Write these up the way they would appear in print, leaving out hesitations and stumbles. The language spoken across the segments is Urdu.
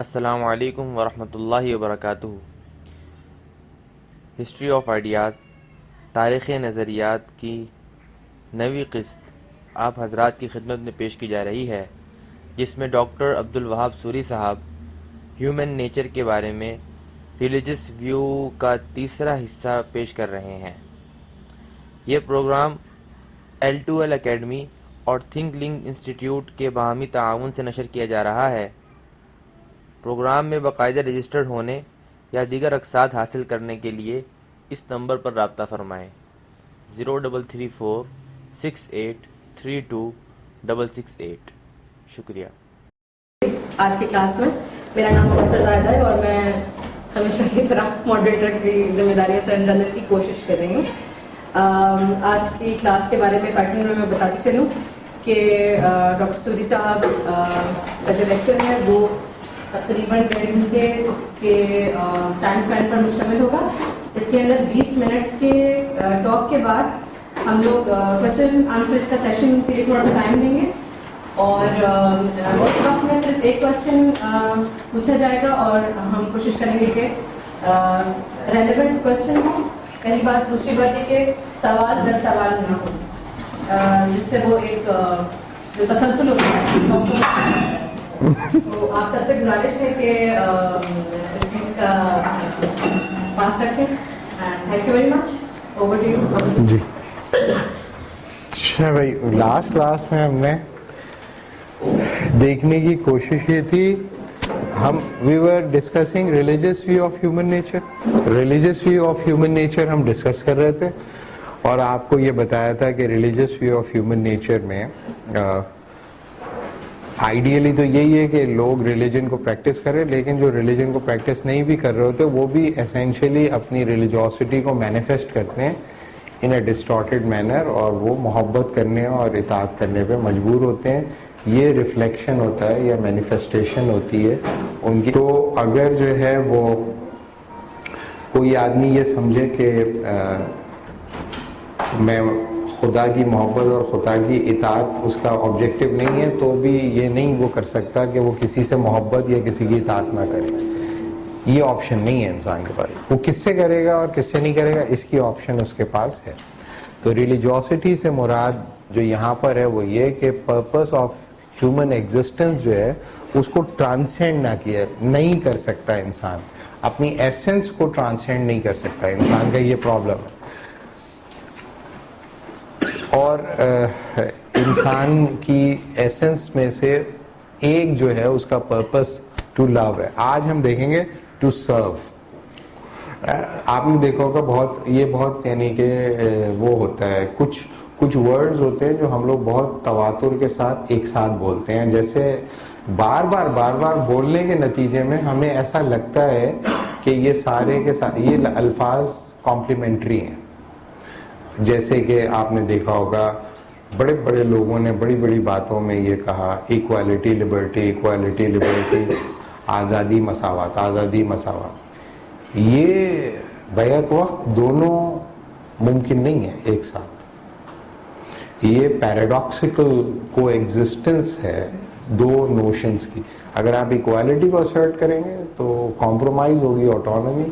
السلام علیکم ورحمۃ اللہ وبرکاتہ۔ ہسٹری آف آئیڈیاز، تاریخ نظریات کی نویں قسط آپ حضرات کی خدمت میں پیش کی جا رہی ہے، جس میں ڈاکٹر عبدالوہاب سوری صاحب ہیومن نیچر کے بارے میں ریلیجس ویو کا تیسرا حصہ پیش کر رہے ہیں۔ یہ پروگرام L2L اکیڈمی اور تھنک لنک انسٹیٹیوٹ کے باہمی تعاون سے نشر کیا جا رہا ہے۔ پروگرام میں باقاعدہ رجسٹرڈ ہونے یا دیگر اقساط حاصل کرنے کے لیے اس نمبر پر رابطہ فرمائیں 033468326668۔ شکریہ۔ آج کی کلاس میں میرا نام پروفیسر زاہدہ ہے اور میں ہمیشہ کی طرح ماڈریٹر کی ذمہ داریاں سر انجام کی کوشش کر رہی ہوں۔ آج کی کلاس کے بارے میں پیٹرن میں بتاتی چلوں کہ ڈاکٹر سوری صاحب کا جو لیکچر ہے وہ تقریباً 1.5 گھنٹے کے ٹائم اسپین پر مشتمل ہوگا۔ اس کے اندر 20 منٹ کے ٹاک کے بعد ہم لوگ کوشچن آنسرس کا سیشن کے لیے تھوڑا سا ٹائم دیں گے، اور اس وقت میں صرف ایک کوشچن پوچھا جائے گا اور ہم کوشش کریں گے کہ ریلیونٹ کوشچن ہو۔ پہلی بات۔ دوسری بات یہ کہ سوال در سوال نہ ہو، جس سے وہ ایک جو تسلسل ہوتا ہے تو آپ سب سے گزارش ہے کہ اس چیز کا پاس رکھیں۔ Thank you very much. Over to you. جی اچھا بھائی، لاسٹ کلاس میں ہم نے دیکھنے کی کوشش یہ تھی، we were discussing religious view of human nature. Religious view of human nature ہم ڈسکس کر رہے تھے، اور آپ کو یہ بتایا تھا کہ religious view of human nature میں آئیڈیلی تو یہی ہے کہ لوگ ریلیجن کو پریکٹس کریں، لیکن جو ریلیجن کو پریکٹس نہیں بھی کر رہے ہوتے وہ بھی اسینشلی اپنی ریلیجوسٹی کو مینیفیسٹ کرتے ہیں ان اے ڈسٹارٹیڈ مینر، اور وہ محبت کرنے اور اطاعت کرنے پہ مجبور ہوتے ہیں۔ یہ ریفلیکشن ہوتا ہے یا مینیفیسٹیشن ہوتی ہے ان کی۔ تو اگر جو ہے وہ کوئی آدمی یہ سمجھے کہ میں خدا کی محبت اور خدا کی اطاعت اس کا آبجیکٹو نہیں ہے، تو بھی یہ نہیں وہ کر سکتا کہ وہ کسی سے محبت یا کسی کی اطاعت نہ کرے۔ یہ آپشن نہیں ہے انسان کے پاس، وہ کس سے کرے گا اور کس سے نہیں کرے گا اس کی آپشن اس کے پاس ہے۔ تو ریلیجوسٹی سے مراد جو یہاں پر ہے وہ یہ کہ پرپس آف ہیومن ایگزسٹنس جو ہے اس کو ٹرانسینڈ نہ کیا نہیں کر سکتا انسان، اپنی ایسنس کو ٹرانسینڈ نہیں کر سکتا انسان کا، یہ پرابلم ہے۔ اور انسان کی ایسنس میں سے ایک جو ہے اس کا پرپس ٹو لو ہے۔ آج ہم دیکھیں گے ٹو سرو۔ آپ نے دیکھا ہوگا یہ بہت یعنی کہ وہ ہوتا ہے، کچھ ورڈز ہوتے ہیں جو ہم لوگ بہت تواتر کے ساتھ ایک ساتھ بولتے ہیں، جیسے بار بار بولنے کے نتیجے میں ہمیں ایسا لگتا ہے کہ یہ سارے کے ساتھ یہ الفاظ کمپلیمنٹری ہیں۔ جیسے کہ آپ نے دیکھا ہوگا بڑے بڑے لوگوں نے بڑی بڑی باتوں میں یہ کہا ایکوالٹی لبرٹی، ایکوالٹی لبرٹی، آزادی مساوات، آزادی مساوات۔ یہ بیک وقت دونوں ممکن نہیں ہے ایک ساتھ، یہ پیراڈاکسیکل کو ایگزسٹنس ہے دو نوشنز کی۔ اگر آپ ایکوالٹی کو اسرٹ کریں گے تو کمپرومائز ہوگی آٹونومی،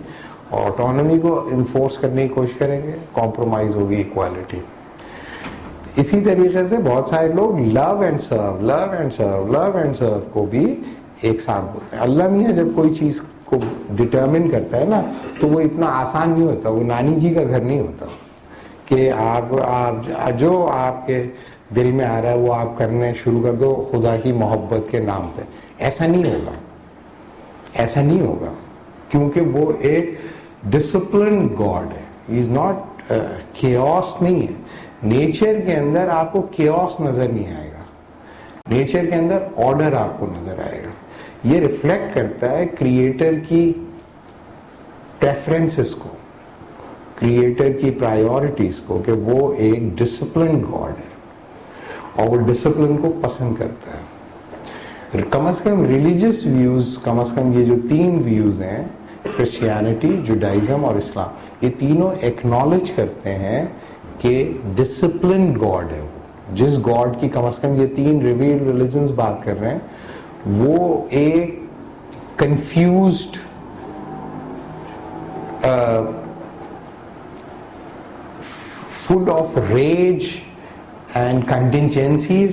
اور آٹونومی کو انفورس کرنے کی کوشش کریں گے، کمپرومائز ہوگی ایکوالٹی۔ اسی طریقے سے بہت سارے لوگ love and serve, love and serve, love and serve کو بھی ایک ساتھ بولتے ہیں۔ اللہ میاں جب کوئی چیز کو ڈٹرمن کرتا ہے نا تو وہ اتنا آسان نہیں ہوتا، وہ نانی جی کا گھر نہیں ہوتا کہ آپ جو آپ کے دل میں آ رہا ہے وہ آپ کرنے شروع کر دو خدا کی محبت کے نام پہ۔ ایسا نہیں ہوگا، ایسا نہیں ہوگا، کیونکہ وہ ایک ڈسپلنڈ گاڈ ہے، ہی از ناٹ کیوس نہیں ہے۔ نیچر کے اندر آپ کو کیوس نظر نہیں آئے گا، نیچر کے اندر آرڈر آپ کو نظر آئے گا۔ یہ ریفلیکٹ کرتا ہے کریٹر کی پریفرنسز کو، کریٹر کی پرائیورٹیز کو، کہ وہ ایک ڈسپلنڈ گاڈ ہے اور وہ ڈسپلن کو پسند کرتا ہے۔ کم از کم ریلیجس ویوز، کم از کم یہ جو 3 ویوز ہیں، کرسچینٹی، جوڈائزم اور اسلام، یہ تینوں ایکنالج کرتے ہیں کہ ڈسپلن گاڈ ہے وہ، جس گاڈ کی کم از کم یہ 3 ریویلڈ ریلیجنز بات کر رہے ہیں، وہ ایک confused, full of rage and contingencies,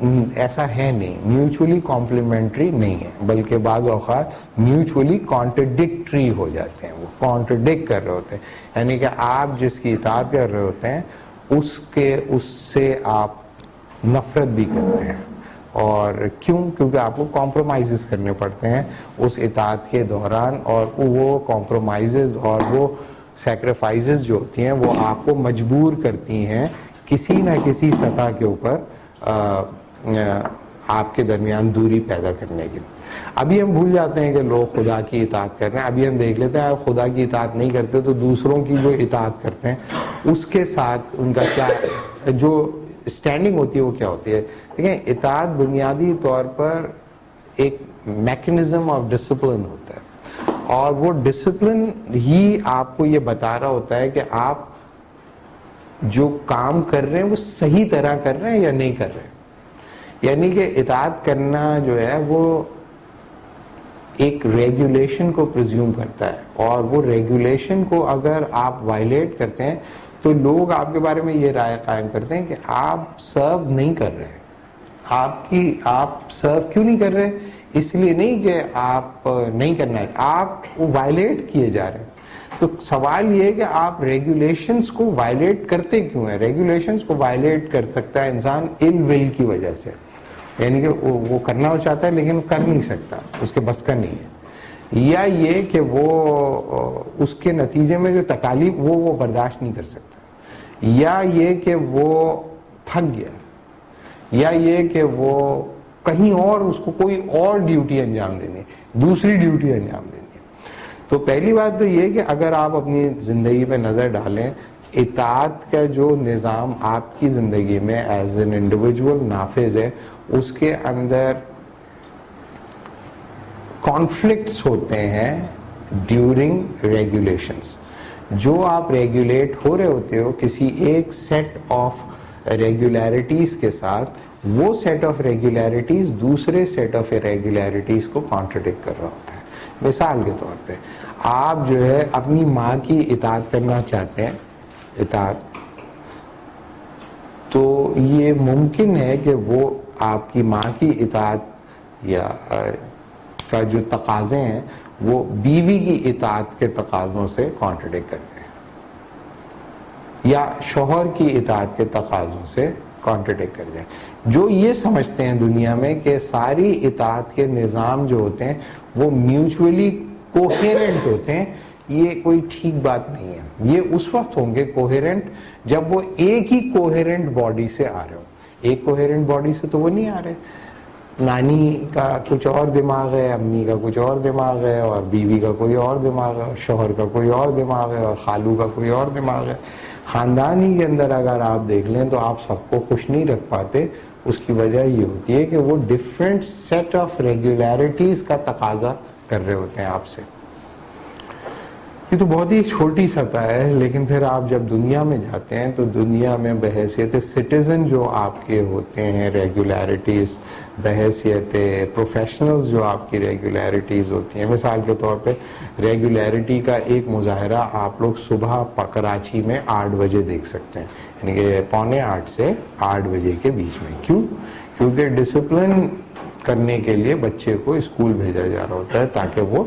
ایسا ہے نہیں, میوچولی کمپلیمنٹری نہیں ہے, بلکہ بعض اوقات میوچولی کانٹرڈکٹری ہو جاتے ہیں, وہ کانٹرڈکٹ کر رہے ہوتے ہیں. یعنی کہ آپ جس کی اطاعت کر رہے ہوتے ہیں اس سے آپ نفرت بھی کرتے ہیں. اور کیوں؟ کیونکہ آپ کو کمپرومائزز کرنے پڑتے ہیں اس اطاعت کے دوران, اور وہ کمپرومائزز اور وہ سیکریفائزز جو ہوتی ہیں وہ آپ کو مجبور کرتی ہیں کسی نہ کسی سطح کے اوپر آپ کے درمیان دوری پیدا کرنے کی. ابھی ہم بھول جاتے ہیں کہ لوگ خدا کی اطاعت کر رہے ہیں. ابھی ہم دیکھ لیتے ہیں اگر خدا کی اطاعت نہیں کرتے تو دوسروں کی جو اطاعت کرتے ہیں اس کے ساتھ ان کا کیا جو اسٹینڈنگ ہوتی ہے وہ کیا ہوتی ہے. دیکھیں, اطاعت بنیادی طور پر ایک میکنزم آف ڈسپلن ہوتا ہے, اور وہ ڈسپلن ہی آپ کو یہ بتا رہا ہوتا ہے کہ آپ جو کام کر رہے ہیں وہ صحیح طرح کر رہے ہیں یا نہیں کر رہے ہیں. یعنی کہ اطاعت کرنا جو ہے وہ ایک ریگولیشن کو پرزیوم کرتا ہے, اور وہ ریگولیشن کو اگر آپ وائلیٹ کرتے ہیں تو لوگ آپ کے بارے میں یہ رائے قائم کرتے ہیں کہ آپ سرو نہیں کر رہے. آپ سرو کیوں نہیں کر رہے؟ اس لیے نہیں کہ آپ نہیں کرنا ہے, آپ وائلیٹ کیے جا رہے ہیں. تو سوال یہ ہے کہ آپ ریگولیشنز کو وائلیٹ کرتے کیوں ہیں؟ ریگولیشنز کو وائلیٹ کر سکتا ہے انسان ال ول کی وجہ سے, یعنی کہ وہ کرنا چاہتا ہے لیکن کر نہیں سکتا, اس کے بس کا نہیں ہے, یا یہ کہ وہ اس کے نتیجے میں جو تکالیف وہ برداشت نہیں کر سکتا, یا یہ کہ وہ تھک گیا, یا یہ کہ وہ کہیں اور اس کو کوئی اور ڈیوٹی انجام دینی, دوسری ڈیوٹی انجام دینی. تو پہلی بات تو یہ کہ اگر آپ اپنی زندگی پہ نظر ڈالیں, اطاعت کا جو نظام آپ کی زندگی میں ایز این انڈیویجول نافذ ہے اس کے اندر کانفلکٹس ہوتے ہیں ڈیورنگ ریگولیشنز. جو آپ ریگولیٹ ہو رہے ہوتے ہو کسی ایک سیٹ آف ریگولیرٹیز کے ساتھ, وہ سیٹ آف ریگولیرٹیز دوسرے سیٹ آف ریگولیرٹیز کو کانٹرڈکٹ کر رہا ہوتا ہے. مثال کے طور پہ آپ جو ہے اپنی ماں کی اطاعت کرنا چاہتے ہیں, اطاعت, تو یہ ممکن ہے کہ وہ آپ کی ماں کی اطاعت یا کا جو تقاضے ہیں وہ بیوی کی اطاعت کے تقاضوں سے کانٹرڈکٹ کرتے ہیں, یا شوہر کی اطاعت کے تقاضوں سے کانٹرڈکٹ کرتے ہیں. جو یہ سمجھتے ہیں دنیا میں کہ ساری اطاعت کے نظام جو ہوتے ہیں وہ میوچولی کوہیرنٹ ہوتے ہیں, یہ کوئی ٹھیک بات نہیں ہے. یہ اس وقت ہوں گے کوہیرنٹ جب وہ ایک ہی کوہیرنٹ باڈی سے آ رہے ہوں. ایک کوہیرنٹ باڈی سے تو وہ نہیں آ رہے. نانی کا کچھ اور دماغ ہے, امی کا کچھ اور دماغ ہے, اور بیوی کا کوئی اور دماغ ہے, شوہر کا کوئی اور دماغ ہے, اور خالو کا کوئی اور دماغ ہے. خاندان ہی کے اندر اگر آپ دیکھ لیں تو آپ سب کو خوش نہیں رکھ پاتے. اس کی وجہ یہ ہوتی ہے کہ وہ ڈفرینٹ سیٹ آف ریگولیرٹیز کا تقاضا کر رہے ہوتے ہیں آپ سے. یہ تو بہت ہی چھوٹی سطح ہے, لیکن پھر آپ جب دنیا میں جاتے ہیں تو دنیا میں بحیثیت سٹیزن جو آپ کے ہوتے ہیں ریگولیرٹیز, بحیثیت پروفیشنلز جو آپ کی ریگولیرٹیز ہوتی ہیں. مثال کے طور پہ ریگولیرٹی کا ایک مظاہرہ آپ لوگ صبح کراچی میں 8 بجے دیکھ سکتے ہیں, یعنی کہ 7:45 سے 8 بجے کے بیچ میں. کیوں؟ کیونکہ ڈسپلن کرنے کے لیے بچے کو اسکول بھیجا جا رہا ہوتا ہے تاکہ وہ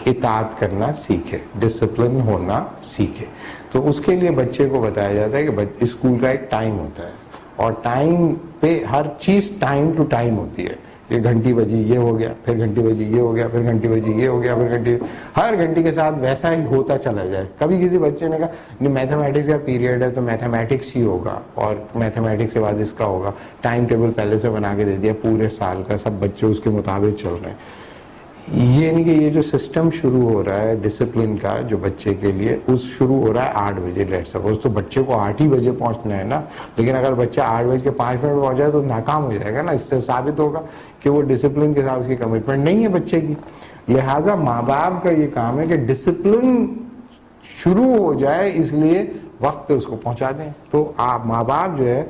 اطاعت کرنا سیکھے, ڈسپلن ہونا سیکھے. تو اس کے لیے بچے کو بتایا جاتا ہے کہ اسکول کا ایک ٹائم ہوتا ہے, اور ٹائم پہ ہر چیز ٹائم ٹو ٹائم ہوتی ہے. یہ گھنٹی بجی یہ ہو گیا, پھر گھنٹی بجی یہ ہو گیا, پھر گھنٹی بجی یہ ہو گیا, پھر گھنٹی, ہر گھنٹی کے ساتھ ویسا ہی ہوتا چلا جائے. کبھی کسی بچے نے کہا میتھمیٹکس کا پیریڈ ہے تو میتھمیٹکس ہی ہوگا, اور میتھمیٹکس کے بعد اس کا ہوگا. ٹائم ٹیبل پہلے سے بنا کے دے دیا پورے سال کا, سب بچے اس کے مطابق چل رہے ہیں. یہ نہیں کہ یہ جو سسٹم شروع ہو رہا ہے ڈسپلن کا جو بچے کے لیے, اس شروع ہو رہا ہے 8 بجے. لیٹ سپوز تو بچے کو 8 ہی بجے پہنچنا ہے نا, لیکن اگر بچہ 8:05 پہنچ جائے تو ناکام ہو جائے گا نا. اس سے ثابت ہوگا کہ وہ ڈسپلن کے ساتھ اس کی کمٹمنٹ نہیں ہے بچے کی. لہٰذا ماں باپ کا یہ کام ہے کہ ڈسپلن شروع ہو جائے, اس لیے وقت پہ اس کو پہنچا دیں. تو آپ ماں باپ جو ہے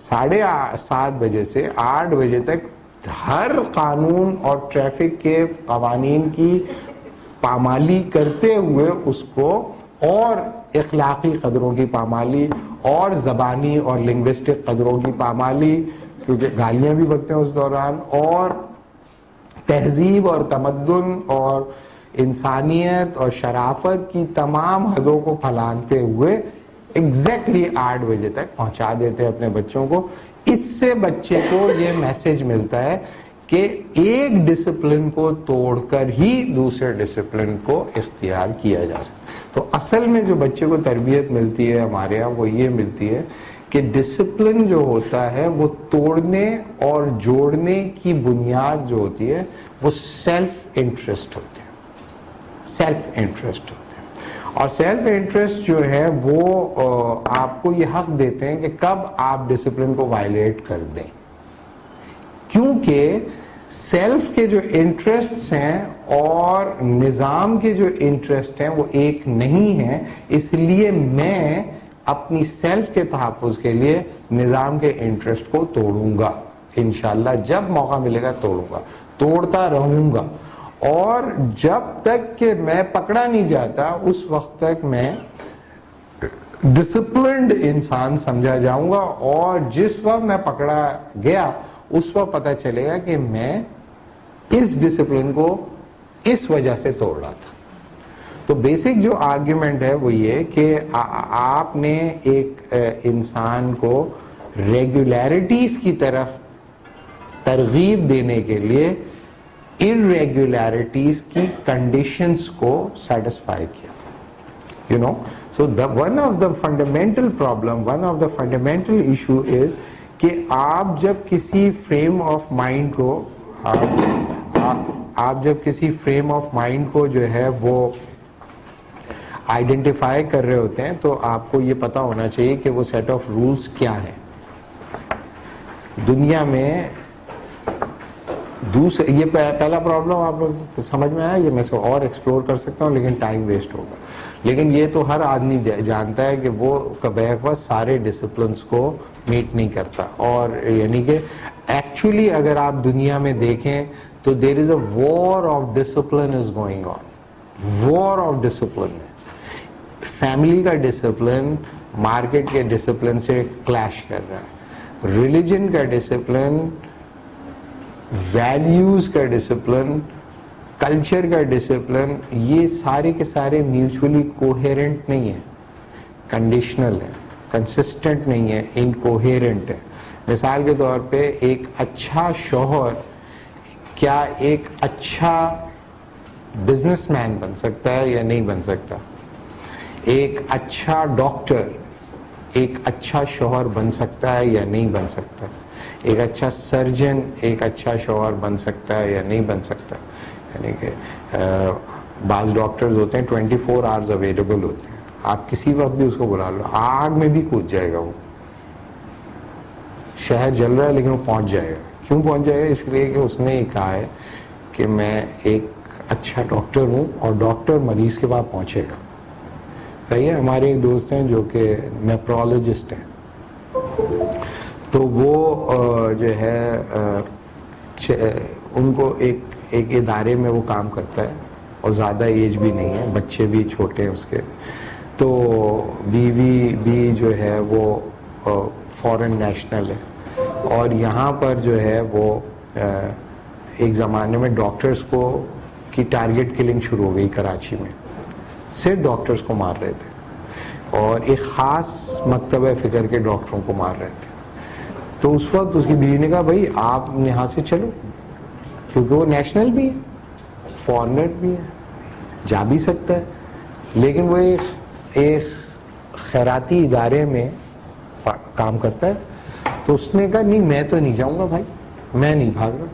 7:30 بجے سے 8 بجے تک ہر قانون اور ٹریفک کے قوانین کی پامالی کرتے ہوئے اس کو, اور اخلاقی قدروں کی پامالی, اور زبانی اور لنگوسٹک قدروں کی پامالی, کیونکہ گالیاں بھی بکتے ہیں اس دوران, اور تہذیب اور تمدن اور انسانیت اور شرافت کی تمام حدوں کو پھلانتے ہوئے ایگزیکٹلی 8 بجے تک پہنچا دیتے ہیں اپنے بچوں کو. اس سے بچے کو یہ میسج ملتا ہے کہ ایک ڈسپلن کو توڑ کر ہی دوسرے ڈسپلن کو اختیار کیا جا سکتا. تو اصل میں جو بچے کو تربیت ملتی ہے ہمارے یہاں وہ یہ ملتی ہے کہ ڈسپلن جو ہوتا ہے وہ توڑنے اور جوڑنے کی بنیاد جو ہوتی ہے وہ سیلف انٹرسٹ ہوتے ہیں, سیلف انٹرسٹ ہوتے ہیں. اور سیلف انٹرسٹ جو ہے وہ آپ کو یہ حق دیتے ہیں کہ کب آپ ڈسپلن کو وائلیٹ کر دیں, کیونکہ سیلف کے جو انٹرسٹ ہیں اور نظام کے جو انٹرسٹ ہیں وہ ایک نہیں ہیں. اس لیے میں اپنی سیلف کے تحفظ کے لیے نظام کے انٹرسٹ کو توڑوں گا, انشاءاللہ جب موقع ملے گا توڑوں گا, توڑتا رہوں گا, اور جب تک کہ میں پکڑا نہیں جاتا اس وقت تک میں ڈسپلنڈ انسان سمجھا جاؤں گا. اور جس وقت میں پکڑا گیا اس وقت پتہ چلے گا کہ میں اس ڈسپلن کو اس وجہ سے توڑ رہا تھا. تو بیسک جو آرگیومنٹ ہے وہ یہ کہ آپ نے ایک انسان کو ریگولیرٹیز کی طرف ترغیب دینے کے لیے irregularities کی کنڈیشنز کو سیٹسفائی کیا. You know, so one of the fundamental problem, one of the fundamental issue is کہ آپ جب کسی فریم آف مائنڈ کو آپ جب کسی فریم آف مائنڈ کو جو ہے وہ آئیڈینٹیفائی کر رہے ہوتے ہیں تو آپ کو یہ پتا ہونا چاہیے کہ وہ سیٹ آف رولز کیا ہیں. دنیا میں یہ پہلا پرابلم آپ لوگ سمجھ میں آیا, یہ میں اس کو اور ایکسپلور کر سکتا ہوں لیکن ٹائم ویسٹ ہوگا. لیکن یہ تو ہر آدمی جانتا ہے کہ وہ بیک وقت سارے ڈسپلنس کو میٹ نہیں کرتا. اور یعنی کہ ایکچولی اگر آپ دنیا میں دیکھیں تو there is a war of discipline is going on, war of discipline ہے. فیملی کا ڈسپلن مارکیٹ کے ڈسپلن سے کلیش کر رہا ہے, ریلیجن کا ڈسپلن, ویلیوز کا ڈسپلن, کلچر کا ڈسپلن, یہ سارے کے سارے میوچولی کوہیرنٹ نہیں ہیں, کنڈیشنل ہے, کنسسٹنٹ نہیں ہے, انکوہیرنٹ ہے. مثال کے طور پہ ایک اچھا شوہر کیا ایک اچھا بزنس مین بن سکتا ہے یا نہیں بن سکتا؟ ایک اچھا ڈاکٹر ایک اچھا شوہر بن سکتا ہے یا نہیں بن سکتا؟ ایک اچھا سرجن ایک اچھا شوہر بن سکتا ہے یا نہیں بن سکتا؟ یعنی کہ بعض ڈاکٹرز ہوتے ہیں 24 آورز اویلیبل ہوتے ہیں, آپ کسی وقت بھی اس کو بلا لو, آگ میں بھی کود جائے گا, وہ شہر جل رہا ہے لیکن وہ پہنچ جائے گا. کیوں پہنچ جائے گا؟ اس لیے کہ اس نے یہ کہا ہے کہ میں ایک اچھا ڈاکٹر ہوں اور ڈاکٹر مریض کے پاس پہنچے گا. صحیح ہے. ہمارے ایک دوست ہیں جو کہ نیپرولوجسٹ ہیں, تو وہ جو ہے ان کو ایک ادارے میں وہ کام کرتا ہے اور زیادہ ایج بھی نہیں ہے, بچے بھی چھوٹے ہیں اس کے, تو بیوی بھی جو ہے وہ فورن نیشنل ہے, اور یہاں پر جو ہے وہ ایک زمانے میں ڈاکٹرز کو کی ٹارگٹ کلنگ شروع ہو گئی کراچی میں, صرف ڈاکٹرز کو مار رہے تھے اور ایک خاص مکتبہ فکر کے ڈاکٹروں کو مار رہے تھے. تو اس وقت اس کی بیوی نے کہا بھائی آپ یہاں سے چلو, کیونکہ وہ نیشنل بھی ہے, فارنر بھی ہے, جا بھی سکتا ہے, لیکن وہ ایک خیراتی ادارے میں کام کرتا ہے. تو اس نے کہا نہیں میں تو نہیں جاؤں گا بھائی, میں نہیں بھاگ رہا,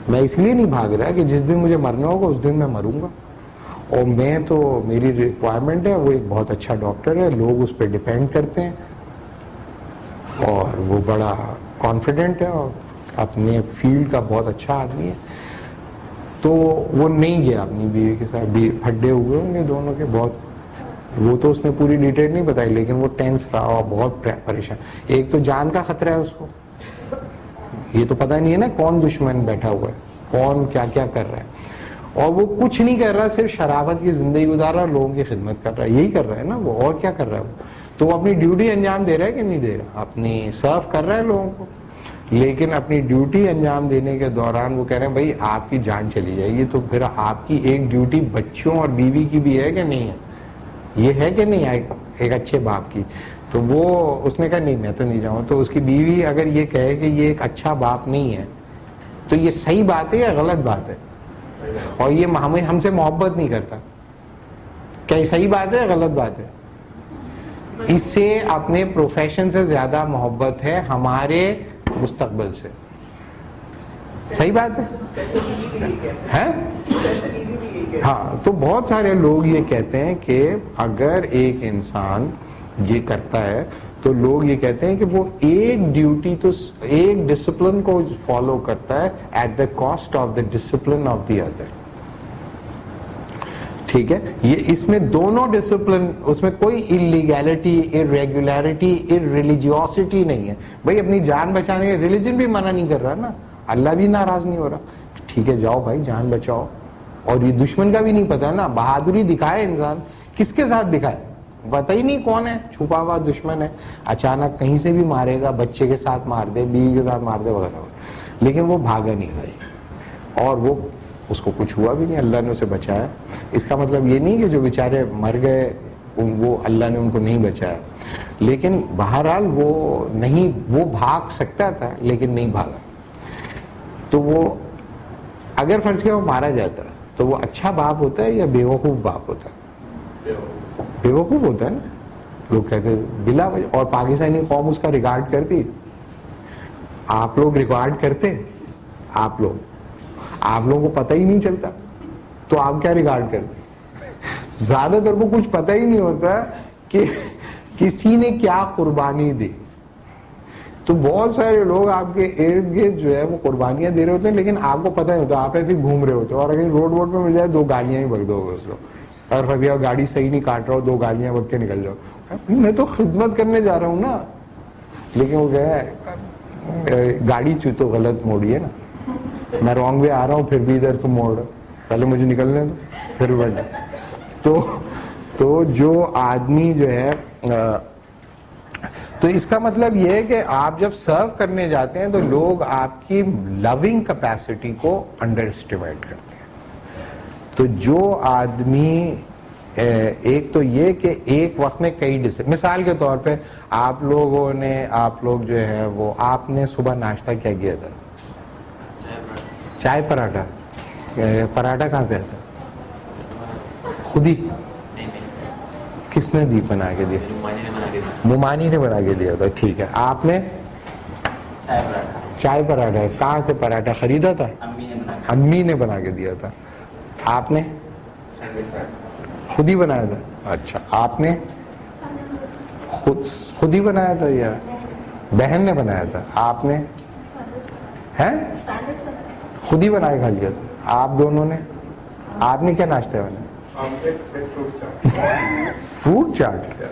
میں اس لیے نہیں بھاگ رہا کہ جس دن مجھے مرنا ہوگا اس دن میں مروں گا, اور میں تو میری ریکوائرمنٹ ہے, وہ ایک بہت اچھا ڈاکٹر ہے, لوگ اس پہ ڈپینڈ کرتے ہیں اور وہ بڑا کانفیڈنٹ ہے اور اپنے فیلڈ کا بہت اچھا آدمی ہے. تو وہ نہیں گیا اپنی بیوی کے ساتھ, پھڈے ہوئے ہوں گے دونوں کے بہت, وہ تو اس نے پوری ڈیٹیل نہیں بتائی لیکن وہ ٹینس رہا اور بہت پریشان. ایک تو جان کا خطرہ ہے اس کو, یہ تو پتہ نہیں ہے نا کون دشمن بیٹھا ہوا ہے, کون کیا کیا کر رہا ہے, اور وہ کچھ نہیں کر رہا, صرف شرافت کی زندگی گزار رہا, لوگوں کی خدمت کر رہا ہے, یہی کر رہا ہے نا وہ, اور کیا کر رہا ہے وہ؟ تو وہ اپنی ڈیوٹی انجام دے رہا ہے کہ نہیں دے رہا, اپنی سرو کر رہا ہے لوگوں کو. لیکن اپنی ڈیوٹی انجام دینے کے دوران وہ کہہ رہے ہیں بھائی آپ کی جان چلی جائے گی, تو پھر آپ کی ایک ڈیوٹی بچوں اور بیوی کی بھی ہے کہ نہیں ہے؟ یہ ہے کہ نہیں ہے ایک اچھے باپ کی؟ تو وہ اس نے کہا نہیں میں تو نہیں جاؤں. تو اس کی بیوی اگر یہ کہے کہ یہ ایک اچھا باپ نہیں ہے تو یہ صحیح بات ہے یا غلط بات ہے؟ اور یہ ہم سے محبت نہیں کرتا, کیا یہ صحیح بات ہے یا غلط بات ہے؟ اس سے اپنے پروفیشن سے زیادہ محبت ہے ہمارے مستقبل سے. صحیح بات ہے؟ ہاں, تو بہت سارے لوگ یہ کہتے ہیں کہ اگر ایک انسان یہ کرتا ہے تو لوگ یہ کہتے ہیں کہ وہ ایک ڈیوٹی تو ایک ڈسپلن کو فالو کرتا ہے at the cost of the discipline of the other. ٹھیک ہے, یہ اس میں دونوں ڈسپلن, اس میں کوئی انلیگیلٹی, ارریگولیرٹی, ارریلیجیوسٹی نہیں ہے. بھائی اپنی جان بچانے کے ریلیجن بھی منع نہیں کر رہا نا, اللہ بھی ناراض نہیں ہو رہا. ٹھیک ہے جاؤ بھائی جان بچاؤ. اور یہ دشمن کا بھی نہیں پتا نا, بہادری دکھائے انسان, کس کے ساتھ دکھائے پتہ ہی نہیں کون ہے, چھپا ہوا دشمن ہے, اچانک کہیں سے بھی مارے گا, بچے کے ساتھ مار دے, بیوی کے ساتھ مار دے وغیرہ. لیکن وہ بھاگا نہیں بھائی, اور وہ اس کو کچھ ہوا بھی نہیں, اللہ نے اسے بچایا. اس کا مطلب یہ نہیں کہ جو بیچارے مر گئے وہ اللہ نے ان کو نہیں بچایا, لیکن بہرحال وہ بھاگ سکتا تھا لیکن نہیں بھاگا. تو وہ اگر فرض کیا وہ مارا جاتا تو وہ اچھا باپ ہوتا ہے یا بیوقوف باپ ہوتا ہے؟ بیوقوف ہوتا ہے نا. لوگ کہتے بلا وجہ, اور پاکستانی قوم اس کا ریکارڈ کرتی. آپ لوگ ریکارڈ کرتے, آپ لوگوں کو پتہ ہی نہیں چلتا تو آپ کیا ریکارڈ کرتے؟ زیادہ تر کو کچھ پتہ ہی نہیں ہوتا کہ کسی نے کیا قربانی دی. تو بہت سارے لوگ آپ کے ارد گرد جو ہے وہ قربانیاں دے رہے ہوتے ہیں, لیکن آپ کو پتہ نہیں ہوتا, آپ ایسے گھوم رہے ہوتے ہیں, اور اگر روڈ پہ مل جائے 2 گالیاں ہی بک دو گے اس کو, اور فضیا گاڑی صحیح نہیں کاٹ رہا ہو 2 گالیاں بک کے نکل جاؤ. میں تو خدمت کرنے جا رہا ہوں نا, لیکن وہ کہ گاڑی تو غلط موڑی ہے نا, میں رانگ وے آ رہا ہوں پھر بھی ادھر تم موڑ رہا, پہلے مجھے نکلنے دو پھر بڑھ. تو جو آدمی جو ہے, تو اس کا مطلب یہ ہے کہ آپ جب سرو کرنے جاتے ہیں تو لوگ آپ کی لونگ کیپیسٹی کو انڈر اسٹیمیٹ کرتے ہیں. تو جو آدمی ایک تو یہ کہ ایک وقت میں کئی مثال کے طور پہ آپ لوگ جو ہے وہ آپ نے صبح ناشتہ کیا کیا تھا؟ چائے پراٹھا. پراٹھا کہاں سے آتا؟ خود ہی؟ کس نے دی بنا کے دیا؟ ممانی نے بنا کے دیا تھا. ٹھیک ہے, آپ نے چائے پراٹھا کہاں سے پراٹھا خریدا تھا؟ امی نے بنا کے دیا تھا. آپ نے خود ہی بنایا تھا؟ اچھا, آپ نے خود ہی بنایا تھا یا بہن نے بنایا تھا؟ آپ نے خود ہی بنا کے کھا لیا تھا آپ دونوں نے؟ آپ نے کیا ناشتہ بنایا؟ فروٹ چاٹ.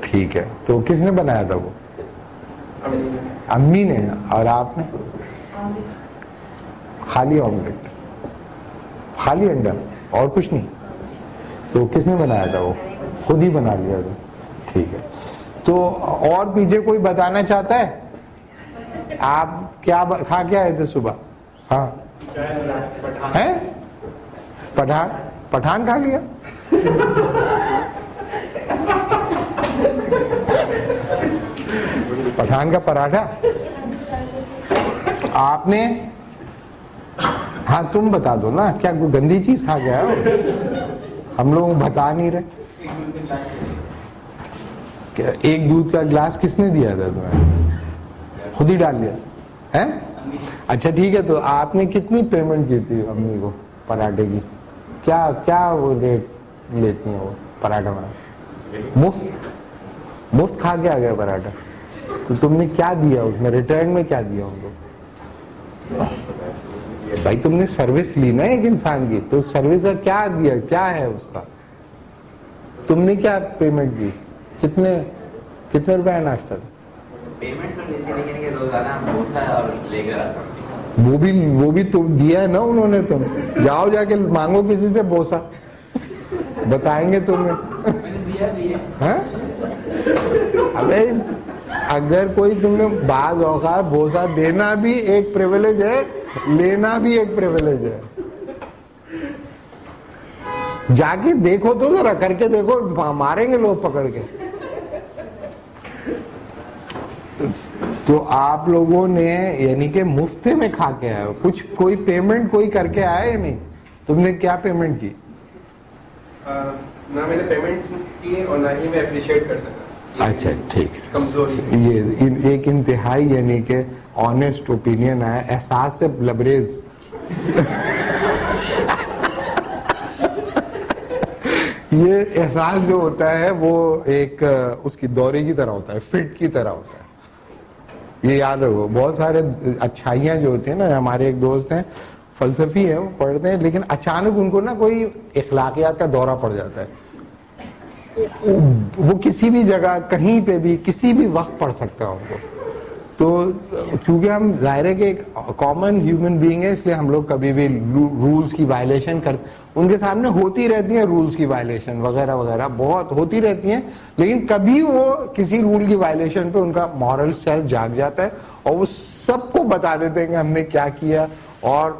ٹھیک ہے, تو کس نے بنایا تھا وہ؟ امی نے. اور آپ نے؟ خالی آملیٹ, خالی انڈا اور کچھ نہیں. تو کس نے بنایا تھا وہ؟ خود ہی بنا لیا تھا. ٹھیک ہے, تو اور پیچھے کوئی بتانا چاہتا ہے آپ کیا کھا کے آئے تھے صبح؟ ہاں پٹھان کھا لیا؟ پٹھان کا پراٹھا آپ نے؟ ہاں تم بتا دو نا, کیا کوئی گندی چیز کھا گیا ہے؟ ہم لوگ بتا نہیں رہے. ایک دودھ کا گلاس کس نے دیا تھا تمہیں؟ خود ہی ڈال لیا ہے؟ اچھا ٹھیک ہے, تو آپ نے کتنی پیمنٹ کی تھی امی کو پراٹھے کی؟ کیا وہ ریٹ لیتی ہیں وہ پراٹھا بنا؟ مفت کھا کے آ گیا پراٹھا. تو تم نے کیا دیا اس میں, ریٹرن میں کیا دیا ان کو؟ بھائی تم نے سروس لی نا ایک انسان کی, تو سروس کا کیا دیا, کیا ہے اس کا؟ تم نے کیا پیمنٹ دی؟ کتنے روپے ناشتہ تھا؟ وہ بھی تم دیا ہے نا انہوں نے. تم جاؤ جا کے مانگو کسی سے بوسا, بتائیں گے تمہیں. اگر کوئی تمہیں بعض اوقات بوسہ دینا بھی ایک پریویلیج ہے, لینا بھی ایک پریویلیج ہے. جا کے دیکھو تو ذرا, کر کے دیکھو, ماریں گے لوگ پکڑ کے. تو آپ لوگوں نے یعنی کہ مفتے میں کھا کے آئے ہو, کچھ کوئی پیمنٹ کوئی کر کے آئے یا نہیں؟ تم نے کیا پیمنٹ کی؟ نہ میں نے پیمنٹ کی اور نہ ہی میں اپریشیٹ کر سکتا. اچھا ٹھیک ہے. یہ ایک انتہائی یعنی کہ آنےسٹ اوپینین ہے, احساس سے لبریز. یہ احساس جو ہوتا ہے وہ ایک اس کی دورے کی طرح ہوتا ہے, فٹ کی طرح ہوتا ہے. یہ یاد رکھو, بہت سارے اچھائیاں جو ہوتی ہیں نا, ہمارے ایک دوست ہیں فلسفی ہیں, وہ پڑھتے ہیں لیکن اچانک ان کو نا کوئی اخلاقیات کا دورہ پڑ جاتا ہے. وہ کسی بھی جگہ کہیں پہ بھی کسی بھی وقت پڑھ سکتا ہے ان کو. تو کیونکہ ہم ظاہر ہے کہ ایک کامن ہیومن بینگ ہے, اس لیے ہم لوگ کبھی بھی رولز کی وائلیشن کرتے, ان کے سامنے ہوتی رہتی ہیں رولز کی وائلیشن وغیرہ وغیرہ, بہت ہوتی رہتی ہیں, لیکن کبھی وہ کسی رول کی وائلیشن پہ ان کا مورل سیلف جاگ جاتا ہے اور وہ سب کو بتا دیتے ہیں کہ ہم نے کیا کیا. اور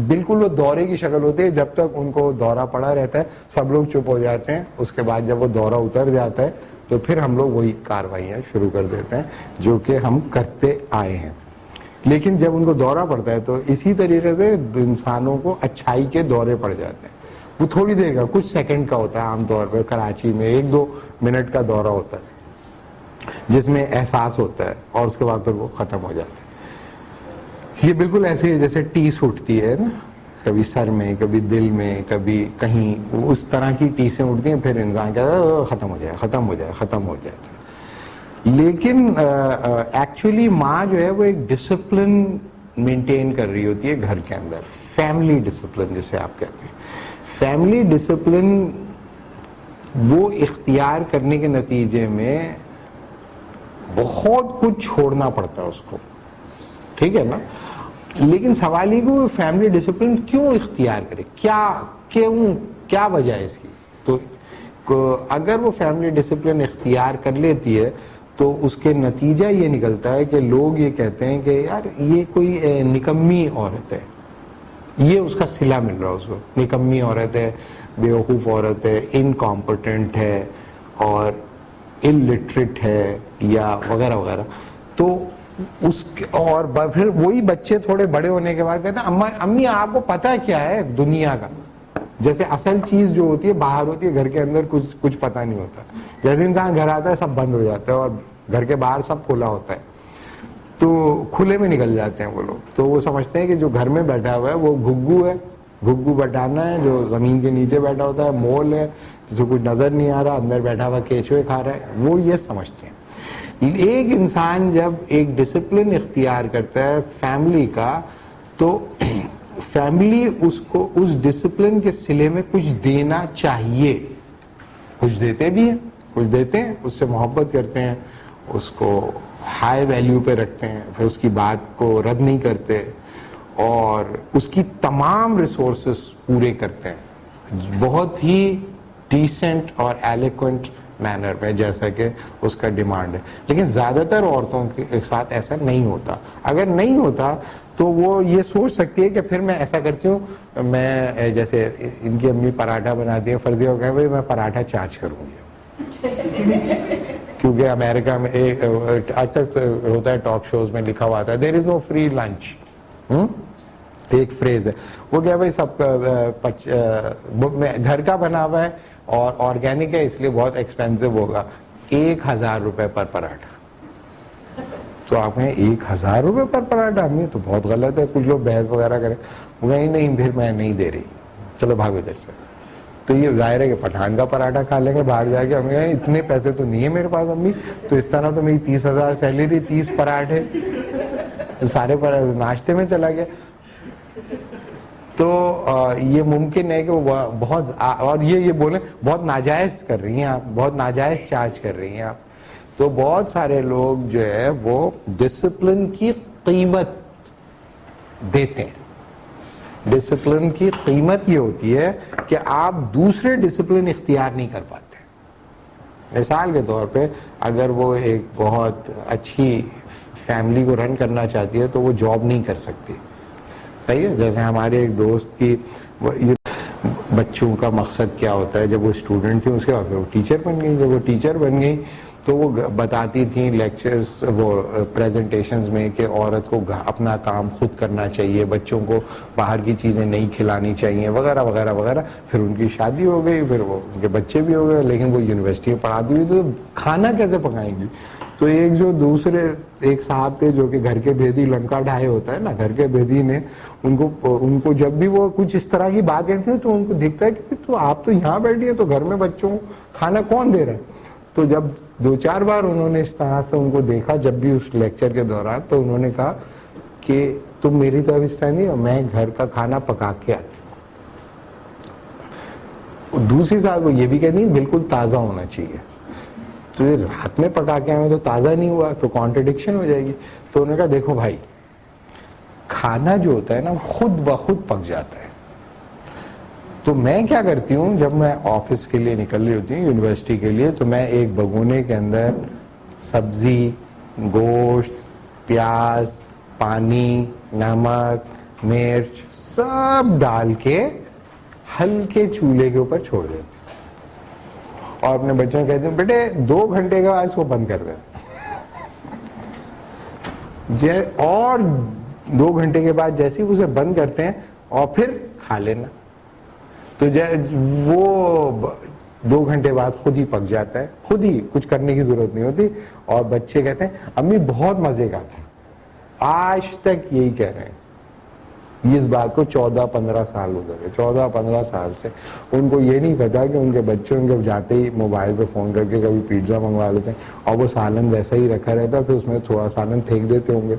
بالکل وہ دورے کی شکل ہوتی ہے, جب تک ان کو دورہ پڑا رہتا ہے سب لوگ چپ ہو جاتے ہیں. اس کے بعد جب وہ دورہ اتر جاتا ہے تو پھر ہم لوگ وہی کاروائیاں شروع کر دیتے ہیں جو کہ ہم کرتے آئے ہیں. لیکن جب ان کو دورہ پڑتا ہے تو اسی طریقے سے انسانوں کو اچھائی کے دورے پڑ جاتے ہیں. وہ تھوڑی دیر کا, کچھ سیکنڈ کا ہوتا ہے, عام طور پہ کراچی میں 1-2 منٹ کا دورہ ہوتا ہے جس میں احساس ہوتا ہے اور اس کے بعد پھر وہ ختم ہو جاتا ہے. یہ بالکل ایسے ہی جیسے ٹیس اٹھتی ہے نا, کبھی سر میں, کبھی دل میں, کبھی کہیں, اس طرح کی ٹیسیں اٹھتی ہیں, پھر انسان کہتا ہے ختم ہو جائے, ختم ہو جائے, ختم ہو جائے. لیکن ایکچولی ماں جو ہے وہ ایک ڈسپلن مینٹین کر رہی ہوتی ہے گھر کے اندر, فیملی ڈسپلن جسے آپ کہتے ہیں. فیملی ڈسپلن وہ اختیار کرنے کے نتیجے میں بہت کچھ چھوڑنا پڑتا ہے اس کو, ٹھیک ہے نا. لیکن سوال یہ کہ وہ فیملی ڈسپلن کیوں اختیار کرے, کیا وجہ ہے اس کی. تو اگر وہ فیملی ڈسپلن اختیار کر لیتی ہے تو اس کے نتیجہ یہ نکلتا ہے کہ لوگ یہ کہتے ہیں کہ یار یہ کوئی نکمی عورت ہے, یہ اس کا صلہ مل رہا ہے اس کو, نکمی عورت ہے, بیوقوف عورت ہے, انکمپٹنٹ ہے اور الٹریٹ ہے یا وغیرہ وغیرہ. تو اس اور پھر وہی بچے تھوڑے بڑے ہونے کے بعد کہتے ہیں امی آپ کو پتہ کیا ہے دنیا کا. جیسے اصل چیز جو ہوتی ہے باہر ہوتی ہے, گھر کے اندر کچھ پتہ نہیں ہوتا. جیسے انسان گھر آتا ہے سب بند ہو جاتا ہے اور گھر کے باہر سب کھلا ہوتا ہے, تو کھلے میں نکل جاتے ہیں وہ لوگ. تو وہ سمجھتے ہیں کہ جو گھر میں بیٹھا ہوا ہے وہ گھگو ہے, گھگو بٹانا ہے, جو زمین کے نیچے بیٹھا ہوتا ہے مول ہے, جسے کچھ نظر نہیں آ رہا, اندر بیٹھا ہوا کیچوے کھا رہا ہے, وہ یہ سمجھتے ہیں. ایک انسان جب ایک ڈسپلن اختیار کرتا ہے فیملی کا, تو فیملی اس کو اس ڈسپلن کے صلے میں کچھ دینا چاہیے. کچھ دیتے بھی ہیں, کچھ دیتے ہیں, اس سے محبت کرتے ہیں, اس کو ہائی ویلیو پہ رکھتے ہیں, پھر اس کی بات کو رد نہیں کرتے اور اس کی تمام ریسورسز پورے کرتے ہیں بہت ہی ڈیسنٹ اور ایلیکوینٹ مینر میں جیسا کہ اس کا ڈیمانڈ ہے. لیکن زیادہ تر عورتوں کے ساتھ ایسا نہیں ہوتا. اگر نہیں ہوتا تو وہ یہ سوچ سکتی ہے کہ پھر میں ایسا کرتی ہوں, میں جیسے ان کی امی پراٹھا بناتی ہیں, فرضی ہو گئے بھائی میں پراٹھا چارج کروں گی. کیونکہ امریکہ میں آج تک ہوتا ہے ٹاک شوز میں لکھا ہوا تھا دیر از نو فری لنچ. ایک فریز ہے وہ کیا بھائی سب گھر کا بنا ہوا ہے اور آرگینک ہے, اس لیے بہت ایکسپینسو ہوگا, 1000 روپے پر پراٹھا. تو آپ کہیں 1000 روپے پر پراٹھا, امی تو بہت غلط ہے. کچھ لوگ بحث وغیرہ کریں, وہ کہیں نہیں پھر میں نہیں دے رہی, چلو بھاگو ادھر سے. تو یہ ظاہر ہے کہ پٹھان کا پراٹھا کھا لیں گے باہر جا کے. ہم کہیں اتنے پیسے تو نہیں ہے میرے پاس امی, تو اس طرح تو میری 30,000 سیلری, 30 پراٹھے تو سارے ناشتے میں چلا گیا. تو یہ ممکن ہے کہ وہ بہت, اور یہ بولیں بہت ناجائز کر رہی ہیں آپ, بہت ناجائز چارج کر رہی ہیں آپ. تو بہت سارے لوگ جو ہے وہ ڈسپلن کی قیمت دیتے ہیں. ڈسپلن کی قیمت یہ ہوتی ہے کہ آپ دوسرے ڈسپلن اختیار نہیں کر پاتے. مثال کے طور پہ اگر وہ ایک بہت اچھی فیملی کو رن کرنا چاہتی ہے تو وہ جاب نہیں کر سکتی. صحیح ہے. جیسے ہمارے ایک دوست کی بچوں کا مقصد کیا ہوتا ہے, جب وہ اسٹوڈنٹ تھی اس کے بعد وہ ٹیچر بن گئی. جب وہ ٹیچر بن گئی تو وہ بتاتی تھیں لیکچرز, وہ پریزنٹیشنز میں کہ عورت کو اپنا کام خود کرنا چاہیے, بچوں کو باہر کی چیزیں نہیں کھلانی چاہیے وغیرہ وغیرہ وغیرہ. پھر ان کی شادی ہو گئی, پھر وہ ان کے بچے بھی ہو گئے, لیکن وہ یونیورسٹی میں پڑھاتی ہوئی تو کھانا کیسے پکائیں گی؟ تو ایک جو دوسرے ایک صاحب تھے جو کہ گھر کے بھیدی لنکا ڈھائے ہوتا ہے نا, گھر کے بھیدی نے ان کو جب بھی وہ کچھ اس طرح کی بات کہتے ہیں تو ان کو دکھتا ہے کہ تو آپ تو یہاں بیٹھی ہیں تو گھر میں بچوں کو کھانا کون دے رہا ہے؟ تو جب 2-4 بار انہوں نے اس طرح سے ان کو دیکھا جب بھی اس لیکچر کے دوران, تو انہوں نے کہا کہ تم میری طرف اس طرح نہیں ہو, میں گھر کا کھانا پکا کے آتی ہوں. دوسری صاحب وہ یہ بھی کہتی ہیں بالکل تازہ ہونا چاہیے. تو یہ رات میں پکا کے آئے تو تازہ نہیں ہوا تو کانٹرڈکشن ہو جائے گی. تو انہوں نے کہا دیکھو بھائی, کھانا جو ہوتا ہے نا خود بخود پک جاتا ہے. تو میں کیا کرتی ہوں, جب میں آفس کے لیے نکل رہی ہوتی ہوں یونیورسٹی کے لیے, تو میں ایک بگونے کے اندر سبزی, گوشت, پیاز, پانی, نمک, مرچ سب ڈال کے ہلکے چولہے کے اوپر چھوڑ دیتی ہوں اور اپنے بچوں کو کہتی ہوں بیٹے 2 گھنٹے کے بعد اس کو بند کر دیں, اور 2 گھنٹے کے بعد جیسے ہی اسے بند کرتے ہیں اور پھر کھا لینا. تو وہ 2 گھنٹے بعد خود ہی پک جاتا ہے, خود ہی, کچھ کرنے کی ضرورت نہیں ہوتی. اور بچے کہتے ہیں امی بہت مزے کا تھا. آج تک یہی کہہ رہے ہیں. اس بات کو 14-15 سال ہو گئے, 14-15 سال سے. ان کو یہ نہیں پتا کہ ان کے بچے ان کے جاتے ہی موبائل پہ فون کر کے کبھی پیزا منگوا لیتے ہیں اور وہ سالن ویسا ہی رکھا رہتا ہے, پھر اس میں تھوڑا سالن پھینک دیتے ہوں گے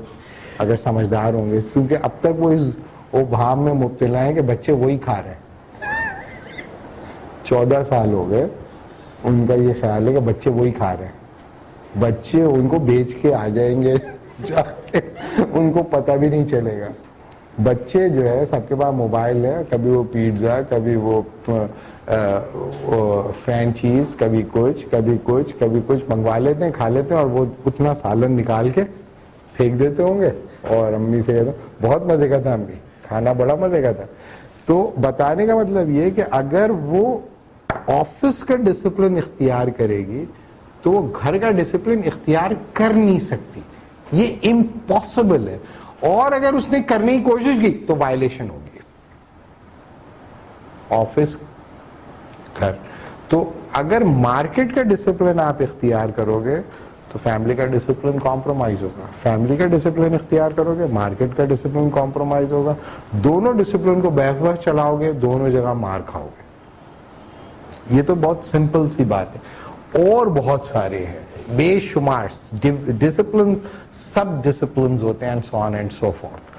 اگر سمجھدار ہوں گے, کیونکہ اب تک وہ اس ابہام میں مبتلا ہیں کہ بچے وہی کھا رہے ہیں. 14 سال ہو گئے ان کا یہ خیال ہے کہ بچے وہی کھا رہے ہیں. بچے ان کو بیچ کے آ جائیں گے جا کے, ان کو پتہ بھی نہیں چلے گا. بچے جو ہے سب کے پاس موبائل ہے, کبھی وہ پیزا, کبھی وہ فرینچیز, کبھی کچھ منگوا لیتے ہیں, کھا لیتے ہیں, اور وہ اتنا سالن نکال کے پھینک دیتے ہوں گے. اور امی سے کہتے ہیں بہت مزے کا تھا امی, کھانا بڑا مزے کا تھا. تو بتانے کا مطلب یہ کہ اگر وہ آفس کا ڈسپلن اختیار کرے گی تو وہ گھر کا ڈسپلن اختیار کر نہیں سکتی, یہ امپاسبل ہے. اور اگر اس نے کرنے کی کوشش کی تو وائلیشن ہوگی. آفس, گھر. تو اگر مارکیٹ کا ڈسپلن آپ اختیار کرو گے تو فیملی کا ڈسپلن کمپرومائز ہوگا. فیملی کا ڈسپلن اختیار کرو گے, مارکیٹ کا ڈسپلن کمپرومائز ہوگا. دونوں ڈسپلن کو بیک وقت چلاؤ گے, دونوں جگہ مار کھاؤ گے. یہ تو بہت سمپل سی بات ہے. اور بہت سارے ہیں, بے شمار ڈسپلن, سب ڈسپلنز ہوتے ہیں, so on and so forth.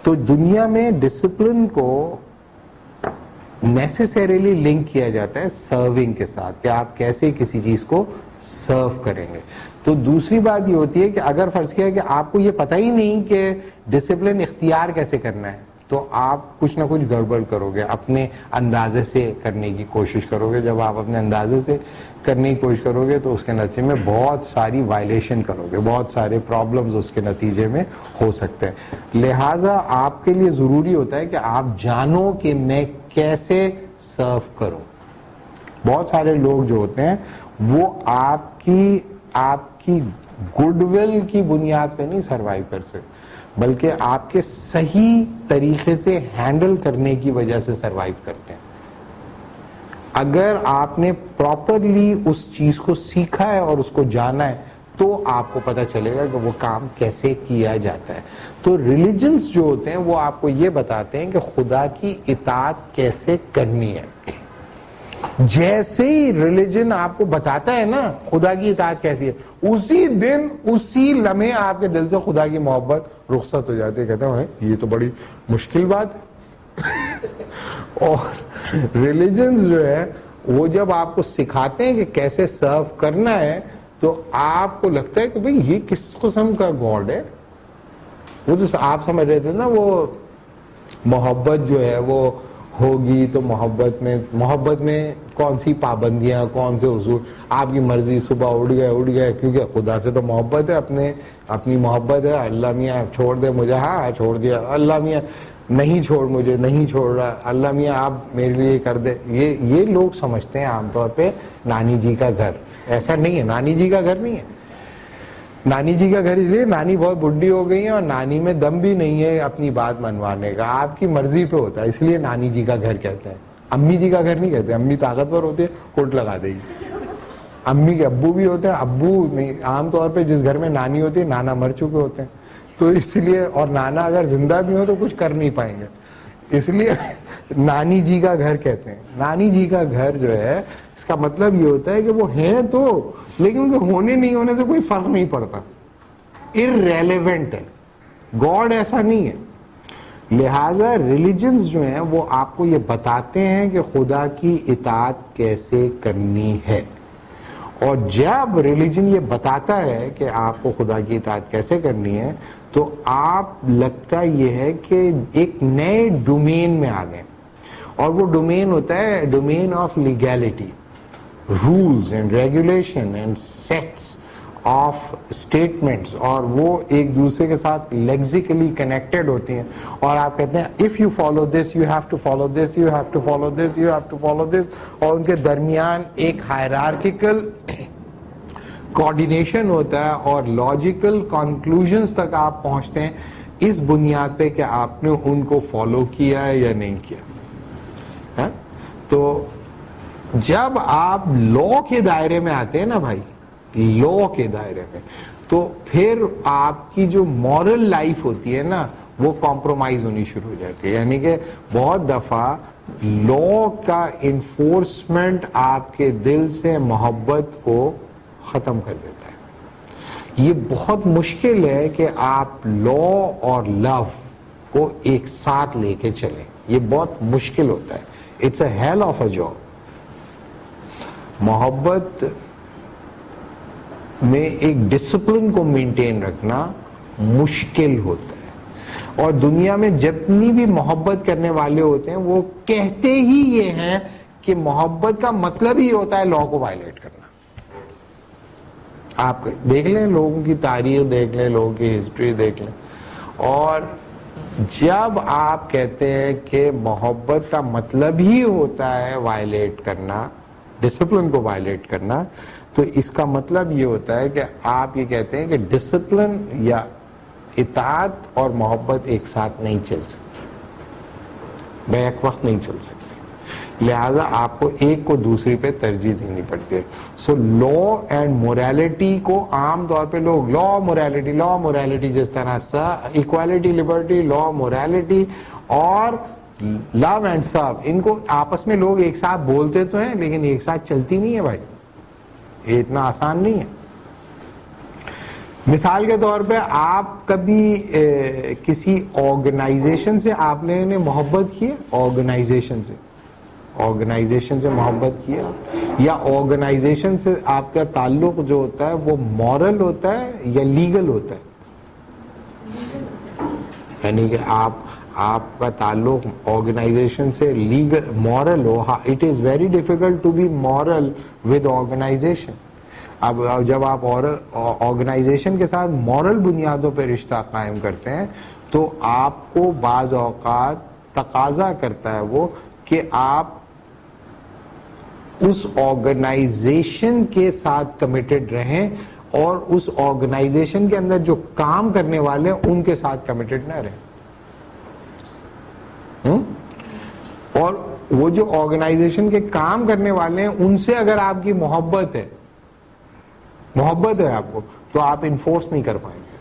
تو دنیا میں ڈسپلن کو نیسیسریلی لنک کیا جاتا ہے سرونگ کے ساتھ, کہ آپ کیسے کسی چیز کو سرو کریں گے. تو دوسری بات یہ ہوتی ہے کہ اگر فرض کیا کہ آپ کو یہ پتہ ہی نہیں کہ ڈسپلن اختیار کیسے کرنا ہے, تو آپ کچھ نہ کچھ گڑبڑ کرو گے, اپنے اندازے سے کرنے کی کوشش کرو گے. جب آپ اپنے اندازے سے کرنے کی کوشش کرو گے تو اس کے نتیجے میں بہت ساری وائلیشن کرو گے, بہت سارے پرابلمز اس کے نتیجے میں ہو سکتے ہیں. لہٰذا آپ کے لیے ضروری ہوتا ہے کہ آپ جانو کہ میں کیسے سرو کروں. بہت سارے لوگ جو ہوتے ہیں وہ آپ کی گڈ ول کی بنیاد پہ نہیں سروائیو کر سکتے, بلکہ آپ کے صحیح طریقے سے ہینڈل کرنے کی وجہ سے سروائیو کرتے ہیں. اگر آپ نے پراپرلی اس چیز کو سیکھا ہے اور اس کو جانا ہے تو آپ کو پتہ چلے گا کہ وہ کام کیسے کیا جاتا ہے. تو ریلیجنز جو ہوتے ہیں وہ آپ کو یہ بتاتے ہیں کہ خدا کی اطاعت کیسے کرنی ہے. جیسے ہی ریلیجن آپ کو بتاتا ہے نا خدا کی اطاعت کیسی ہے, اسی دن اسی لمحے آپ کے دل سے خدا کی محبت رخصت ہو جاتی ہے. کہتے ہیں یہ تو بڑی مشکل بات ہے. اور ریلیجنز جو ہے وہ جب آپ کو سکھاتے ہیں کہ کیسے سرو کرنا ہے تو آپ کو لگتا ہے کہ بھئی یہ کس قسم کا گاڈ ہے. وہ تو آپ سمجھ رہے تھے نا, وہ محبت جو ہے وہ ہوگی تو محبت میں کون سی پابندیاں, کون سے اصول, آپ کی مرضی, صبح اٹھ گئے کیونکہ خدا سے تو محبت ہے, اپنی محبت ہے, اللہ میاں چھوڑ دے مجھے, ہاں چھوڑ دیا, اللہ میاں نہیں چھوڑ مجھے, نہیں چھوڑ رہا, اللہ میاں آپ میرے لیے کر دے. یہ لوگ سمجھتے ہیں عام طور پہ نانی جی کا گھر. ایسا نہیں ہے, نانی جی کا گھر نہیں ہے. نانی جی کا گھر اس لیے نانی بہت بڈھی ہو گئی ہے اور نانی میں دم بھی نہیں ہے اپنی بات منوانے کا, آپ کی مرضی پہ ہوتا ہے, اس لیے نانی جی کا گھر کہتے ہیں. امی جی کا گھر نہیں کہتے, امی طاقتور ہوتی ہے, کوٹ لگا دے گی. امی کے ابو بھی ہوتے ہیں, ابو نہیں, عام طور پہ جس گھر میں نانی ہوتی ہے نانا مر چکے ہوتے ہیں, تو اس لیے, اور نانا اگر زندہ بھی ہو تو کچھ کر نہیں پائیں گے, اس لیے نانی جی کا گھر کہتے ہیں. نانی جی کا گھر جو ہے اس کا مطلب یہ ہوتا ہے کہ وہ ہیں تو, لیکن ان کے ہونے نہیں ہونے سے کوئی فرق نہیں پڑتا, irrelevant ہے. گاڈ ایسا نہیں ہے. لہذا ریلیجنز جو ہیں وہ آپ کو یہ بتاتے ہیں کہ خدا کی اطاعت کیسے کرنی ہے, اور جب ریلیجن یہ بتاتا ہے کہ آپ کو خدا کی اطاعت کیسے کرنی ہے تو آپ لگتا یہ ہے کہ ایک نئے ڈومین میں آ گئے, اور وہ ڈومین ہوتا ہے domain of legality, rules and regulation and sets of statements, اور وہ ایک دوسرے کے ساتھ لیگزیکلی کنیکٹڈ ہوتی ہیں, اور آپ کہتے ہیں if you follow this you have to follow this, you have to follow this, you have to follow this, اور ان کے درمیان ایک ہائرارکیکل کوآرڈینیشن ہوتا ہے اور لاجیکل کنکلوژنز تک آپ پہنچتے ہیں اس بنیاد پہ کہ آپ نے ان کو فالو کیا ہے یا نہیں کیا. تو جب آپ لا کے دائرے میں آتے ہیں نا بھائی, لا کے دائرے میں, تو پھر آپ کی جو مورل لائف ہوتی ہے نا وہ کمپرومائز ہونی شروع ہو جاتی ہے. یعنی کہ بہت دفعہ لا کا انفورسمنٹ آپ کے دل سے محبت کو ختم کر دیتا ہے. یہ بہت مشکل ہے کہ آپ لا اور لو کو ایک ساتھ لے کے چلیں, یہ بہت مشکل ہوتا ہے. It's a hell of a job. محبت میں ایک ڈسپلن کو مینٹین رکھنا مشکل ہوتا ہے, اور دنیا میں جتنی بھی محبت کرنے والے ہوتے ہیں وہ کہتے ہی یہ ہیں کہ محبت کا مطلب ہی ہوتا ہے لا کو وائلیٹ کرنا. آپ دیکھ لیں, لوگوں کی تاریخ دیکھ لیں, لوگوں کی ہسٹری دیکھ لیں, اور جب آپ کہتے ہیں کہ محبت کا مطلب ہی ہوتا ہے وائلیٹ کرنا, ڈسپلن کو وائلیٹ کرنا, تو اس کا مطلب یہ ہوتا ہے کہ آپ یہ کہتے ہیں کہ ڈسپلن یا اطاعت اور محبت ایک ساتھ نہیں چل سکتی, بیک وقت نہیں چل سکتی. لہذا آپ کو ایک کو دوسری پہ ترجیح دینی پڑتی ہے. سو لا اینڈ موریلٹی کو عام طور پہ لوگ لا موریلٹی جس طرح اکوالٹی, لبرٹی, لا موریلٹی اور لو اینڈ سرو, ان کو آپس میں لوگ ایک ساتھ بولتے تو ہیں لیکن ایک ساتھ چلتی نہیں ہے بھائی, یہ اتنا آسان نہیں ہے. مثال کے طور پہ آپ کبھی کسی آرگنائزیشن سے آپ نے محبت کی ہے, آرگنائزیشن سے محبت کیا, یا آرگنائزیشن سے آپ کا تعلق جو ہوتا ہے وہ مورل ہوتا ہے یا لیگل ہوتا ہے؟ یعنی کہ آپ کا تعلق آرگنائزیشن سے لیگل مورل ہو. It is very difficult to be moral with organisation. اب جب آپ آرگنائزیشن کے ساتھ مورل بنیادوں پہ رشتہ قائم کرتے ہیں تو آپ کو بعض اوقات تقاضا کرتا ہے وہ کہ آپ اس آرگنائزیشن کے ساتھ کمیٹڈ رہیں, اور اس آرگنائزیشن کے اندر جو کام کرنے والے ہیں ان کے ساتھ کمیٹڈ نہ رہیں. اور وہ جو آرگنائزیشن کے کام کرنے والے ہیں ان سے اگر آپ کی محبت ہے آپ کو, تو آپ انفورس نہیں کر پائیں گے.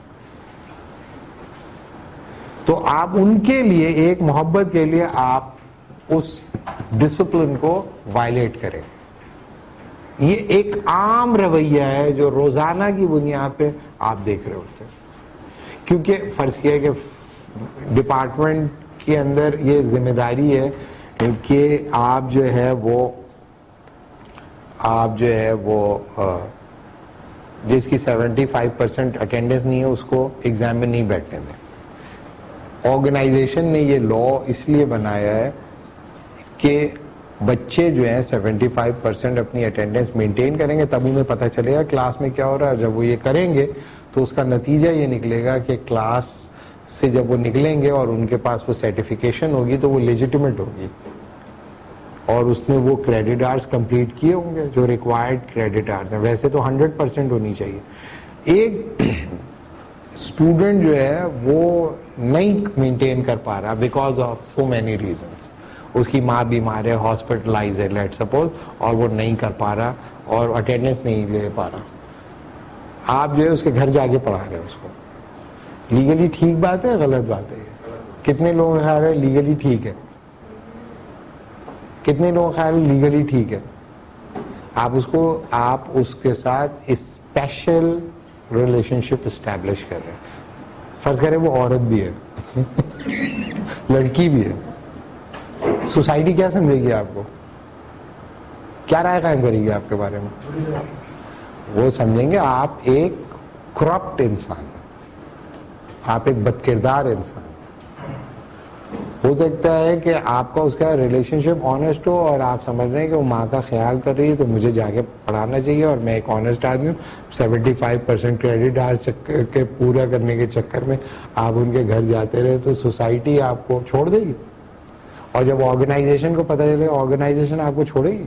تو آپ ان کے لیے, ایک محبت کے لیے آپ اس ڈسپلن کو وائلیٹ کریں. یہ ایک عام رویہ ہے جو روزانہ کی بنیاد پہ آپ دیکھ رہے ہوتے ہیں, کیونکہ فرض کیا کہ ڈپارٹمنٹ کے اندر یہ ذمہ داری ہے کہ آپ جو ہے وہ جس کی 75% اٹینڈنس نہیں ہے اس کو ایگزام میں نہیں بیٹھنے دیں. آرگنائزیشن نے یہ لا اس لیے بنایا ہے کہ بچے جو ہیں 75% اپنی اٹینڈنس مینٹین کریں گے تب انہیں پتہ چلے گا کلاس میں کیا ہو رہا ہے. جب وہ یہ کریں گے تو اس کا نتیجہ یہ نکلے گا کہ کلاس سے جب وہ نکلیں گے اور ان کے پاس وہ سرٹیفکیشن ہوگی تو وہ لیجیٹیمیٹ ہوگی اور اس نے وہ کریڈٹ آرز کمپلیٹ کیے ہوں گے جو ریکوائرڈ کریڈٹ آرز ہیں. ویسے تو 100% ہونی چاہیے. ایک اسٹوڈنٹ جو ہے وہ نہیں مینٹین کر پا رہا because of so many reasons. اس کی ماں بیمار ہے, ہاسپٹلائز ہے لیٹ سپوز, اور وہ نہیں کر پا رہا اور اٹینڈنس نہیں لے پا رہا. آپ جو ہے اس کے گھر جا کے پڑھا رہے ہیں اس کو. لیگلی ٹھیک بات ہے, غلط بات ہے؟ کتنے لوگوں کا خیال ہے لیگلی ٹھیک ہے؟ کتنے لوگوں کا خیال ہے لیگلی ٹھیک ہے؟ آپ اس کے ساتھ اسپیشل ریلیشن شپ اسٹیبلش کر رہے ہیں. فرض کریں وہ عورت بھی ہے لڑکی بھی ہے, سوسائٹی کیا سمجھے گی آپ کو؟ کیا رائے قائم کرے گی آپ کے بارے میں؟ وہ سمجھیں گے آپ ایک کرپٹ انسان, آپ ایک بد کردار انسان. ہو سکتا ہے کہ آپ کا اس کا ریلیشن شپ آنےسٹ ہو اور آپ سمجھ رہے ہیں کہ وہ ماں کا خیال کر رہی ہے تو مجھے جا کے پڑھانا چاہیے اور میں ایک آنےسٹ آدمی ہوں. 75% کریڈٹ آرز کے پورا کرنے کے چکر میں آپ ان کے گھر جاتے رہے تو سوسائٹی آپ کو چھوڑ دے گی. اور جب آرگنائزیشن کو پتہ چلے آرگنائزیشن آپ کو چھوڑے گی.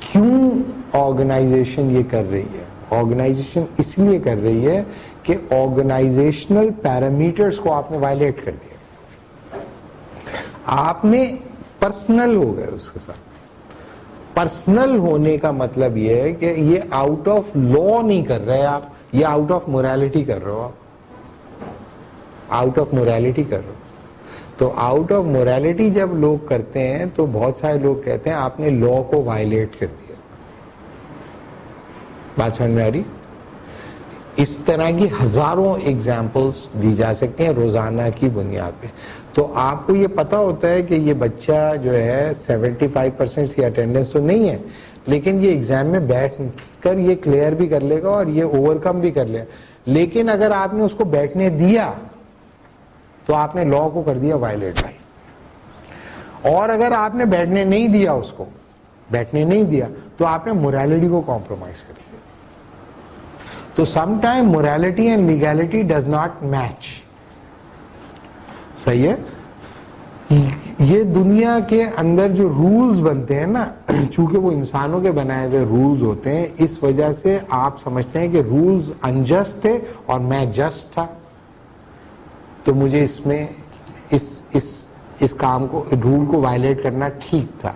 کیوں آرگنائزیشن یہ کر رہی ہے؟ آرگنائزیشن اس لیے کر رہی ہے کہ آرگنائزیشنل پیرامیٹرز کو آپ نے وائلیٹ کر دیا. آپ نے پرسنل ہو گئے اس کے ساتھ. پرسنل ہونے کا مطلب یہ ہے کہ یہ آؤٹ آف لا نہیں کر رہے آپ, یہ آؤٹ آف موریلٹی کر رہے ہو. آپ آؤٹ آف موریلٹی کر رہے ہو. تو آؤٹ آف موریلٹی جب لوگ کرتے ہیں تو بہت سارے لوگ کہتے ہیں آپ نے لا کو وائلیٹ کر دیا. بات سمجھ میں آ رہی؟ اس طرح کی ہزاروں ایگزامپلس دی جا سکتے ہیں روزانہ کی بنیاد پہ. تو آپ کو یہ پتا ہوتا ہے کہ یہ بچہ جو ہے 75% کی اٹینڈنس تو نہیں ہے لیکن یہ ایگزام میں بیٹھ کر یہ کلیئر بھی کر لے گا اور یہ اوور کم بھی کر لے گا. لیکن اگر آپ نے اس کو بیٹھنے دیا تو آپ نے لا کو کر دیا وائلیٹ بھائی. اور اگر آپ نے بیٹھنے نہیں دیا, اس کو بیٹھنے نہیں دیا تو آپ نے موریلٹی کو کمپرومائز کر دیا. تو some time morality and legality does not match. صحیح ہے؟ یہ دنیا کے اندر جو رولز بنتے ہیں نا, چونکہ وہ انسانوں کے بنائے ہوئے رولز ہوتے ہیں, اس وجہ سے آپ سمجھتے ہیں کہ رولز انجسٹ تھے اور میں جسٹ تھا تو مجھے اس میں اس کام کو, رول کو وائلیٹ کرنا ٹھیک تھا.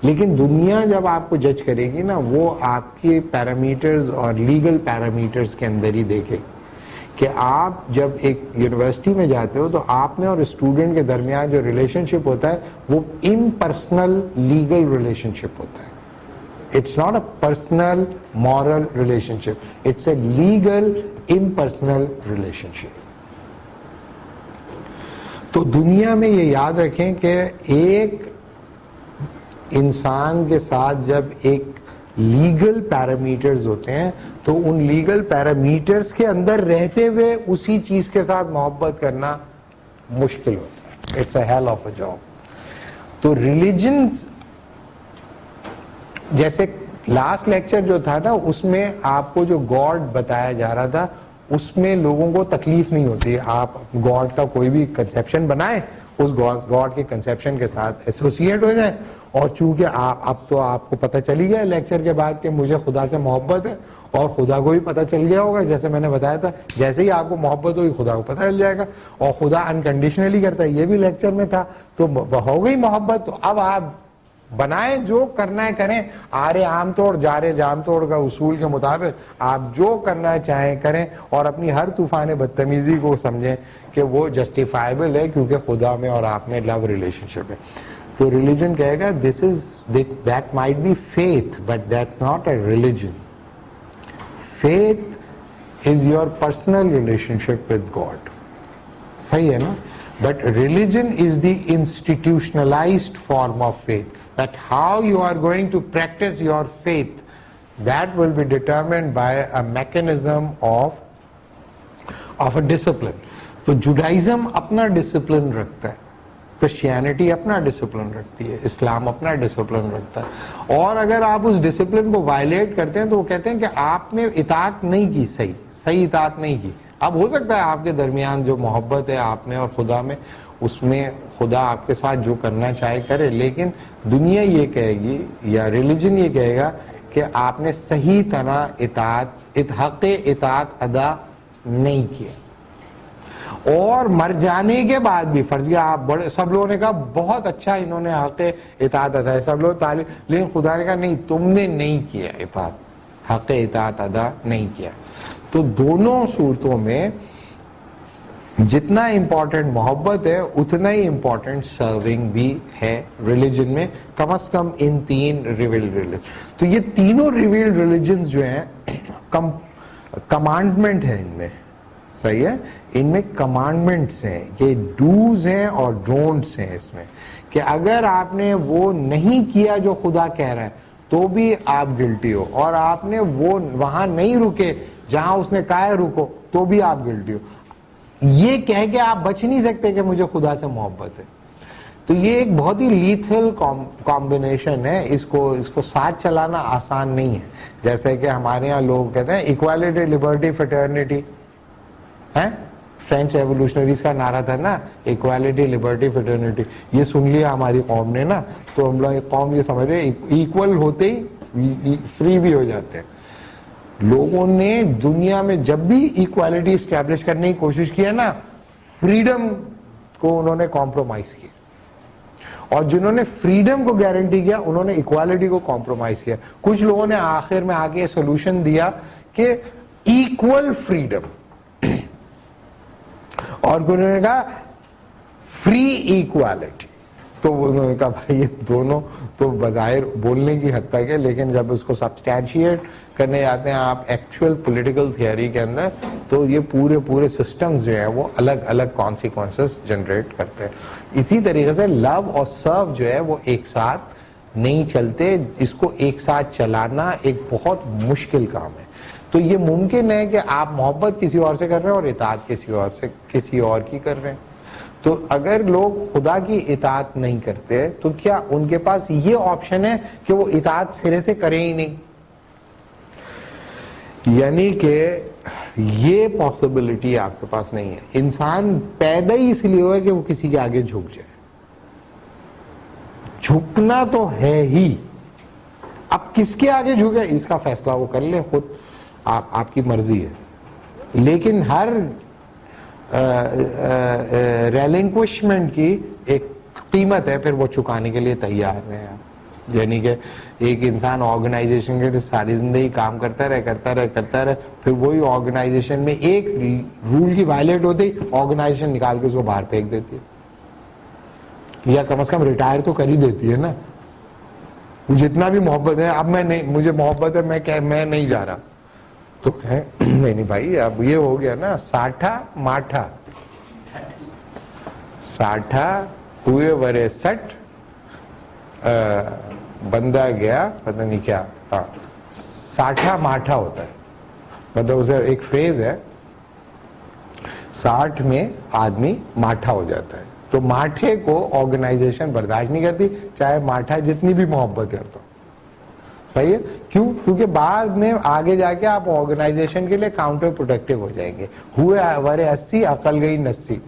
لیکن دنیا جب آپ کو جج کرے گی نا وہ آپ کے پیرامیٹرز اور لیگل پیرامیٹرز کے اندر ہی دیکھے کہ آپ جب ایک یونیورسٹی میں جاتے ہو تو آپ میں اور اسٹوڈنٹ کے درمیان جو ریلیشن شپ ہوتا ہے وہ امپرسنل لیگل ریلیشن شپ ہوتا ہے. It's not a personal moral relationship, it's a legal impersonal relationship. تو دنیا میں یہ یاد رکھیں کہ ایک انسان کے ساتھ جب ایک لیگل پیرامیٹرز ہوتے ہیں تو ان لیگل پیرامیٹرز کے اندر رہتے ہوئے اسی چیز کے ساتھ محبت کرنا مشکل ہوتا ہے. It's a hell of a job. تو ریلیجن, جیسے لاسٹ لیکچر جو تھا نا اس میں آپ کو جو گاڈ بتایا جا رہا تھا اس میں لوگوں کو تکلیف نہیں ہوتی. آپ گاڈ کا کوئی بھی کنسیپشن بنائیں, اس گاڈ کے کنسیپشن کے ساتھ ایسوسیٹ ہو جائیں, اور چونکہ اب تو آپ کو پتہ چلی گیا لیکچر کے بعد کہ مجھے خدا سے محبت ہے, اور خدا کو بھی پتہ چل گیا ہوگا, جیسے میں نے بتایا تھا جیسے ہی آپ کو محبت ہوگی خدا کو پتہ چل جائے گا, اور خدا انکنڈیشنلی کرتا ہے, یہ بھی لیکچر میں تھا. تو ہو گئی محبت, تو اب آپ بنائیں, جو کرنا ہے کریں. آرے عام توڑ جارے جام توڑ کا اصول کے مطابق آپ جو کرنا چاہیں کریں, اور اپنی ہر طوفان بدتمیزی کو سمجھیں کہ وہ جسٹیفائبل ہے کیونکہ خدا میں اور آپ میں لو ریلیشن شپ ہے. تو ریلیجن کہے گا this is that might be faith but that not a religion. Faith is your personal relationship with God. صحیح ہے نا؟ But religion is the institutionalized form of faith. That how you are going to practice your faith, that will be determined by a mechanism of a discipline. تو جوڈائزم اپنا ڈسپلن رکھتا ہے, کرسچینٹی اپنا ڈسپلن رکھتی ہے, اسلام اپنا ڈسپلن رکھتا ہے, اور اگر آپ اس ڈسپلن کو وائلیٹ کرتے ہیں تو وہ کہتے ہیں کہ آپ نے اطاعت نہیں کی, صحیح اطاعت نہیں کی. اب ہو سکتا ہے آپ کے درمیان جو محبت ہے آپ میں اور خدا میں, اس میں خدا آپ کے ساتھ جو کرنا چاہے کرے, لیکن دنیا یہ کہے گی یا ریلیجن یہ کہے گا کہ آپ نے صحیح طرح حق اطاعت ادا نہیں کیا. اور مر جانے کے بعد بھی فرض کیا آپ سب لوگوں نے کہا بہت اچھا انہوں نے حق اطاعت ادا ہے, سب لوگ تعلیم, لیکن خدا نے کہا نہیں تم نے نہیں کیا اطاعت, حق اطاعت ادا نہیں کیا. تو دونوں صورتوں میں جتنا امپورٹنٹ محبت ہے اتنا ہی امپورٹنٹ سرونگ بھی ہے ریلیجن میں, کم از کم ان 3 ریویلڈ ریلیجن. تو یہ تینوں ریویلڈ ریلیجنز جو ہیں کمانڈمنٹ ہے ان میں, صحیح ہے, ان میں کمانڈمنٹس ہیں, یہ ڈوز ہیں اور ڈونٹس ہیں اس میں, کہ اگر آپ نے وہ نہیں کیا جو خدا کہہ رہا ہے تو بھی آپ گلٹی ہو, اور آپ نے وہ وہاں نہیں رکے جہاں اس نے کہا ہے رکو تو بھی آپ گلٹی ہو. یہ کہہ کے آپ بچ نہیں سکتے کہ مجھے خدا سے محبت ہے. تو یہ ایک بہت ہی لیتھل کمبینیشن ہے, اس کو ساتھ چلانا آسان نہیں ہے. جیسے کہ ہمارے ہاں لوگ کہتے ہیں ایکوالٹی لبرٹی فریٹرنیٹی, فرینچ ایوولوشنریز کا نعرہ تھا نا, ایکوالٹی لبرٹی فریٹرنیٹی, یہ سن لیا ہماری قوم نے نا, تو ہم لوگ قوم یہ سمجھتے ہیں ایکول ہوتے ہی فری بھی ہو جاتے ہیں. لوگوں نے دنیا میں جب بھی ایکوالٹی اسٹیبلش کرنے کی کوشش کی ہے نا, فریڈم کو انہوں نے کمپرومائز کیا, اور جنہوں نے فریڈم کو گارنٹی کیا انہوں نے ایکوالٹی کو کمپرومائز کیا. کچھ لوگوں نے آخر میں آ کے سولوشن دیا کہ ایکول فریڈم, اور انہوں نے کہا فری ایکوالٹی. تو انہوں نے کہا بھائی یہ دونوں تو بظاہر بولنے کی حد تک ہے, لیکن جب اس کو سبسٹینشیٹ کرنے جاتے ہیں آپ ایکچوئل پولیٹیکل تھیوری کے اندر, تو یہ پورے سسٹمز جو ہیں وہ الگ الگ کانسیکوینسز جنریٹ کرتے ہیں. اسی طریقے سے لو اور سرو جو ہے وہ ایک ساتھ نہیں چلتے, اس کو ایک ساتھ چلانا ایک بہت مشکل کام ہے. تو یہ ممکن ہے کہ آپ محبت کسی اور سے کر رہے ہیں اور اطاعت کسی اور کی کر رہے ہیں. تو اگر لوگ خدا کی اطاعت نہیں کرتے تو کیا ان کے پاس یہ آپشن ہے کہ وہ اطاعت سرے سے کریں ہی نہیں؟ یعنی کہ یہ پاسبلٹی آپ کے پاس نہیں ہے. انسان پیدا ہی اس لیے ہوا کہ وہ کسی کے آگے جھک جائے, جھکنا تو ہے ہی, اب کس کے آگے جھکے اس کا فیصلہ وہ کر لے خود, آپ کی مرضی ہے. لیکن ہر ریلنکوشمنٹ کی ایک قیمت ہے, پھر وہ چکانے کے لیے تیار ہیں. یعنی کہ ایک انسان آرگنائزیشن کے لیے ساری زندگی کام کرتا رہے, پھر وہی آرگنائزیشن میں ایک رول کی وائلیٹ ہوتی آرگنائزیشن نکال کے اس کو باہر پھینک دیتی ہے, یا کم از کم ریٹائر تو کر ہی دیتی ہے نا. جتنا بھی محبت ہے, اب میں نہیں, مجھے محبت ہے, میں نہیں جا رہا, تو نہیں بھائی اب یہ ہو گیا نا ساٹھا ماٹھا, ساٹھا ہوئے ورے سٹ, بندہ گیا پتہ نہیں کیا, ساٹھا ماٹھا ہوتا ہے, مطلب اسے ایک فریز ہے, 60 میں آدمی ماٹھا ہو جاتا ہے. تو ماٹھے کو آرگنائزیشن برداشت نہیں کرتی, چاہے ماٹھا جتنی بھی محبت کرتا ہو. صحیح ہے, کیوں؟ کیونکہ بعد میں آگے جا کے آپ آرگنائزیشن کے لیے کاؤنٹر پروڈکٹیو ہو جائیں گے. ہوئے ورے 80, عقل گئی 90,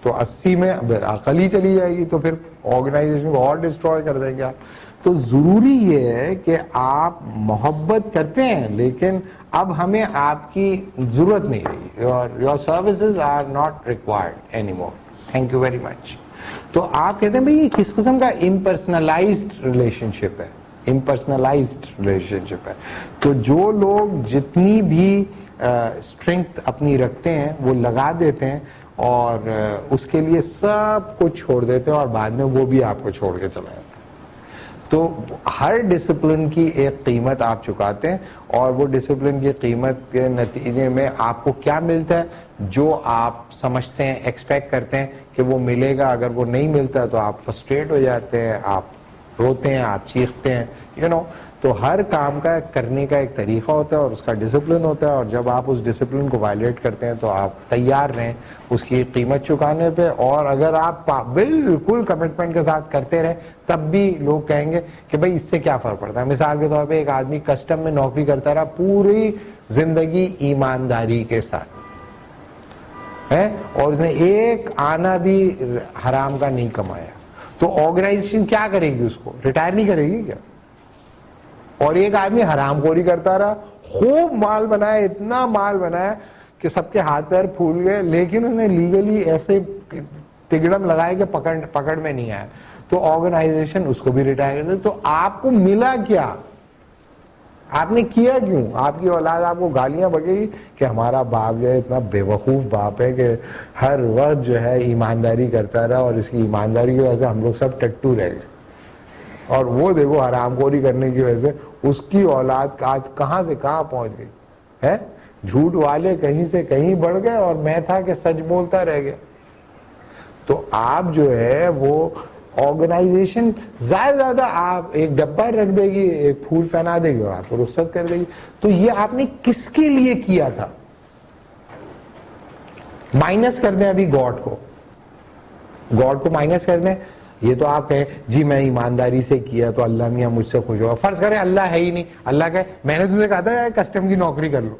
تو 80 میں عقل ہی چلی جائے گی, تو پھر آرگنائزیشن کو اور ڈسٹروائے کر دیں گے آپ. تو ضروری یہ ہے کہ آپ محبت کرتے ہیں, لیکن اب ہمیں آپ کی ضرورت نہیں رہی, your services are not required any more, thank you very much. تو آپ کہتے ہیں بھائی یہ کس قسم کا امپرسنلائزڈ ریلیشن شپ ہے, امپرسنلائزڈ ریلیشن شپ ہے. تو جو لوگ جتنی بھی اسٹرینتھ اپنی رکھتے ہیں وہ لگا دیتے ہیں, اور اس کے لیے سب کچھ چھوڑ دیتے ہیں, اور بعد میں وہ بھی آپ کو چھوڑ کے چلا جاتا ہے. تو ہر ڈسپلن کی ایک قیمت آپ چکاتے ہیں, اور وہ ڈسپلن کی قیمت کے نتیجے میں آپ کو کیا ملتا ہے, جو آپ سمجھتے ہیں, ایکسپیکٹ کرتے ہیں کہ وہ ملے گا. اگر وہ نہیں ملتا تو آپ فرسٹریٹ ہو جاتے ہیں, آپ روتے ہیں, آپ چیختے ہیں, یو نو. تو ہر کام کا کرنے کا ایک طریقہ ہوتا ہے اور اس کا ڈسپلن ہوتا ہے, اور جب آپ اس ڈسپلن کو وائلیٹ کرتے ہیں تو آپ تیار رہیں اس کی قیمت چکانے پہ. اور اگر آپ بالکل کمٹمنٹ کے ساتھ کرتے رہیں تب بھی لوگ کہیں گے کہ بھائی اس سے کیا فرق پڑتا ہے. مثال کے طور پہ ایک آدمی کسٹم میں نوکری کرتا رہا پوری زندگی ایمانداری کے ساتھ ہے, اور اس نے ایک آنا بھی حرام کا نہیں کمایا, تو آرگنائزیشن کیا کرے گی, اس کو ریٹائر نہیں کرے گی کیا؟ اور ایک آدمی حرام خوری کرتا رہا, خوب مال بنایا, اتنا مال بنایا کہ سب کے ہاتھ پیر پھول گئے, لیکن انہوں نے لیگلی ایسے تگڑم لگائے کہ پکڑ میں نہیں آیا, تو آرگنائزیشن اس کو بھی ریٹائر کر دے. تو آپ کو ملا کیا, آپ نے کیا کیوں؟ آپ کی اولاد آپ کو گالیاں بکے گی کہ ہمارا باپ جو ہے اتنا بے وقوف باپ ہے کہ ہر وقت جو ہے ایمانداری کرتا رہا, اور اس کی ایمانداری کی وجہ سے ہم لوگ سب ٹٹو رہ گئے, اور وہ دیکھو حرام خوری کرنے کی وجہ سے اس کی اولاد آج کہاں سے کہاں پہنچ گئی ہے. جھوٹ والے کہیں سے کہیں بڑھ گئے, اور میں تھا کہ سچ بولتا رہ گیا. تو آپ جو ہے وہ آرگنائزیشن زیادہ آپ ایک ڈبہ رکھ دے گی, ایک پھول پہنا دے گی اور آپ کو رخصت کر دے گی. تو یہ آپ نے کس کے لیے کیا تھا؟ مائنس کر دیں ابھی گاڈ کو مائنس کر دیں. یہ تو آپ کہیں جی میں ایمانداری سے کیا تو اللہ میاں مجھ سے خوش ہوا. فرض کریں اللہ ہے ہی نہیں, اللہ کہے میں نے تم سے کہا تھا کسٹم کی نوکری کر لو,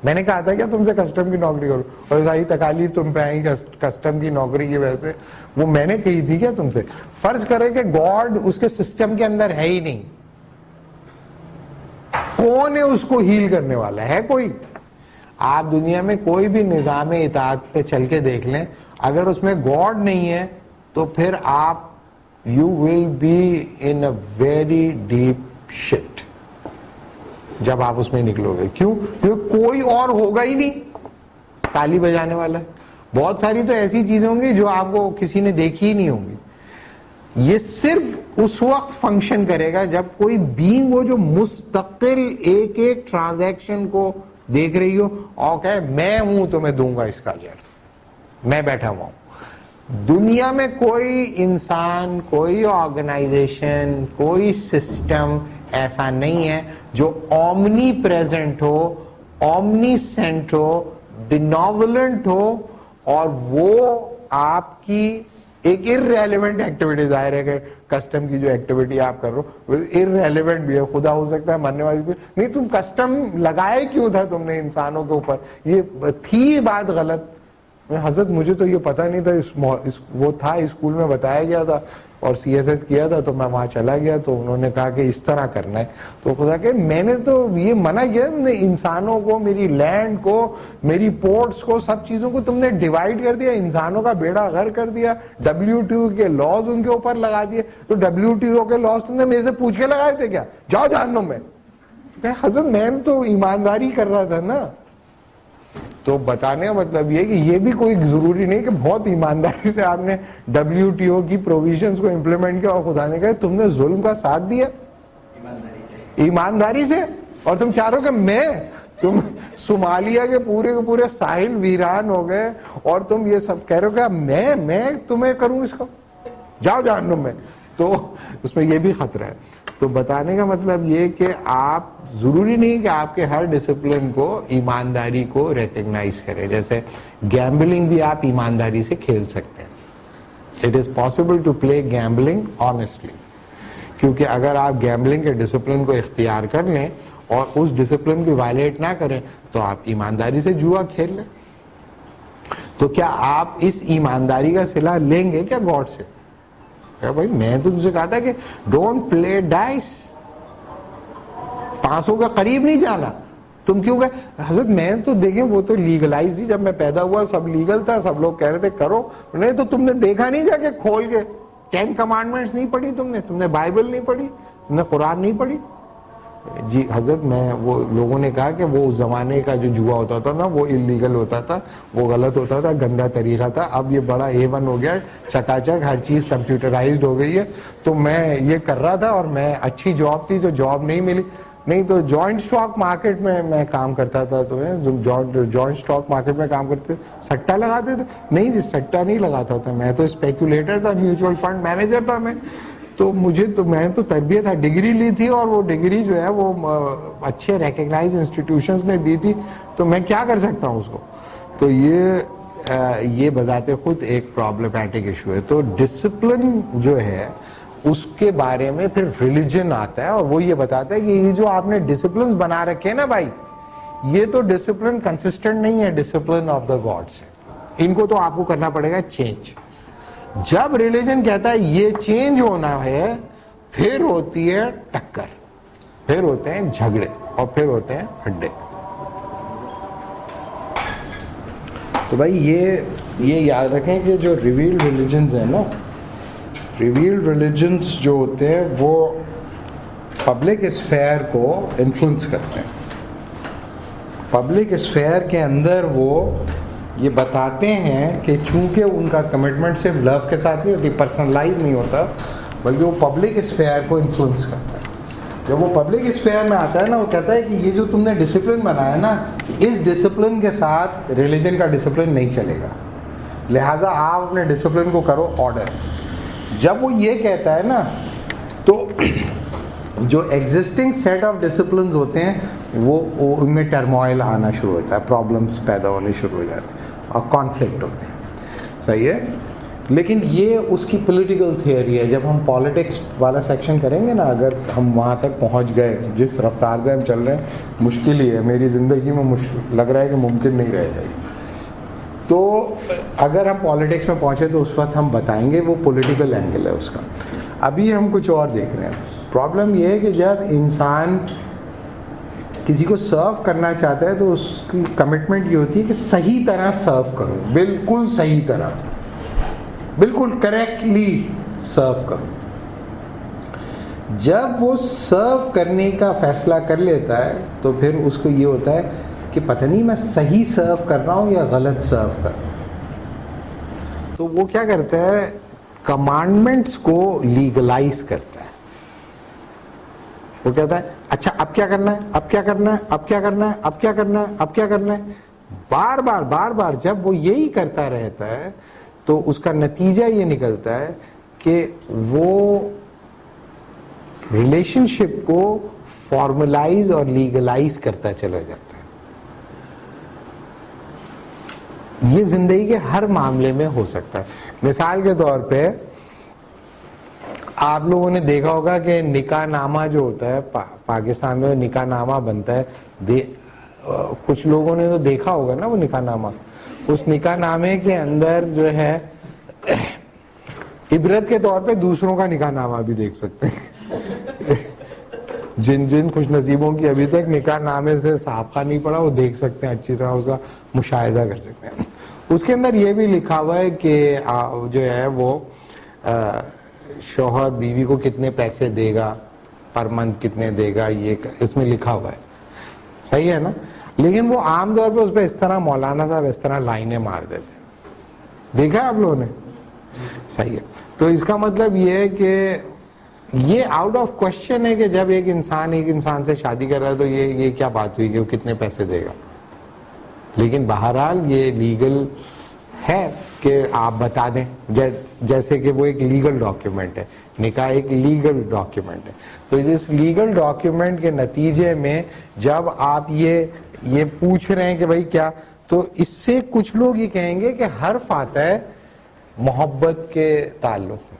میں نے کہا تھا کیا تم سے کسٹم کی نوکری کرو, اور ساری تکالیف تم پہ آئی کسٹم کی نوکری کی وجہ سے, وہ میں نے کہی تھی کیا تم سے؟ فرض کرے کہ گاڈ اس کے سسٹم کے اندر ہے ہی نہیں, کون ہے اس کو ہیل کرنے والا ہے؟ کوئی؟ آپ دنیا میں کوئی بھی نظام اطاعت پہ چل کے دیکھ لیں, اگر اس میں گاڈ نہیں ہے تو پھر آپ you will be in a very deep shit جب آپ اس میں نکلو گے. کیوں؟ کیونکہ کوئی اور ہوگا ہی نہیں تالی بجانے والا. بہت ساری تو ایسی چیزیں ہوں گی جو آپ کو کسی نے دیکھی ہی نہیں ہوں گی. یہ صرف اس وقت فنکشن کرے گا جب کوئی بینگ ہو جو مستقل ایک ایک ٹرانزیکشن کو دیکھ رہی ہو اور کہے میں ہوں تو میں دوں گا اس کا اجر, میں بیٹھا ہوا ہوں. دنیا میں کوئی انسان, کوئی آرگنائزیشن, کوئی سسٹم ایسا نہیں ہے جو اومنی پریزنٹ ہو, اومنی سینٹ ہو, بینوولنٹ ہو, اور وہ آپ کی ایک ارریلیونٹ ایکٹیویٹی, ظاہر ہے کہ کسٹم کی جو ایکٹیویٹی آپ کر رہے ہو وہ ارریلیونٹ بھی ہے, خدا ہو سکتا ہے مرنے والی نہیں, تم کسٹم لگائے کیوں تھا تم نے انسانوں کے اوپر؟ یہ تھی بات غلط. حضرت مجھے تو یہ پتہ نہیں تھا, وہ تھا اسکول میں بتایا گیا تھا اور سی ایس ایس کیا تھا تو میں وہاں چلا گیا تو انہوں نے کہا کہ اس طرح کرنا ہے. تو خدا کہ میں نے تو یہ منع کیا, تم نے انسانوں کو, میری لینڈ کو, میری پورٹس کو, سب چیزوں کو تم نے ڈیوائڈ کر دیا, انسانوں کا بیڑا غر کر دیا, WTO کے لاز ان کے اوپر لگا دیے. تو WTO کے لاز تم نے میرے سے پوچھ کے لگائے تھے کیا؟ جاؤ جہنم میں. حضرت میں تو ایمانداری کر رہا تھا نا. تو بتانے کا مطلب یہ کہ یہ بھی کوئی ضروری نہیں کہ بہت ایمانداری سے آپ نے WTO کی پروویژنز کو امپلیمنٹ کیا اور خدا نے کہا تم نے ظلم کا ساتھ دیا ایمانداری سے, اور تم چاہ رہو کہ تم صومالیہ کے پورے ساحل ویران ہو گئے اور تم یہ سب کہہ رہے ہو کہ میں تمہیں کروں اس کو, جاؤ جہنم میں. تو اس میں یہ بھی خطرہ ہے. تو بتانے کا مطلب یہ کہ آپ ضروری نہیں کہ آپ کے ہر ڈسپلن کو ایمانداری کو ریکگنائز کریں. جیسے گیمبلنگ بھی آپ ایمانداری سے کھیل سکتے ہیں. It is possible to play gambling honestly, کیونکہ اگر آپ گیمبلنگ کے ڈسپلن کو اختیار کر لیں اور اس ڈسپلن کو وائلیٹ نہ کریں تو آپ ایمانداری سے جوا کھیل لیں. تو کیا آپ اس ایمانداری کا صلہ لیں گے کیا گاڈ سے؟ بھائی میں تو تم سے کہا تھا کہ ڈونٹ پلے ڈائس, 500 کا قریب نہیں جانا. تم کیوں گئے؟ حضرت میں تو دیکھیں وہ تو لیگلائز تھی, جب میں پیدا ہوا سب لیگل تھا, سب لوگ کہہ رہے تھے کرو. نہیں تو تم نے دیکھا نہیں جا کے کھول کے 10 کمانڈمنٹس نہیں پڑھی, تم نے بائبل نہیں پڑھی, تم نے قرآن نہیں پڑھی. جی حضرت میں وہ لوگوں نے کہا کہ وہ اس زمانے کا جو جوا ہوتا تھا نا وہ انلیگل ہوتا تھا, وہ غلط ہوتا تھا, گندا طریقہ تھا. اب یہ بڑا A1 ہو گیا, چکاچک ہر چیز کمپیوٹرائزڈ ہو گئی ہے. تو میں یہ کر رہا تھا اور میں اچھی جاب تھی, جو جاب نہیں ملی, نہیں تو جوائنٹ اسٹاک مارکیٹ میں کام کرتا تھا. تو جوائنٹ اسٹاک مارکیٹ میں کام کرتے سٹا لگاتے تھے. نہیں جی سٹا نہیں لگاتا تھا, میں تو اسپیکولیٹر تھا, میوچل فنڈ مینیجر تھا میں. تو میں تو تربیت ڈگری لی تھی اور وہ ڈگری جو ہے وہ اچھے ریکگنائز انسٹیٹیوشنز نے دی تھی, تو میں کیا کر سکتا ہوں اس کو. تو یہ بذات خود ایک پرابلمٹک ایشو ہے. تو ڈسپلن جو ہے اس کے بارے میں پھر ریلیجن آتا ہے اور وہ یہ بتاتا ہے کہ یہ جو آپ نے ڈسپلن بنا رکھے نا بھائی, یہ تو ڈسپلن کنسسٹنٹ نہیں ہے ڈسپلن آف دا گاڈ سے, ان کو تو آپ کو کرنا پڑے گا چینج. جب ریلیجن کہتا ہے یہ چینج ہونا ہے, پھر ہوتی ہے ٹکر, پھر ہوتے ہیں جھگڑے, اور پھر ہوتے ہیں ہڈے. تو بھائی یہ یاد رکھیں کہ جو ریویلڈ ریلیجنز ہیں نا, ریویلڈ ریلیجنز جو ہوتے ہیں وہ پبلک اسفیئر کو انفلوئنس کرتے ہیں. پبلک اسفیئر کے اندر وہ یہ بتاتے ہیں کہ چونکہ ان کا کمٹمنٹ صرف لو کے ساتھ نہیں ہوتی, پرسنلائز نہیں ہوتا, بلکہ وہ پبلک اسفیئر کو انفلوئنس کرتا ہے. جب وہ پبلک اسفیئر میں آتا ہے نا, وہ کہتا ہے کہ یہ جو تم نے ڈسپلن بنایا نا, اس ڈسپلن کے ساتھ ریلیجن کا ڈسپلن نہیں چلے گا, لہٰذا آپ اپنے ڈسپلن کو کرو آرڈر. جب وہ یہ کہتا ہے نا, تو جو ایگزسٹنگ سیٹ آف ڈسپلنز ہوتے ہیں وہ ان میں ٹرموائل آنا شروع ہوتا ہے, پرابلمس پیدا ہونے شروع ہو جاتے ہیں اور کانفلکٹ ہوتے ہیں. صحیح ہے. لیکن یہ اس کی پولیٹیکل تھیوری ہے. جب ہم پالیٹکس والا سیکشن کریں گے نا, اگر ہم وہاں تک پہنچ گئے جس رفتار سے ہم چل رہے ہیں, مشکل ہی ہے, میری زندگی میں لگ رہا ہے کہ ممکن نہیں رہے گا. تو اگر ہم پالیٹکس میں پہنچے تو اس وقت ہم بتائیں گے, وہ پولیٹیکل اینگل ہے اس کا. ابھی ہم کچھ اور دیکھ رہے ہیں. پرابلم یہ ہے کہ جب انسان کسی کو سرو کرنا چاہتا ہے تو اس کی کمٹمنٹ یہ ہوتی ہے کہ صحیح طرح سرو کروں, بالکل صحیح طرح, بالکل کریکٹلی سرو کروں. جب وہ سرو کرنے کا فیصلہ کر لیتا ہے تو پھر اس کو یہ ہوتا ہے کہ پتہ نہیں میں صحیح سرو کر رہا ہوں یا غلط سرو کر رہا ہوں. تو وہ کیا کرتا ہے, کمانڈمنٹس کو لیگلائز کرتا ہے. وہ کہتا ہے اچھا اب کیا کرنا ہے, اب کیا کرنا ہے, اب کیا کرنا ہے, اب کیا کرنا ہے, اب کیا کرنا ہے. بار بار جب وہ یہی کرتا رہتا ہے تو اس کا نتیجہ یہ نکلتا ہے کہ وہ ریلیشن شپ کو فارملائز اور لیگلائز کرتا چلا جاتا ہے. یہ زندگی کے ہر معاملے میں ہو سکتا ہے. مثال کے طور پہ آپ لوگوں نے دیکھا ہوگا کہ نکاح نامہ جو ہوتا ہے پاکستان میں, نکاح نامہ بنتا ہے, کچھ لوگوں نے تو دیکھا ہوگا نا وہ نکاح نامہ. اس نکاح نامے کے اندر جو ہے عبرت کے طور پہ دوسروں کا نکاح نامہ بھی دیکھ سکتے ہیں. جن خوش نصیبوں کی ابھی تک نکاح نامے سے سابقہ نہیں پڑا, وہ دیکھ سکتے ہیں, اچھی طرح اس کا مشاہدہ کر سکتے ہیں. اس کے اندر یہ بھی لکھا ہوا ہے کہ جو ہے وہ شوہر بیوی کو کتنے پیسے دے گا, پر منتھ کتنے دے گا, یہ اس میں لکھا ہوا ہے. صحیح ہے نا. لیکن وہ عام طور پہ اس پہ اس طرح مولانا صاحب اس طرح لائنیں مار دیتے ہیں, دیکھا ہے آپ لوگوں نے. صحیح ہے. تو اس کا مطلب یہ ہے کہ یہ آؤٹ آف کوشچن ہے کہ جب ایک انسان سے شادی کر رہا ہے تو یہ کیا بات ہوئی کہ وہ کتنے پیسے دے گا. لیکن بہرحال یہ لیگل ہے کہ آپ بتا دیں, جیسے کہ وہ ایک لیگل ڈاکیومنٹ ہے, نکاح ایک لیگل ڈاکیومنٹ ہے. تو اس لیگل ڈاکیومنٹ کے نتیجے میں جب آپ یہ پوچھ رہے ہیں کہ بھائی کیا, تو اس سے کچھ لوگ یہ کہیں گے کہ حرف آتا ہے محبت کے تعلق میں,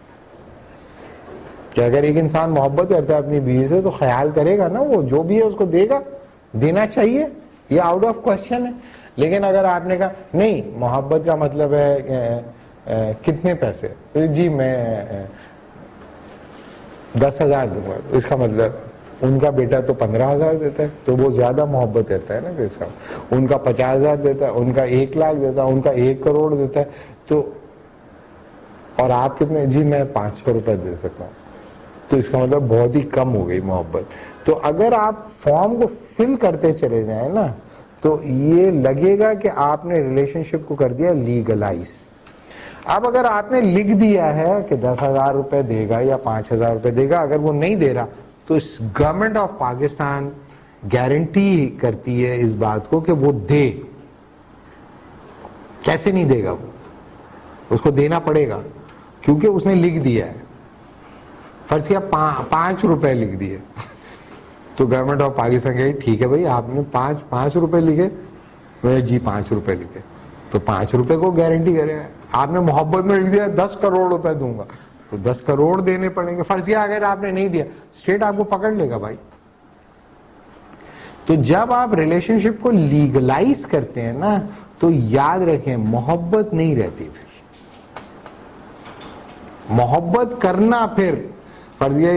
کہ اگر ایک انسان محبت کرتا ہے اپنی بیوی سے تو خیال کرے گا نا, وہ جو بھی ہے اس کو دے گا, دینا چاہیے, یہ آؤٹ آف کوشچن ہے. لیکن اگر آپ نے کہا نہیں محبت کا مطلب ہے کتنے پیسے, جی میں 10,000 دوں گا, اس کا مطلب ان کا بیٹا تو 15,000 دیتا ہے, تو وہ زیادہ محبت کرتا ہے نا. کہ اس کا ان کا 50,000 دیتا ہے, ان کا 1 لاکھ دیتا ہے, ان کا 1 کروڑ دیتا ہے, تو اور آپ کتنے, جی میں 500 روپے دے سکتا ہوں, تو اس کا مطلب بہت ہی کم ہو گئی محبت. تو اگر آپ فارم کو فل کرتے چلے جائیں نا تو یہ لگے گا کہ آپ نے ریلیشن شپ کو کر دیا لیگلائز. اب اگر آپ نے لکھ دیا ہے کہ 10,000 روپے دے گا یا 5,000 روپے دے گا, اگر وہ نہیں دے رہا تو گورنمنٹ آف پاکستان گارنٹی کرتی ہے اس بات کو کہ وہ دے. کیسے نہیں دے گا, وہ اس کو دینا پڑے گا کیونکہ اس نے لکھ دیا ہے. فرض کیا 5 روپے لکھ دیے, تو گورنمنٹ آف پاکستان کہے ٹھیک ہے بھائی آپ نے 5 روپے لکھے, جی 5 روپے لکھے, تو 5 روپے کو گارنٹی کرے گا. آپ نے محبت میں لکھ دیا 10 کروڑ روپے دوں گا, تو 10 کروڑ دینے پڑیں گے. فرض کیا اگر آپ نے نہیں دیا, اسٹیٹ آپ کو پکڑ لے گا بھائی. تو جب آپ ریلیشن شپ کو لیگلائز کرتے ہیں نا, تو یاد رکھیں محبت نہیں رہتی. پھر محبت کرنا, پھر فرضیہ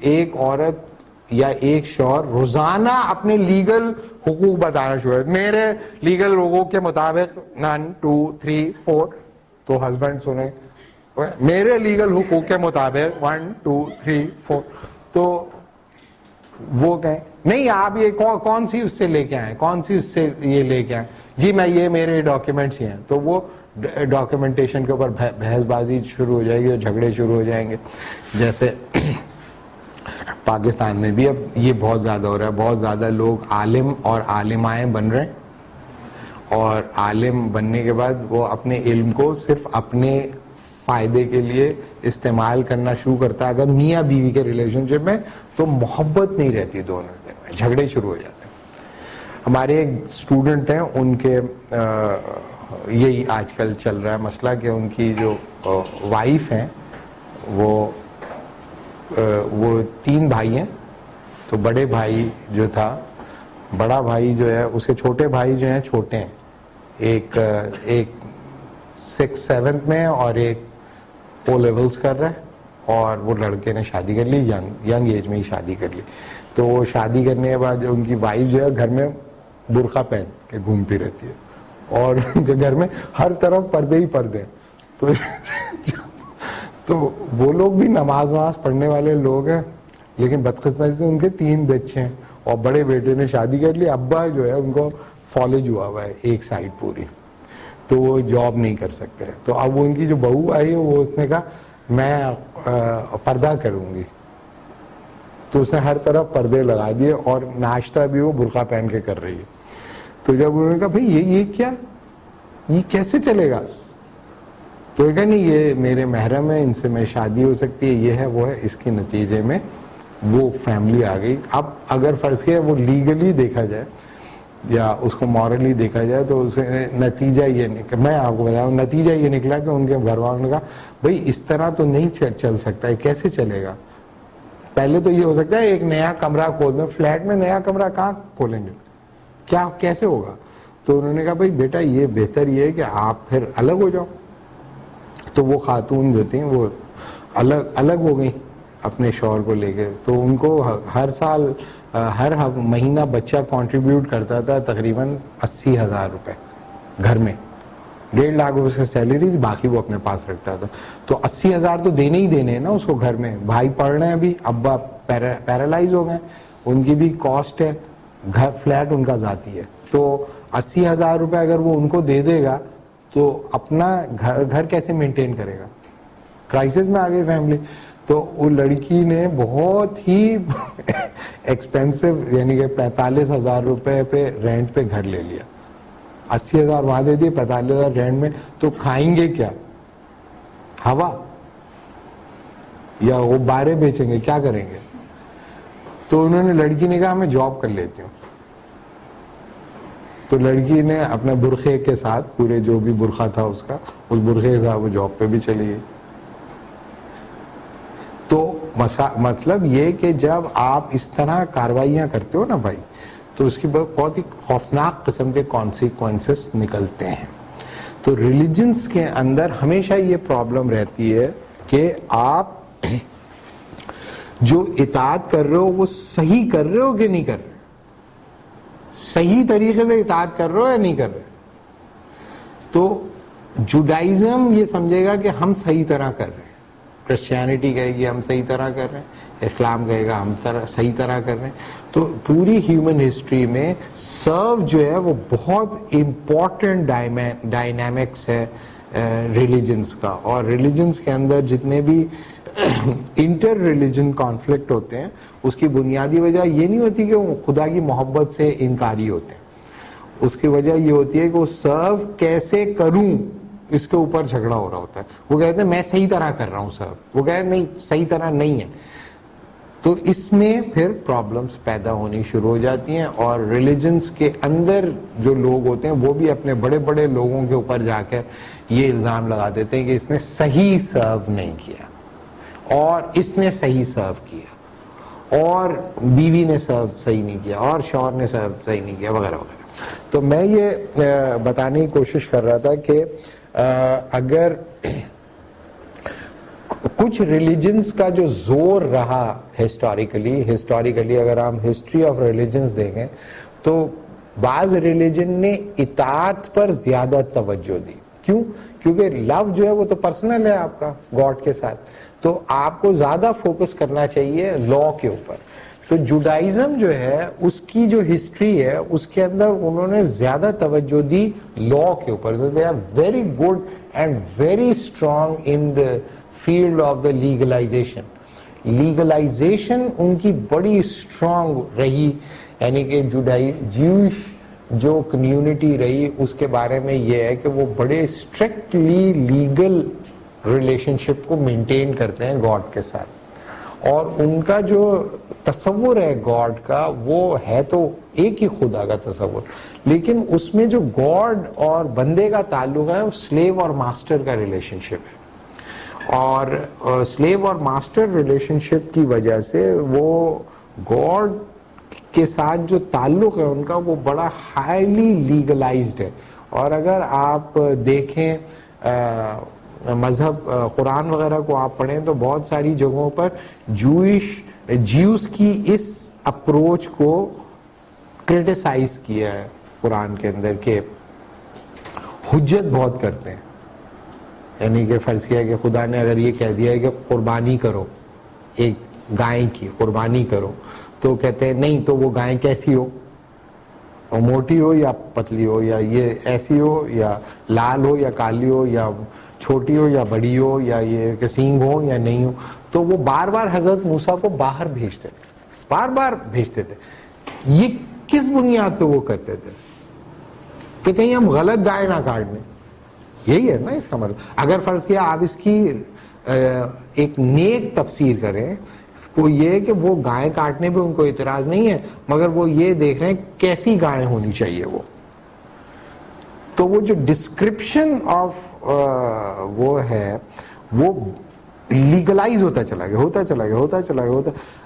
ایک عورت یا ایک شوہر روزانہ اپنے لیگل حقوق بتانا شروع ہے, میرے لیگل حقوق کے مطابق 1 2 3 4, تو ہسبینڈ سنیں میرے لیگل حقوق کے مطابق 1 2 3 4, تو وہ کہیں نہیں آپ یہ کون سی اس سے لے کے آئے, کون سی اس سے یہ لے کے آئے, جی میں یہ میرے ڈاکیومنٹس ہی ہیں. تو وہ ڈاکیومنٹیشن کے اوپر بحث بازی شروع ہو جائے گی اور جھگڑے شروع ہو جائیں گے. جیسے پاکستان میں بھی اب یہ بہت زیادہ ہو رہا ہے, بہت زیادہ لوگ عالم اور عالمائیں بن رہے ہیں, اور عالم بننے کے بعد وہ اپنے علم کو صرف اپنے فائدے کے لیے استعمال کرنا شروع کرتا ہے. اگر میاں بیوی کے ریلیشن شپ میں تو محبت نہیں رہتی, دونوں میں جھگڑے شروع ہو جاتے ہیں. ہمارے ایک اسٹوڈنٹ ہیں, ان کے یہی آج کل چل رہا ہے مسئلہ کہ ان کی جو وائف ہیں وہ 3 بھائی ہیں. تو بڑے بھائی جو تھا, بڑا بھائی جو ہے اس کے چھوٹے بھائی جو ہیں چھوٹے ہیں, ایک 6th 7th میں اور ایک O levels کر رہا ہے, اور وہ لڑکے نے شادی کر لی, ینگ ایج میں ہی شادی کر لی. تو وہ شادی کرنے کے بعد ان کی وائف جو ہے گھر میں برقع پہن کے گھومتی رہتی ہے, اور ان کے گھر میں ہر طرف پردے ہی پردے ہیں. تو وہ لوگ بھی نماز پڑھنے والے لوگ ہیں, لیکن بدقسمتی سے ان کے 3 بچے ہیں, اور بڑے بیٹے نے شادی کر لی, ابا جو ہے ان کو فالج ہوا ہوا ہے ایک سائڈ پوری, تو وہ جاب نہیں کر سکتے. تو اب ان کی جو بہو آئی ہے وہ اس نے کہا میں پردہ کروں گی, تو اس نے ہر طرف پردے لگا دیے, اور ناشتہ بھی وہ برقع پہن کے کر رہی ہے. تو جب انہوں نے کہا بھائی یہ کیا, یہ کیسے چلے گا, تو کہا نہیں یہ میرے محرم ہے, ان سے میں شادی ہو سکتی ہے, یہ ہے وہ ہے. اس کے نتیجے میں وہ فیملی آ گئی. اب اگر فرض کیا وہ لیگلی دیکھا جائے یا اس کو مورلی دیکھا جائے, تو اس نتیجہ یہ نکلا, میں آپ کو بتاؤں نتیجہ یہ نکلا کہ ان کے گھر والوں نے کہا بھائی اس طرح تو نہیں چل سکتا ہے, کیسے چلے گا. پہلے تو یہ ہو سکتا ہے ایک نیا کمرہ کھول دیں, فلیٹ میں نیا کمرہ کہاں کھولیں گے, کیا کیسے ہوگا. تو انہوں نے کہا بھائی بیٹا یہ بہتر یہ ہے کہ آپ پھر الگ ہو جاؤ. تو وہ خاتون جو تھیں وہ الگ ہو گئی اپنے شوہر کو لے کے. تو ان کو ہر سال ہر مہینہ بچہ کنٹریبیوٹ کرتا تھا تقریباً 80,000 روپے گھر میں. 1.5 لاکھ اس کا سیلری تھی, باقی وہ اپنے پاس رکھتا تھا. تو 80,000 تو دینے ہی دینے ہیں نا اس کو گھر میں. بھائی پڑھ رہے ہیں ابھی, ابا پیرالائز ہو گئے, ان کی بھی کاسٹ ہے, گھر فلیٹ ان کا ذاتی ہے. تو 80,000 روپے اگر وہ ان کو دے دے گا تو اپنا گھر کیسے مینٹین کرے گا. کرائسس میں آ گئی فیملی. تو وہ لڑکی نے بہت ہی ایکسپینسو یعنی کہ 45,000 روپے پہ رینٹ پہ گھر لے لیا. 80,000 وہاں دے دیے, 45,000 رینٹ میں. تو کھائیں گے کیا, ہوا یا وہ بارے بیچیں گے, کیا کریں گے. تو انہوں نے, لڑکی نے کہا میں جاب کر لیتی ہوں. تو لڑکی نے اپنے برقعے کے ساتھ, پورے جو بھی برقع تھا اس کا, اس برقعے کے ساتھ وہ جاب پہ بھی چلی گئی. تو مطلب یہ کہ جب آپ اس طرح کاروائیاں کرتے ہو نا بھائی, تو اس کی بہت ہی خوفناک قسم کے کانسیکوینسز نکلتے ہیں. تو ریلیجنس کے اندر ہمیشہ یہ پرابلم رہتی ہے کہ آپ جو اطاعت کر رہے ہو وہ صحیح کر رہے ہو کہ نہیں کر رہے, صحیح طریقے سے اطاعت کر رہے ہو یا نہیں کر رہے. تو جوڈائزم یہ سمجھے گا کہ ہم صحیح طرح کر رہے ہیں, کرسچینٹی کہے گی ہم صحیح طرح کر رہے ہیں, اسلام کہے گا ہم صحیح طرح کر رہے ہیں. تو پوری ہیومن ہسٹری میں سرو جو ہے وہ بہت امپورٹنٹ ڈائنامکس ہے ریلیجنس کا. اور ریلیجنس کے اندر جتنے بھی انٹر ریلیجن کانفلکٹ ہوتے ہیں اس کی بنیادی وجہ یہ نہیں ہوتی کہ وہ خدا کی محبت سے انکاری ہوتے ہیں. اس کی وجہ یہ ہوتی ہے کہ وہ سرو کیسے کروں اس کے اوپر جھگڑا ہو رہا ہوتا ہے. وہ کہتے ہیں میں صحیح طرح کر رہا ہوں سرو, وہ کہتے ہیں نہیں صحیح طرح نہیں ہے. تو اس میں پھر پرابلمس پیدا ہونی شروع ہو جاتی ہیں, اور ریلیجنس کے اندر جو لوگ ہوتے ہیں وہ بھی اپنے بڑے بڑے لوگوں کے اوپر جا کر یہ الزام لگا دیتے ہیں کہ اس نے صحیح سرو نہیں کیا, اور اس نے صحیح سرو کیا, اور بیوی نے سرو صحیح نہیں کیا, اور شوہر نے سرو صحیح نہیں کیا, وغیرہ وغیرہ. تو میں یہ بتانے کی کوشش کر رہا تھا کہ اگر کچھ ریلیجنز کا جو زور رہا ہسٹوریکلی اگر ہم ہسٹری آف ریلیجنز دیکھیں تو بعض ریلیجن نے اطاعت پر زیادہ توجہ دی. کیوں؟ کیونکہ لو جو ہے وہ تو پرسنل ہے آپ کا گاڈ کے ساتھ, تو آپ کو زیادہ فوکس کرنا چاہیے لا کے اوپر. تو جوڈائزم جو ہے اس کی جو ہسٹری ہے اس کے اندر انہوں نے زیادہ توجہ دی لا کے اوپر. They are very good and very strong in the field of the legalisation. Legalisation ان کی بڑی اسٹرانگ رہی, یعنی کہ جیوش جو کمیونٹی رہی اس کے بارے میں یہ ہے کہ وہ بڑے اسٹرکٹلی لیگل ریلیشن شپ کو مینٹین کرتے ہیں گاڈ کے ساتھ, اور ان کا جو تصور ہے گاڈ کا وہ ہے تو ایک ہی خدا کا تصور, لیکن اس میں جو گاڈ اور بندے کا تعلق ہے وہ سلیو اور ماسٹر کا ریلیشن شپ ہے, اور سلیو اور ماسٹر ریلیشن شپ کی وجہ سے وہ گاڈ کے ساتھ جو تعلق ہے ان کا وہ بڑا ہائیلی لیگلائزڈ ہے. اور اگر آپ دیکھیں مذہب قرآن وغیرہ کو آپ پڑھیں تو بہت ساری جگہوں پر جیوز کی اس اپروچ کو کرٹیسائز کیا ہے قرآن کے اندر کہ حجت بہت کرتے ہیں. یعنی کہ فرض کیا کہ خدا نے اگر یہ کہہ دیا ہے کہ قربانی کرو, ایک گائے کی قربانی کرو, تو کہتے ہیں نہیں تو وہ گائے کیسی ہو, اور موٹی ہو یا پتلی ہو, یا یہ ایسی ہو یا لال ہو یا کالی ہو, یا چھوٹی ہو یا بڑی ہو, یا یہ کہ سینگ ہو یا نہیں ہو. تو وہ بار بار حضرت موسیٰ کو باہر بھیجتے تھے, بار بار بھیجتے تھے. یہ کس بنیاد پہ وہ کرتے تھے کہ کہیں ہم غلط گائے نہ کاٹ لیں. یہی ہے نا اس کا مطلب. اگر فرض کیا آپ اس کی ایک نیک تفسیر کریں, وہ یہ کہ وہ گائے کاٹنے پہ ان کو اعتراض نہیں ہے, مگر وہ یہ دیکھ رہے ہیں کیسی گائے ہونی چاہیے وہ. تو وہ جو ڈسکرپشن آف وہ ہے وہ لیگلائز ہوتا چلا گیا.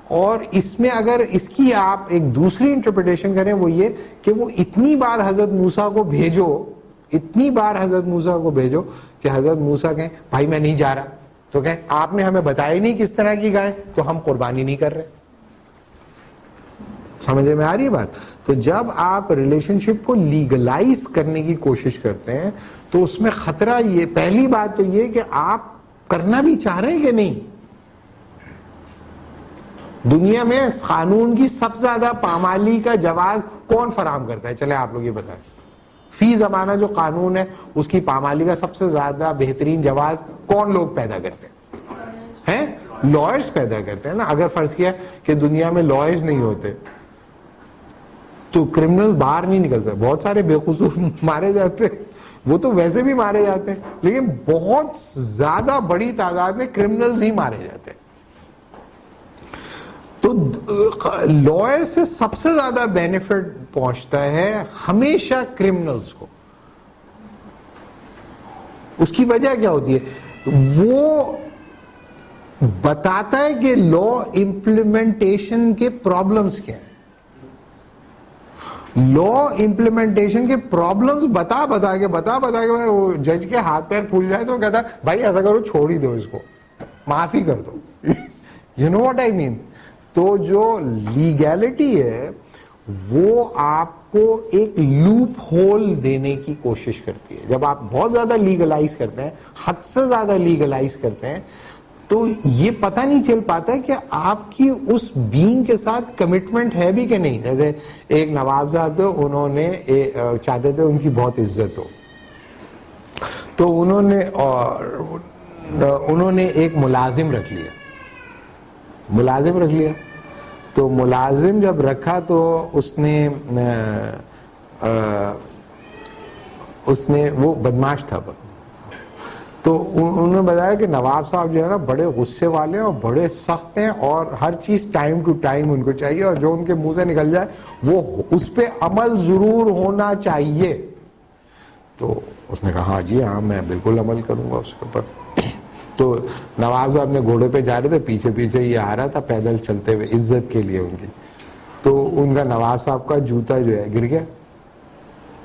اور اس میں اگر اس کی آپ ایک دوسری انٹرپریٹیشن کریں وہ یہ کہ وہ اتنی بار حضرت موسیٰ کو بھیجو کہ حضرت موسیٰ کہیں بھائی میں نہیں جا رہا, تو کہیں آپ نے ہمیں بتایا نہیں کس طرح کی گائے, تو ہم قربانی نہیں کر رہے. سمجھے میں آ رہی ہے بات؟ تو جب آپ ریلیشن شپ کو لیگلائز کرنے کی کوشش کرتے ہیں تو اس میں خطرہ یہ, پہلی بات تو یہ کہ آپ کرنا بھی چاہ رہے ہیں کہ نہیں. دنیا میں قانون کی سب سے زیادہ پامالی کا جواز کون فراہم کرتا ہے؟ چلے آپ لوگ یہ بتائیں. فی زمانہ جو قانون ہے اس کی پامالی کا سب سے زیادہ بہترین جواز کون لوگ پیدا کرتے ہیں؟ لائرز پیدا کرتے ہیں نا. اگر فرض کیا کہ دنیا میں لائرز نہیں ہوتے تو کرمنل باہر نہیں نکلتے. بہت سارے بے قصور مارے جاتے ہیں, وہ تو ویسے بھی مارے جاتے ہیں, لیکن بہت زیادہ بڑی تعداد میں کرمنلز ہی مارے جاتے ہیں. تو لائر سے سب سے زیادہ بینیفٹ پہنچتا ہے ہمیشہ کرمنلز کو. اس کی وجہ کیا ہوتی ہے؟ وہ بتاتا ہے کہ لا امپلیمنٹیشن کے پرابلمز کیا ہیں. لا امپلیمنٹیشن کے پرابلمز بتا کے وہ جج کے ہاتھ پیر پھول جائے تو کہتا ہے بھائی ایسا کرو, چھوڑ ہی دو اس کو, معافی کر دو. یو نو واٹ آئی مین. تو جو لیگیلٹی ہے وہ آپ کو ایک لوپ ہول دینے کی کوشش کرتی ہے. جب آپ بہت زیادہ لیگلائز کرتے ہیں, حد سے زیادہ لیگلائز کرتے ہیں, تو یہ پتہ نہیں چل پاتا کہ آپ کی اس بینگ کے ساتھ کمٹمنٹ ہے بھی کہ نہیں. جیسے ایک نواب صاحب تھے, انہوں نے چاہتے تھے ان کی بہت عزت ہو, تو انہوں نے ایک ملازم رکھ لیا. تو ملازم جب رکھا تو اس نے وہ بدماش تھا, تو انہوں نے بتایا کہ نواب صاحب جو ہے نا بڑے غصے والے ہیں اور بڑے سخت ہیں اور ہر چیز ٹائم ٹو ٹائم ان کو چاہیے اور جو ان کے منہ سے نکل جائے وہ اس پہ عمل ضرور ہونا چاہیے. تو اس نے کہا ہاں جی ہاں میں بالکل عمل کروں گا اس کے اوپر. تو نواب صاحب نے گھوڑے پہ جا رہے تھے, پیچھے پیچھے یہ آ رہا تھا پیدل چلتے ہوئے عزت کے لیے ان کی. تو ان کا نواب صاحب کا جوتا جو ہے گر گیا.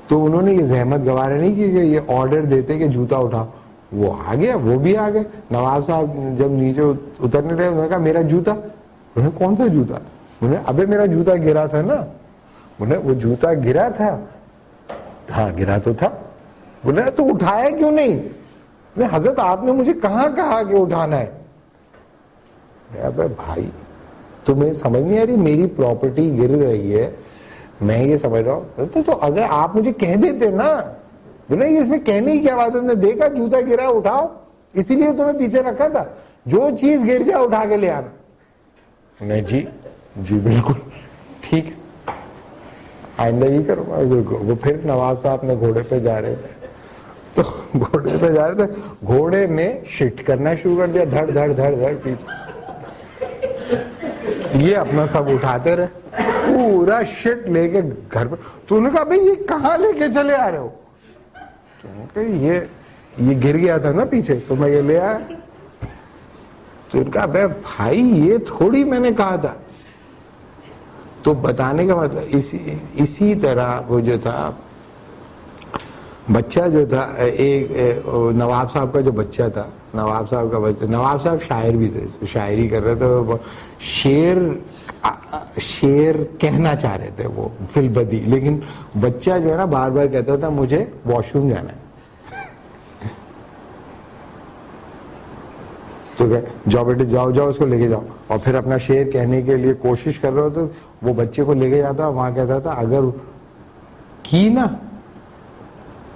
تو انہوں نے یہ زحمت گوارا نہیں کی کہ یہ آرڈر دیتے کہ جوتا اٹھاؤ, وہ آ گیا, وہ بھی آ گئے. نواب صاحب جب نیچے اترنے رہے انہوں نے کہا میرا جوتا. انہوں نے کون سا جوتا؟ انہوں نے ابے میرا جوتا گرا تھا نا. انہوں نے وہ جوتا گرا تھا. ہاں گرا تو تھا. انہوں نے تو اٹھایا کیوں نہیں؟ حضرت آپ نے مجھے کہاں کہا کہ اٹھانا ہے؟ ابے بھائی تمہیں سمجھ نہیں آ رہی, میری پراپرٹی گر رہی ہے, میں یہ سمجھ رہا ہوں. تو اگر آپ مجھے کہہ دیتے نا, بولے اس میں کہنے کی کیا بات ہے, نے دیکھا جوتا گرا اٹھاؤ, اسی لیے تمہیں پیچھے رکھا تھا, جو چیز گر جائے اٹھا کے لے آنا. نہیں جی جی بالکل ٹھیک, آئندہ ہی کروں گا. وہ پھر نواب صاحب نے گھوڑے پہ جا رہے تھے, تو گھوڑے پہ جا رہے تھے, گھوڑے نے شٹ کرنا شروع کر دیا, دھڑ دھڑ دھڑ دھڑ پیچھے. یہ اپنا سب اٹھاتے رہے, پورا شٹ لے کے گھر پہ. تو انہوں نے کہا بھائی یہ کہاں لے کے چلے آ رہے ہو؟ یہ گر گیا تھا نا پیچھے تو میں یہ لے آیا. تو ان کا بھائی یہ تھوڑی میں نے کہا تھا. تو بتانے کا مطلب اسی طرح وہ جو تھا بچہ جو تھا, ایک نواب صاحب کا جو بچہ تھا, نواب صاحب کا بچہ, نواب صاحب شاعر بھی تھے, شاعری کر رہے تھے, شعر کہنا چاہ رہے تھے وہ فی البدی, لیکن بچہ جو ہے نا بار بار کہتا تھا مجھے واش روم جانا ہے. تو جاؤ بیٹے جاؤ جاؤ اس کو لے کے جاؤ, اور پھر اپنا شعر کہنے کے لیے کوشش کر رہے ہوتے, وہ بچے کو لے کے جاتا, وہاں کہتا تھا اگر کی نا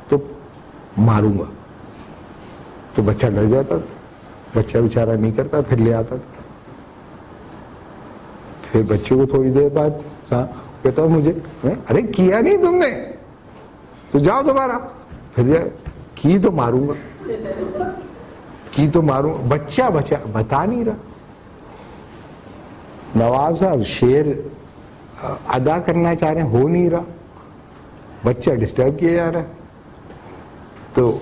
تو ماروں گا. تو بچہ ڈر جاتا تھا, بچہ بیچارہ نہیں کرتا, پھر لے آتا تھا. پھر بچے کو تھوڑی دیر بعد کہتا مجھے, ارے کیا نہیں تم نے تو جاؤ دوبارہ, پھر کی تو ماروں گا, کی تو ماروں. بچہ بتا نہیں رہا. نواب صاحب شعر ادا کرنا چاہ رہے ہیں, ہو نہیں رہا, بچہ ڈسٹرب کیا جا رہا ہے. تو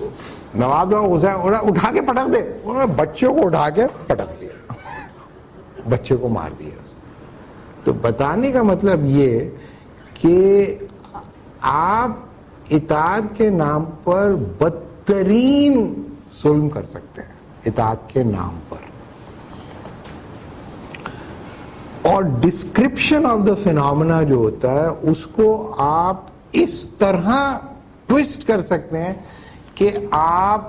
نواب صاحب اٹھا کے پٹک دے, انہوں نے بچوں کو اٹھا کے پٹک دیا, بچے کو مار دیا. تو بتانے کا مطلب یہ کہ آپ اطاعت کے نام پر بدترین ظلم کر سکتے ہیں, اطاعت کے نام پر. اور ڈسکرپشن آف دا فینومینا جو ہوتا ہے اس کو آپ اس طرح ٹویسٹ کر سکتے ہیں کہ آپ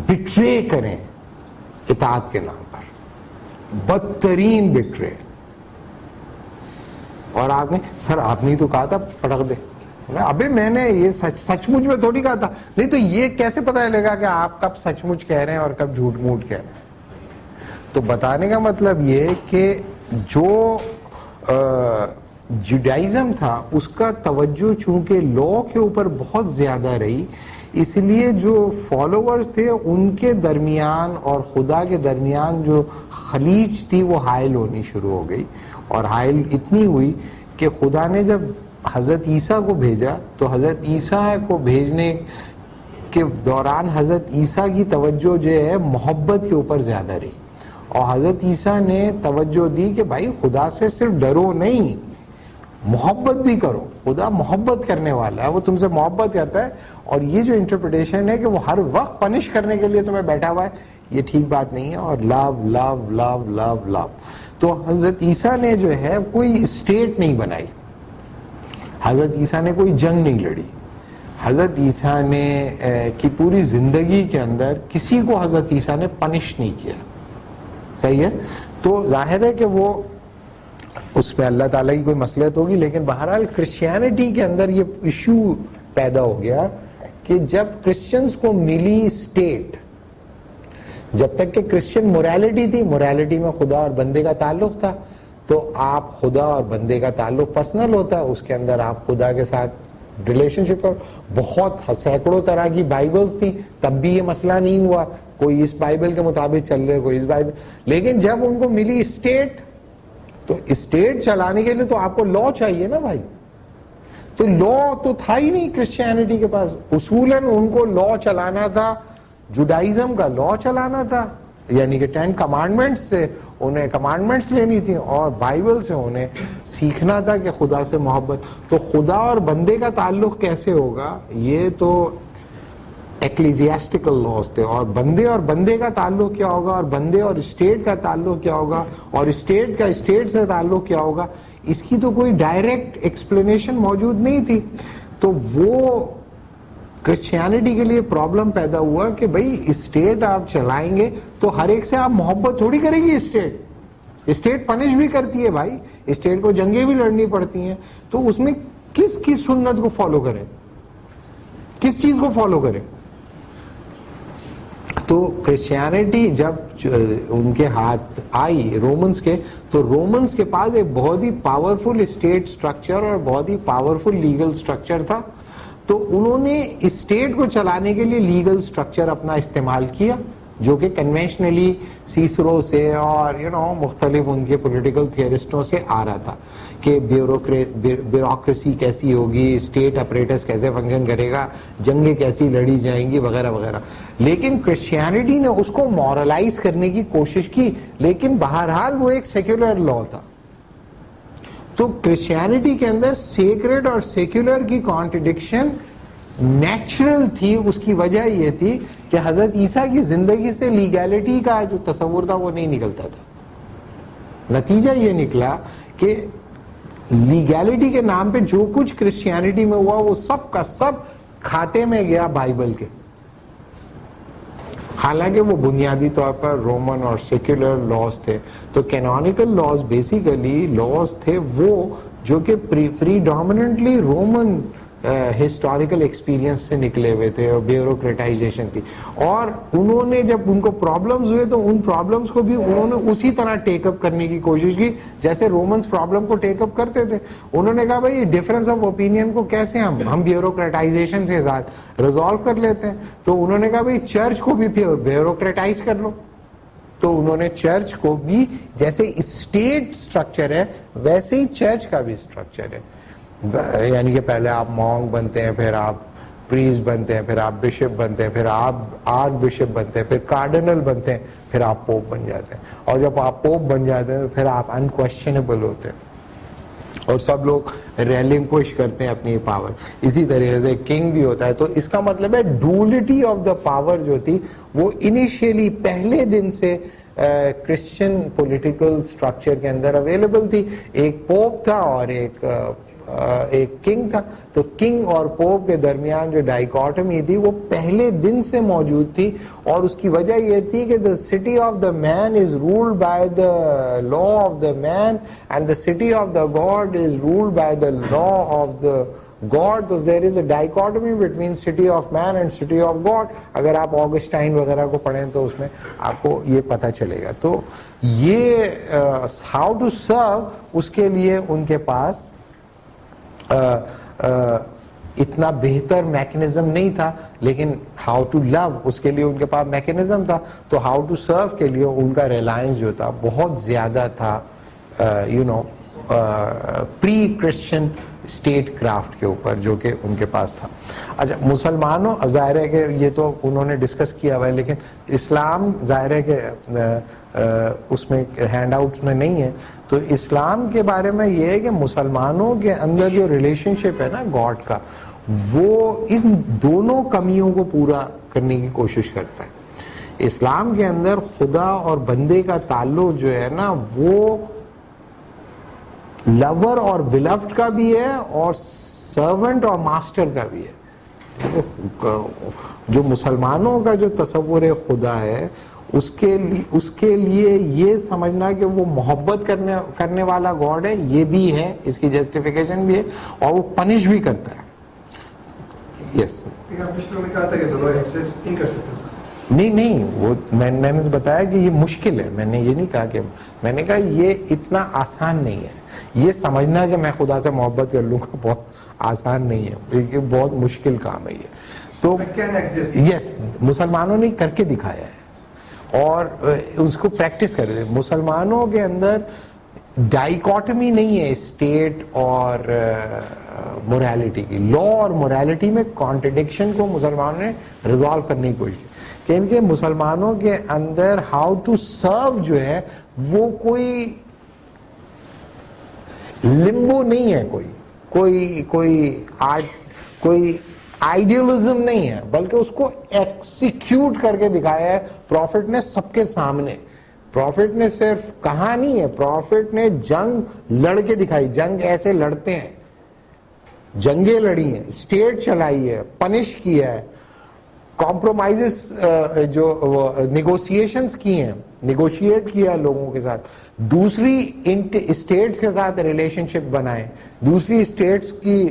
بٹرے کریں اطاعت کے نام پر, بدترین بٹرے. اور آپ نے سر آپ نے تو کہا تھا پٹک دے, ابے میں نے یہ سچ مچ میں تھوڑی کہا تھا. نہیں تو یہ کیسے پتہ چلے گا کہ آپ کب سچ مچ کہہ رہے ہیں اور کب جھوٹ موٹ کہہ رہے ہیں؟ تو بتانے کا مطلب یہ کہ جو جوڈائزم تھا اس کا توجہ چونکہ لا کے اوپر بہت زیادہ رہی, اس لیے جو فالوورز تھے ان کے درمیان اور خدا کے درمیان جو خلیج تھی وہ حائل ہونی شروع ہو گئی. اور حائل اتنی ہوئی کہ خدا نے جب حضرت عیسیٰ کو بھیجا تو حضرت عیسیٰ کو بھیجنے کے دوران حضرت عیسیٰ کی توجہ جو ہے محبت کے اوپر زیادہ رہی, اور حضرت عیسیٰ نے توجہ دی کہ بھائی خدا سے صرف ڈرو نہیں, محبت بھی کرو. خدا محبت کرنے والا ہے, وہ تم سے محبت کرتا ہے. اور یہ جو انٹرپریٹیشن ہے کہ وہ ہر وقت پنش کرنے کے لیے تمہیں بیٹھا ہوا ہے, یہ ٹھیک بات نہیں ہے. اور لو لو لو لو لو. تو حضرت عیسیٰ نے جو ہے کوئی اسٹیٹ نہیں بنائی, حضرت عیسیٰ نے کوئی جنگ نہیں لڑی, حضرت عیسیٰ نے کی پوری زندگی کے اندر کسی کو حضرت عیسیٰ نے پنش نہیں کیا. صحیح ہے. تو ظاہر ہے کہ وہ اس میں اللہ تعالیٰ کی کوئی مصلحت ہوگی, لیکن بہرحال کرسچینٹی کے اندر یہ ایشو پیدا ہو گیا کہ جب کرسچنز کو ملی اسٹیٹ, جب تک کہ کرسچن موریلٹی تھی, موریلٹی میں خدا اور بندے کا تعلق تھا, تو آپ خدا اور بندے کا تعلق پرسنل ہوتا ہے, اس کے اندر آپ خدا کے ساتھ ریلیشن شپ کا بہت سینکڑوں طرح کی بائبلز تھیں, تب بھی یہ مسئلہ نہیں ہوا, کوئی اس بائبل کے مطابق چل رہے, کوئی اس بائبل. لیکن جب ان کو ملی اسٹیٹ, تو اسٹیٹ چلانے کے لیے تو آپ کو لا چاہیے نا بھائی. تو لا تو تھا ہی نہیں کرسچینٹی کے پاس. اصولاً ان کو لا چلانا تھا, جوڈائزم کا لا چلانا تھا, یعنی کہ 10 کمانڈمنٹس سے انہیں کمانڈمنٹس لینی تھی, اور بائبل سے انہیں سیکھنا تھا کہ خدا سے محبت. تو خدا اور بندے کا تعلق کیسے ہوگا, یہ تو ایکلیزیاسٹیکل لاز تھے, اور بندے کا تعلق کیا ہوگا, اور بندے اور اسٹیٹ کا تعلق کیا ہوگا, اور اسٹیٹ کا اسٹیٹ سے تعلق کیا ہوگا, اس کی تو کوئی ڈائریکٹ ایکسپلینیشن موجود نہیں تھی. تو وہ کرسچینٹی کے لیے پرابلم پیدا ہوا کہ بھئی اسٹیٹ آپ چلائیں گے تو ہر ایک سے آپ محبت تھوڑی کرے گی. اسٹیٹ پنش بھی کرتی ہے بھائی, اسٹیٹ کو جنگیں بھی لڑنی پڑتی ہیں. تو اس میں کس کی سنت کو فالو کرے, کس چیز کو فالو کرے. تو کرسچینٹی جب ان کے ہاتھ آئی رومنز کے, تو رومنز کے پاس ایک بہت ہی پاورفل اسٹیٹ سٹرکچر اور بہت ہی پاورفل لیگل سٹرکچر تھا. تو انہوں نے اسٹیٹ کو چلانے کے لیے لیگل سٹرکچر اپنا استعمال کیا, جو کہ کنونشنلی سیسرو سے اور مختلف ان کے پولیٹیکل تھیورسٹوں سے آ رہا تھا کہ بیوروکریسی کیسی ہوگی, اسٹیٹ اپریٹس کیسے فنکشن کرے گا, جنگیں کیسی لڑی جائیں گی, وغیرہ وغیرہ. لیکن کرسچینٹی نے اس کو مورلائز کرنے کی کوشش کی, لیکن بہرحال وہ ایک سیکولر لا تھا. تو کرسچینٹی کے اندر سیکرڈ اور سیکولر کی کانٹرڈکشن نیچرل تھی. اس کی وجہ یہ تھی کہ حضرت عیسیٰ کی زندگی سے لیگیلٹی کا جو تصور تھا وہ نہیں نکلتا تھا. نتیجہ یہ نکلا کہ لیگیلٹی کے نام پہ جو کچھ کرسچینٹی میں ہوا وہ سب کا سب کھاتے میں گیا بائبل کے. حالانکہ وہ بنیادی طور پر رومن اور سیکولر لاز تھے. تو کینونیکل لاز بیسیکلی لاز تھے وہ جو کہ پریڈومیننٹلی رومن ہسٹوریکل ایکسپیرینس سے نکلے ہوئے تھے, اور بیوروکریٹائزیشن تھی. اور انہوں نے جب ان کو پرابلمز ہوئے تو ان پرابلمز کو بھی انہوں نے اسی طرح ٹیک اپ کرنے کی کوشش کی جیسے رومنز پرابلم کو ٹیک اپ کرتے تھے. انہوں نے کہا بھائی ڈفرینس آف اوپینین کو کیسے ہم بیوروکریٹائزیشن سے ریزالو کر لیتے ہیں. تو انہوں نے کہا بھائی چرچ کو بھی بیوروکریٹائز کر لو. تو انہوں نے چرچ کو بھی, جیسے اسٹیٹ سٹرکچر ہے ویسے ہی چرچ کا بھی سٹرکچر ہے. یعنی کہ پہلے آپ مونک بنتے ہیں, پھر آپ پریسٹ بنتے ہیں, پھر آپ بشپ بنتے ہیں, پھر آپ آرک بشپ بنتے ہیں, پھر کارڈنل بنتے ہیں, پھر آپ پوپ بن جاتے ہیں. اور جب آپ پوپ بن جاتے ہیں پھر آپ انکویسچنیبل ہوتے ہیں, اور سب لوگ ریلنکوش کرتے ہیں اپنی پاور. اسی طریقے سے کنگ بھی ہوتا ہے. تو اس کا مطلب ہے ڈولیٹی آف دا پاور جو تھی وہ انیشیلی پہلے دن سے کرسچن پولیٹیکل سٹرکچر کے اندر اویلیبل تھی. ایک پوپ تھا اور ایک کنگ تھا. تو کنگ اور پوپ کے درمیان جو ڈائیکاٹمی تھی وہ پہلے دن سے موجود تھی, اور اس کی وجہ یہ تھی کہ the city of the man is ruled by the law of the man and the city of the God is ruled by the law of the God. So there is a dichotomy between city of man and city of God. اگر آپ آگسٹائن وغیرہ کو پڑھیں تو اس میں آپ کو یہ پتہ چلے گا. تو یہ how to serve, اس کے لیے ان کے پاس اتنا بہتر میکنزم نہیں تھا, لیکن ہاؤ ٹو لو اس کے لیے ان کے پاس میکنزم تھا. تو ہاؤ ٹو سرو کے لیے ان کا ریلائنس جو تھا بہت زیادہ تھا پری کرسچن اسٹیٹ کرافٹ کے اوپر جو کہ ان کے پاس تھا. اچھا مسلمانوں, اب ظاہر ہے کہ یہ تو انہوں نے ڈسکس کیا ہوا ہے, لیکن اسلام ظاہر ہے کہ اس میں ہینڈ آؤٹس میں نہیں ہے. تو اسلام کے بارے میں یہ ہے کہ مسلمانوں کے اندر جو ریلیشن شپ ہے نا گاڈ کا, وہ ان دونوں کمیوں کو پورا کرنے کی کوشش کرتا ہے. اسلام کے اندر خدا اور بندے کا تعلق جو ہے نا وہ لور اور بلفڈ کا بھی ہے اور سرونٹ اور ماسٹر کا بھی ہے. جو مسلمانوں کا جو تصور خدا ہے اس کے لیے یہ سمجھنا کہ وہ محبت کرنے والا گاڈ ہے, یہ بھی ہے, اس کی جسٹیفیکیشن بھی ہے, اور وہ پنش بھی کرتا ہے. یس نہیں, وہ میں نے بتایا کہ یہ مشکل ہے. میں نے یہ نہیں کہا کہ, میں نے کہا یہ اتنا آسان نہیں ہے. یہ سمجھنا کہ میں خدا سے محبت کر لوں گا بہت آسان نہیں ہے، یہ بہت مشکل کام ہے یہ. تو can exist. یس مسلمانوں نے کر کے دکھایا ہے اور اس کو پریکٹس کر رہے. مسلمانوں کے اندر ڈائیکاٹمی نہیں ہے اسٹیٹ اور موریلٹی کی. لا اور موریلٹی میں کانٹرڈکشن کو مسلمانوں نے ریزالو کرنے کی کوشش کی، کیونکہ مسلمانوں کے اندر ہاؤ ٹو سرو جو ہے وہ کوئی لمبو نہیں ہے، کوئی آئیڈیالزم نہیں ہے، بلکہ اس کو ایکسیکیوٹ کر کے دکھایا ہے پروفٹ نے سب کے سامنے. پروفٹ نے صرف کہا نہیں ہے، پروفٹ نے جنگ لڑ کے دکھائی. جنگ ایسے لڑتے ہیں، جنگیں لڑی ہیں، اسٹیٹ چلائی ہے، پنش کیا ہے، کمپرومائزز جو نیگوسیشنز کی ہیں، نیگوشیٹ کیا لوگوں کے ساتھ، دوسری اسٹیٹس کے ساتھ ریلیشن شپ بنائے، دوسری اسٹیٹس کی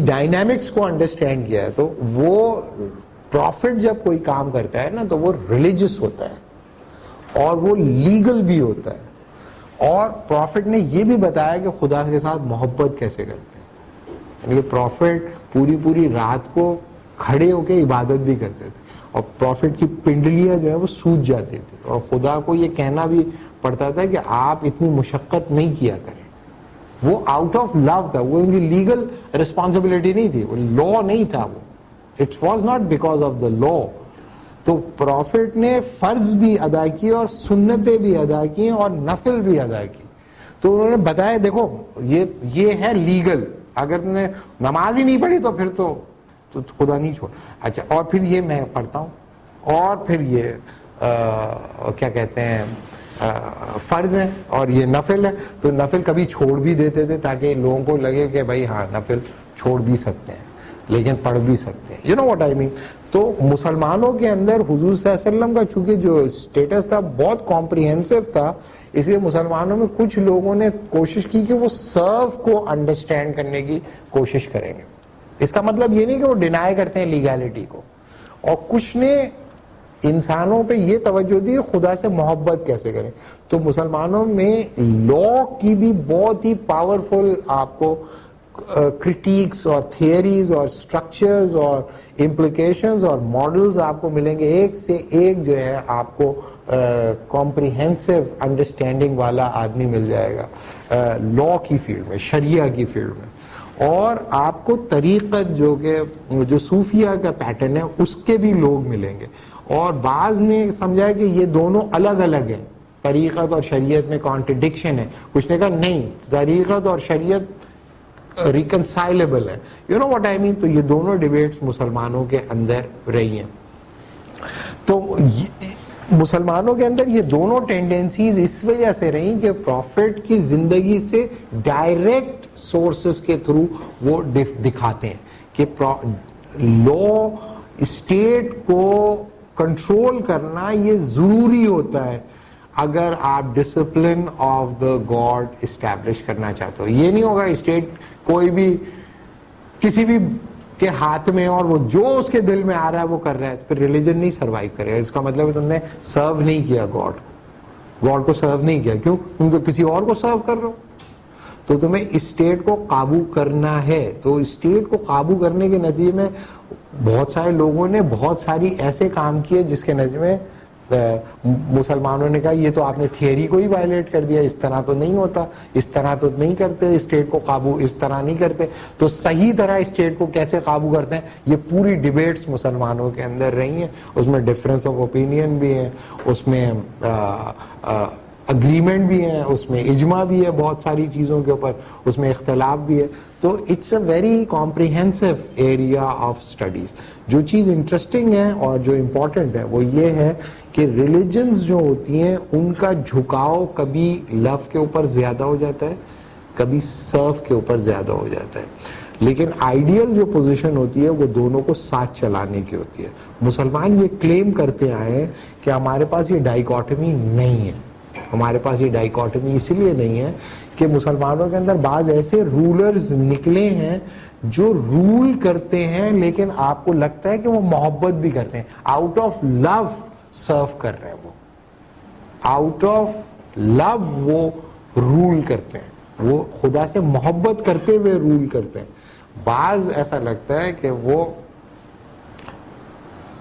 ڈائنامکس کو انڈرسٹینڈ کیا ہے. تو وہ پروفٹ جب کوئی کام کرتا ہے نا تو وہ ریلیجس ہوتا ہے اور وہ لیگل بھی ہوتا ہے. اور پروفٹ نے یہ بھی بتایا کہ خدا کے ساتھ محبت کیسے کرتے ہیں. یعنی کہ پروفٹ پوری رات کو کھڑے ہو کے عبادت بھی کرتے تھے اور پروفٹ کی پنڈلیاں جو ہے وہ سوج جاتی تھی اور خدا کو یہ کہنا بھی پڑتا تھا کہ آپ اتنی مشقت نہیں کیا کریں. وہ آؤٹ آف لو تھا، وہ ان کی لیگل ریسپانسبلٹی نہیں تھی، وہ لا نہیں تھا، وہ it was not because of the law. تو پروفٹ نے فرض بھی ادا کیے اور سنتیں بھی ادا کی اور نفل بھی ادا کی. تو انہوں نے بتایا دیکھو یہ ہے لیگل، اگر تم نے نماز ہی نہیں پڑھی تو پھر تو خدا نہیں چھوڑ. اچھا اور پھر یہ میں پڑھتا ہوں اور پھر یہ کیا کہتے ہیں فرض ہے اور یہ نفل ہے. تو نفل کبھی چھوڑ بھی دیتے تھے تاکہ لوگوں کو لگے کہ بھائی ہاں نفل چھوڑ بھی سکتے ہیں لیکن پڑھ بھی سکتے ہیں. یو نو واٹ آئی مین. تو مسلمانوں کے اندر حضور صلی اللہ علیہ وسلم کا چونکہ جو اسٹیٹس تھا بہت کمپریہنسو تھا، اس لیے مسلمانوں میں کچھ لوگوں نے کوشش کی کہ وہ سرو کو انڈرسٹینڈ کرنے کی کوشش کریں گے. اس کا مطلب یہ نہیں کہ وہ ڈینائی کرتے ہیں لیگیلٹی کو. اور کچھ نے انسانوں پہ یہ توجہ دی خدا سے محبت کیسے کریں. تو مسلمانوں میں لا کی بھی بہت ہی پاورفل آپ کو کرٹیکس اور تھیئریز اور اسٹرکچرز اور امپلیکیشنز اور ماڈلز آپ کو ملیں گے. ایک سے ایک جو ہے آپ کو کمپریہنسو انڈرسٹینڈنگ والا آدمی مل جائے گا لا کی فیلڈ میں، شریعہ کی فیلڈ میں. اور آپ کو طریقت جو صوفیہ کا پیٹرن ہے اس کے بھی لوگ ملیں گے. اور بعض نے سمجھا کہ یہ دونوں الگ الگ ہیں، طریقت اور شریعت میں کانٹرڈکشن ہے. کچھ نے کہا نہیں، طریقت اور شریعت ریکنسائلبل ہے. یو نو واٹ آئی مین. تو یہ دونوں ڈیبیٹس مسلمانوں کے اندر رہی ہیں. تو مسلمانوں کے اندر یہ دونوں ٹینڈنسیز اس وجہ سے رہیں کہ پروفٹ کی زندگی سے ڈائریکٹ سورسز کے تھرو وہ دکھاتے ہیں کہ لا اسٹیٹ کو کنٹرول کرنا یہ ضروری ہوتا ہے اگر آپ discipline of the God establish کرنا چاہتے ہو. یہ نہیں ہوگا اسٹیٹ کوئی بھی کسی بھی کے ہاتھ میں اور وہ جو اس کے دل میں آ رہا ہے وہ کر رہا ہے، پھر ریلیجن نہیں سروائیو کرے گا. اس کا مطلب ہے تم نے سرو نہیں کیا گاڈ کو سرو نہیں کیا. کیوں؟ تم تو کسی اور کو سرو کر رہے ہو. تو تمہیں اسٹیٹ کو قابو کرنا ہے. تو اسٹیٹ کو قابو کرنے کے نتیجے میں بہت سارے لوگوں نے بہت ساری ایسے کام کیے جس کے نتیجے میں مسلمانوں نے کہا یہ تو آپ نے تھیوری کو ہی وائلیٹ کر دیا، اس طرح تو نہیں ہوتا، اس طرح تو نہیں کرتے اسٹیٹ کو قابو، اس طرح نہیں کرتے. تو صحیح طرح اسٹیٹ کو کیسے قابو کرتے ہیں یہ پوری ڈیبیٹس مسلمانوں کے اندر رہی ہیں. اس میں ڈفرینس آف اوپینین بھی ہیں، اس میں اگریمنٹ بھی ہیں، اس میں اجماع بھی ہے بہت ساری چیزوں کے اوپر، اس میں اختلاف بھی ہے. تو it's a very comprehensive area of studies. جو چیز انٹرسٹنگ ہے اور جو امپورٹنٹ ہے وہ یہ ہے کہ ریلیجنز جو ہوتی ہیں ان کا جھکاؤ کبھی لو کے اوپر زیادہ ہو جاتا ہے، کبھی سرو کے اوپر زیادہ ہو جاتا ہے. لیکن آئیڈیل جو پوزیشن ہوتی ہے وہ دونوں کو ساتھ چلانے کی ہوتی ہے. مسلمان یہ کلیم کرتے آئے ہیں کہ ہمارے پاس یہ ڈائیکاٹمی نہیں ہے. ہمارے پاس یہ ڈائیکاٹمی اسی لیے نہیں ہے کہ مسلمانوں کے اندر بعض ایسے رولرز نکلے ہیں جو رول کرتے ہیں لیکن آپ کو لگتا ہے کہ وہ محبت بھی کرتے ہیں، آؤٹ آف لو سرو کر رہے ہیں، وہ آؤٹ آف لو وہ رول کرتے ہیں. وہ خدا سے محبت کرتے ہوئے رول کرتے ہیں. بعض ایسا لگتا ہے کہ وہ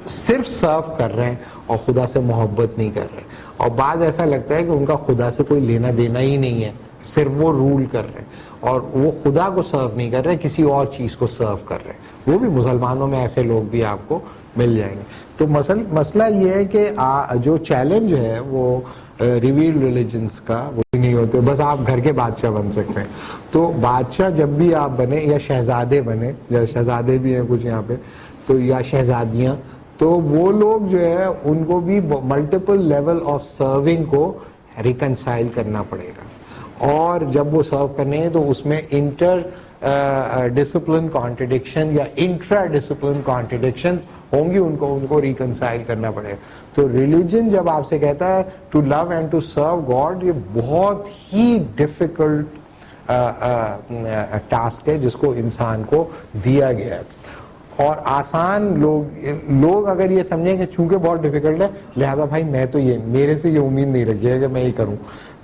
صرف سرو کر رہے ہیں اور خدا سے محبت نہیں کر رہے, اور بعض ایسا لگتا ہے کہ ان کا خدا سے کوئی لینا دینا ہی نہیں ہے, صرف وہ رول کر رہے ہیں اور وہ خدا کو سرو نہیں کر رہے, کسی اور چیز کو سرو کر رہے ہیں. وہ بھی مسلمانوں میں ایسے لوگ بھی آپ کو مل جائیں گے. تو مسئلہ یہ ہے کہ جو چیلنج ہے وہ ریویل ریلیجنس کا وہ نہیں ہوتے, بس آپ گھر کے بادشاہ بن سکتے ہیں. تو بادشاہ جب بھی آپ بنے یا شہزادے بنے, یا شہزادے بھی ہیں کچھ یہاں پہ, تو یا شہزادیاں, تو وہ لوگ جو ہے ان کو بھی ملٹیپل لیول آف سرونگ کو ریکنسائل کرنا پڑے گا. اور جب وہ سرو کرنے ہیں تو اس میں انٹر ڈسپلن کانٹرڈکشن یا انٹرا ڈسپلن کانٹرڈکشنز ہوں گی, ان کو ریکنسائل کرنا پڑے گا. تو ریلیجن جب آپ سے کہتا ہے to love and to serve God, یہ بہت ہی ڈیفیکلٹ ٹاسک ہے جس کو انسان کو دیا گیا ہے. اور آسان لوگ اگر یہ سمجھیں کہ چونکہ بہت ڈیفیکلٹ ہے لہذا بھائی میں تو یہ, میرے سے یہ امید نہیں رکھی ہے کہ میں یہ کروں,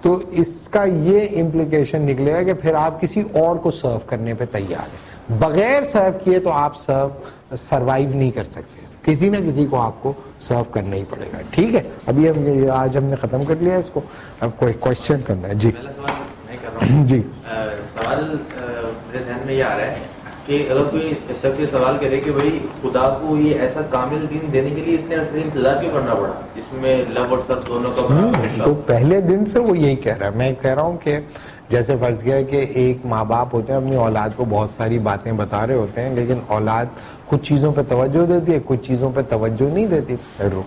تو اس کا یہ امپلیکیشن نکلے گا کہ پھر آپ کسی اور کو سرو کرنے پہ تیار ہیں. بغیر سرو کیے تو آپ سروائیو نہیں کر سکتے, کسی نہ کسی کو آپ کو سرو کرنا ہی پڑے گا. ٹھیک ہے, ابھی آج ہم نے ختم کر لیا اس کو, اب کوئی کوشچن کرنا ہے. جی جی, سوال میرے ذہن میں یہ آ رہا ہے کہ اگر کوئی شخص یہ سوال کرے کہ بھائی خدا کو یہ ایسا کامل دین دینے کے لیے اتنے عرصے انتظار کیوں کرنا پڑا جس میں لو اور سب دونوں کا برابر, تو پہلے دن سے وہ یہی کہہ رہا ہے. میں کہہ رہا ہوں کہ جیسے فرض کیا کہ ایک ماں باپ ہوتے ہیں اپنی اولاد کو بہت ساری باتیں بتا رہے ہوتے ہیں, لیکن اولاد کچھ چیزوں پہ توجہ دیتی ہے, کچھ چیزوں پہ توجہ نہیں دیتی.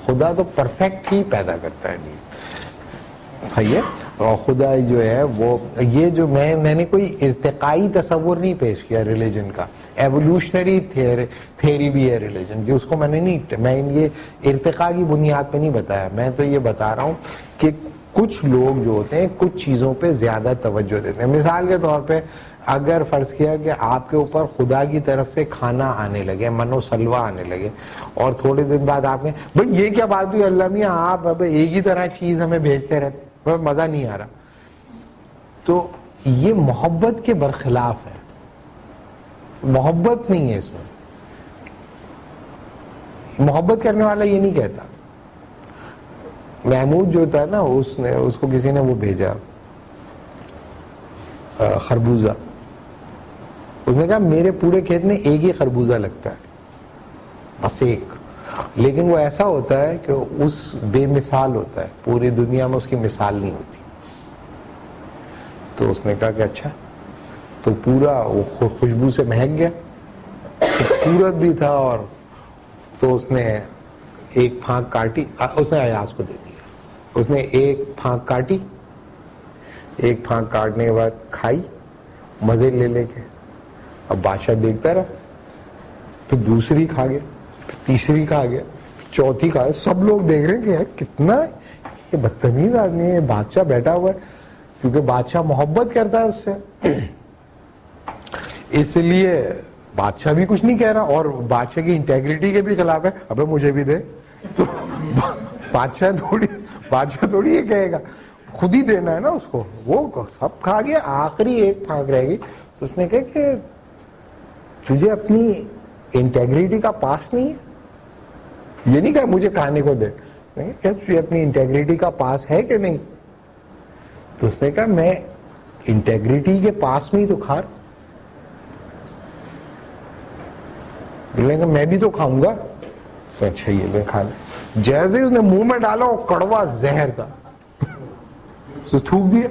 خدا تو پرفیکٹ ہی پیدا کرتا ہے دین, صحیح ہے. اور خدا جو ہے وہ, یہ جو میں نے کوئی ارتقائی تصور نہیں پیش کیا ریلیجن کا, ایوولوشنری تھیری بھی ہے ریلیجن کی, اس کو میں یہ ارتقاء کی بنیاد پہ نہیں بتایا. میں تو یہ بتا رہا ہوں کہ کچھ لوگ جو ہوتے ہیں کچھ چیزوں پہ زیادہ توجہ دیتے ہیں. مثال کے طور پہ اگر فرض کیا کہ آپ کے اوپر خدا کی طرف سے کھانا آنے لگے, منو سلوا آنے لگے, اور تھوڑے دن بعد آپ نے بھائی یہ کیا بات ہوئی اللہ میاں آپ اب ایک ہی طرح چیز ہمیں بھیجتے رہتے, مزہ نہیں آ رہا, تو یہ محبت کے برخلاف ہے. محبت نہیں ہے اس میں. محبت کرنے والا یہ نہیں کہتا. محمود جو تھا نا, اس کو کسی نے وہ بھیجا خربوزہ, اس نے کہا میرے پورے کھیت میں ایک ہی خربوزہ لگتا ہے, بس ایک, لیکن وہ ایسا ہوتا ہے کہ اس بے مثال ہوتا ہے, پوری دنیا میں اس کی مثال نہیں ہوتی. تو اس نے کہا کہ اچھا, تو پورا وہ خوشبو سے مہک گیا, خوبصورت بھی تھا, اور تو اس نے ایک پھانک کاٹی, اس نے ایاز کو دے دیا. اس نے ایک پھانک کاٹی, ایک پھانک کاٹنے کے بعد کھائی مزے لے کے. اب بادشاہ دیکھتا رہا, پھر دوسری کھا گیا, پھر تیسری کھا گیا, چوتھی کھا گیا. سب لوگ دیکھ رہے ہیں کہ یار کتنا یہ بدتمیز آدمی ہے, بادشاہ بیٹھا ہوا ہے, کیونکہ بادشاہ محبت کرتا ہے اس سے, اس لیے بادشاہ بھی کچھ نہیں کہہ رہا, اور بادشاہ کی انٹیگریٹی کے بھی خلاف ہے, ابے مجھے بھی دے. تو بادشاہ تھوڑی یہ کہے گا, خود ہی دینا ہے نا اس کو. وہ سب کھا گیا, آخری ایک پھانک رہ گئی. تو اس نے کہا کہ تجھے اپنی انٹیگریٹی کا پاس نہیں ہے. یہ نہیں کہا مجھے کھانے کو دے, کہ تجھے اپنی انٹیگریٹی کا پاس ہے کہ نہیں. تو اس نے کہا میں انٹیگریٹی کے پاس میں ہی تو کھا رہا. بولے کہ میں بھی تو کھاؤں گا. تو اچھا یہ لے کھا لے. جیسے ہی اس نے منہ میں ڈالا وہ کڑوا زہر تھا, تو تھوک دیا.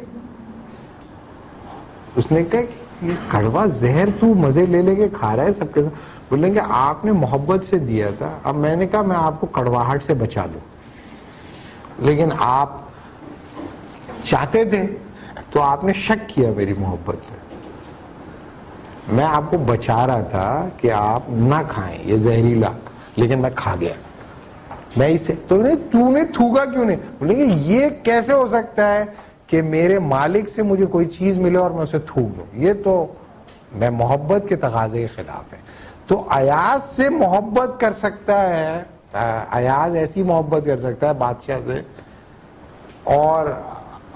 اس نے کہا کہ یہ کڑوا زہر تو مزے لے کے کھا رہا ہے سب کے ساتھ. بولیں کہ آپ نے محبت سے دیا تھا, اب میں نے کہا میں آپ کو کڑواہٹ سے بچا دوں, لیکن آپ چاہتے تھے تو آپ نے شک کیا میری محبت میں. میں آپ کو بچا رہا تھا کہ آپ نہ کھائیں یہ زہریلا, لیکن میں کھا گیا. میں اسے تو نے تھوکا کیوں نہیں. بولے کہ یہ کیسے ہو سکتا ہے کہ میرے مالک سے مجھے کوئی چیز ملے اور میں اسے تھوک دوں, یہ تو میں محبت کے تقاضے کے خلاف ہے. تو ایاز سے محبت کر سکتا ہے, ایاز ایسی محبت کر سکتا ہے بادشاہ سے, اور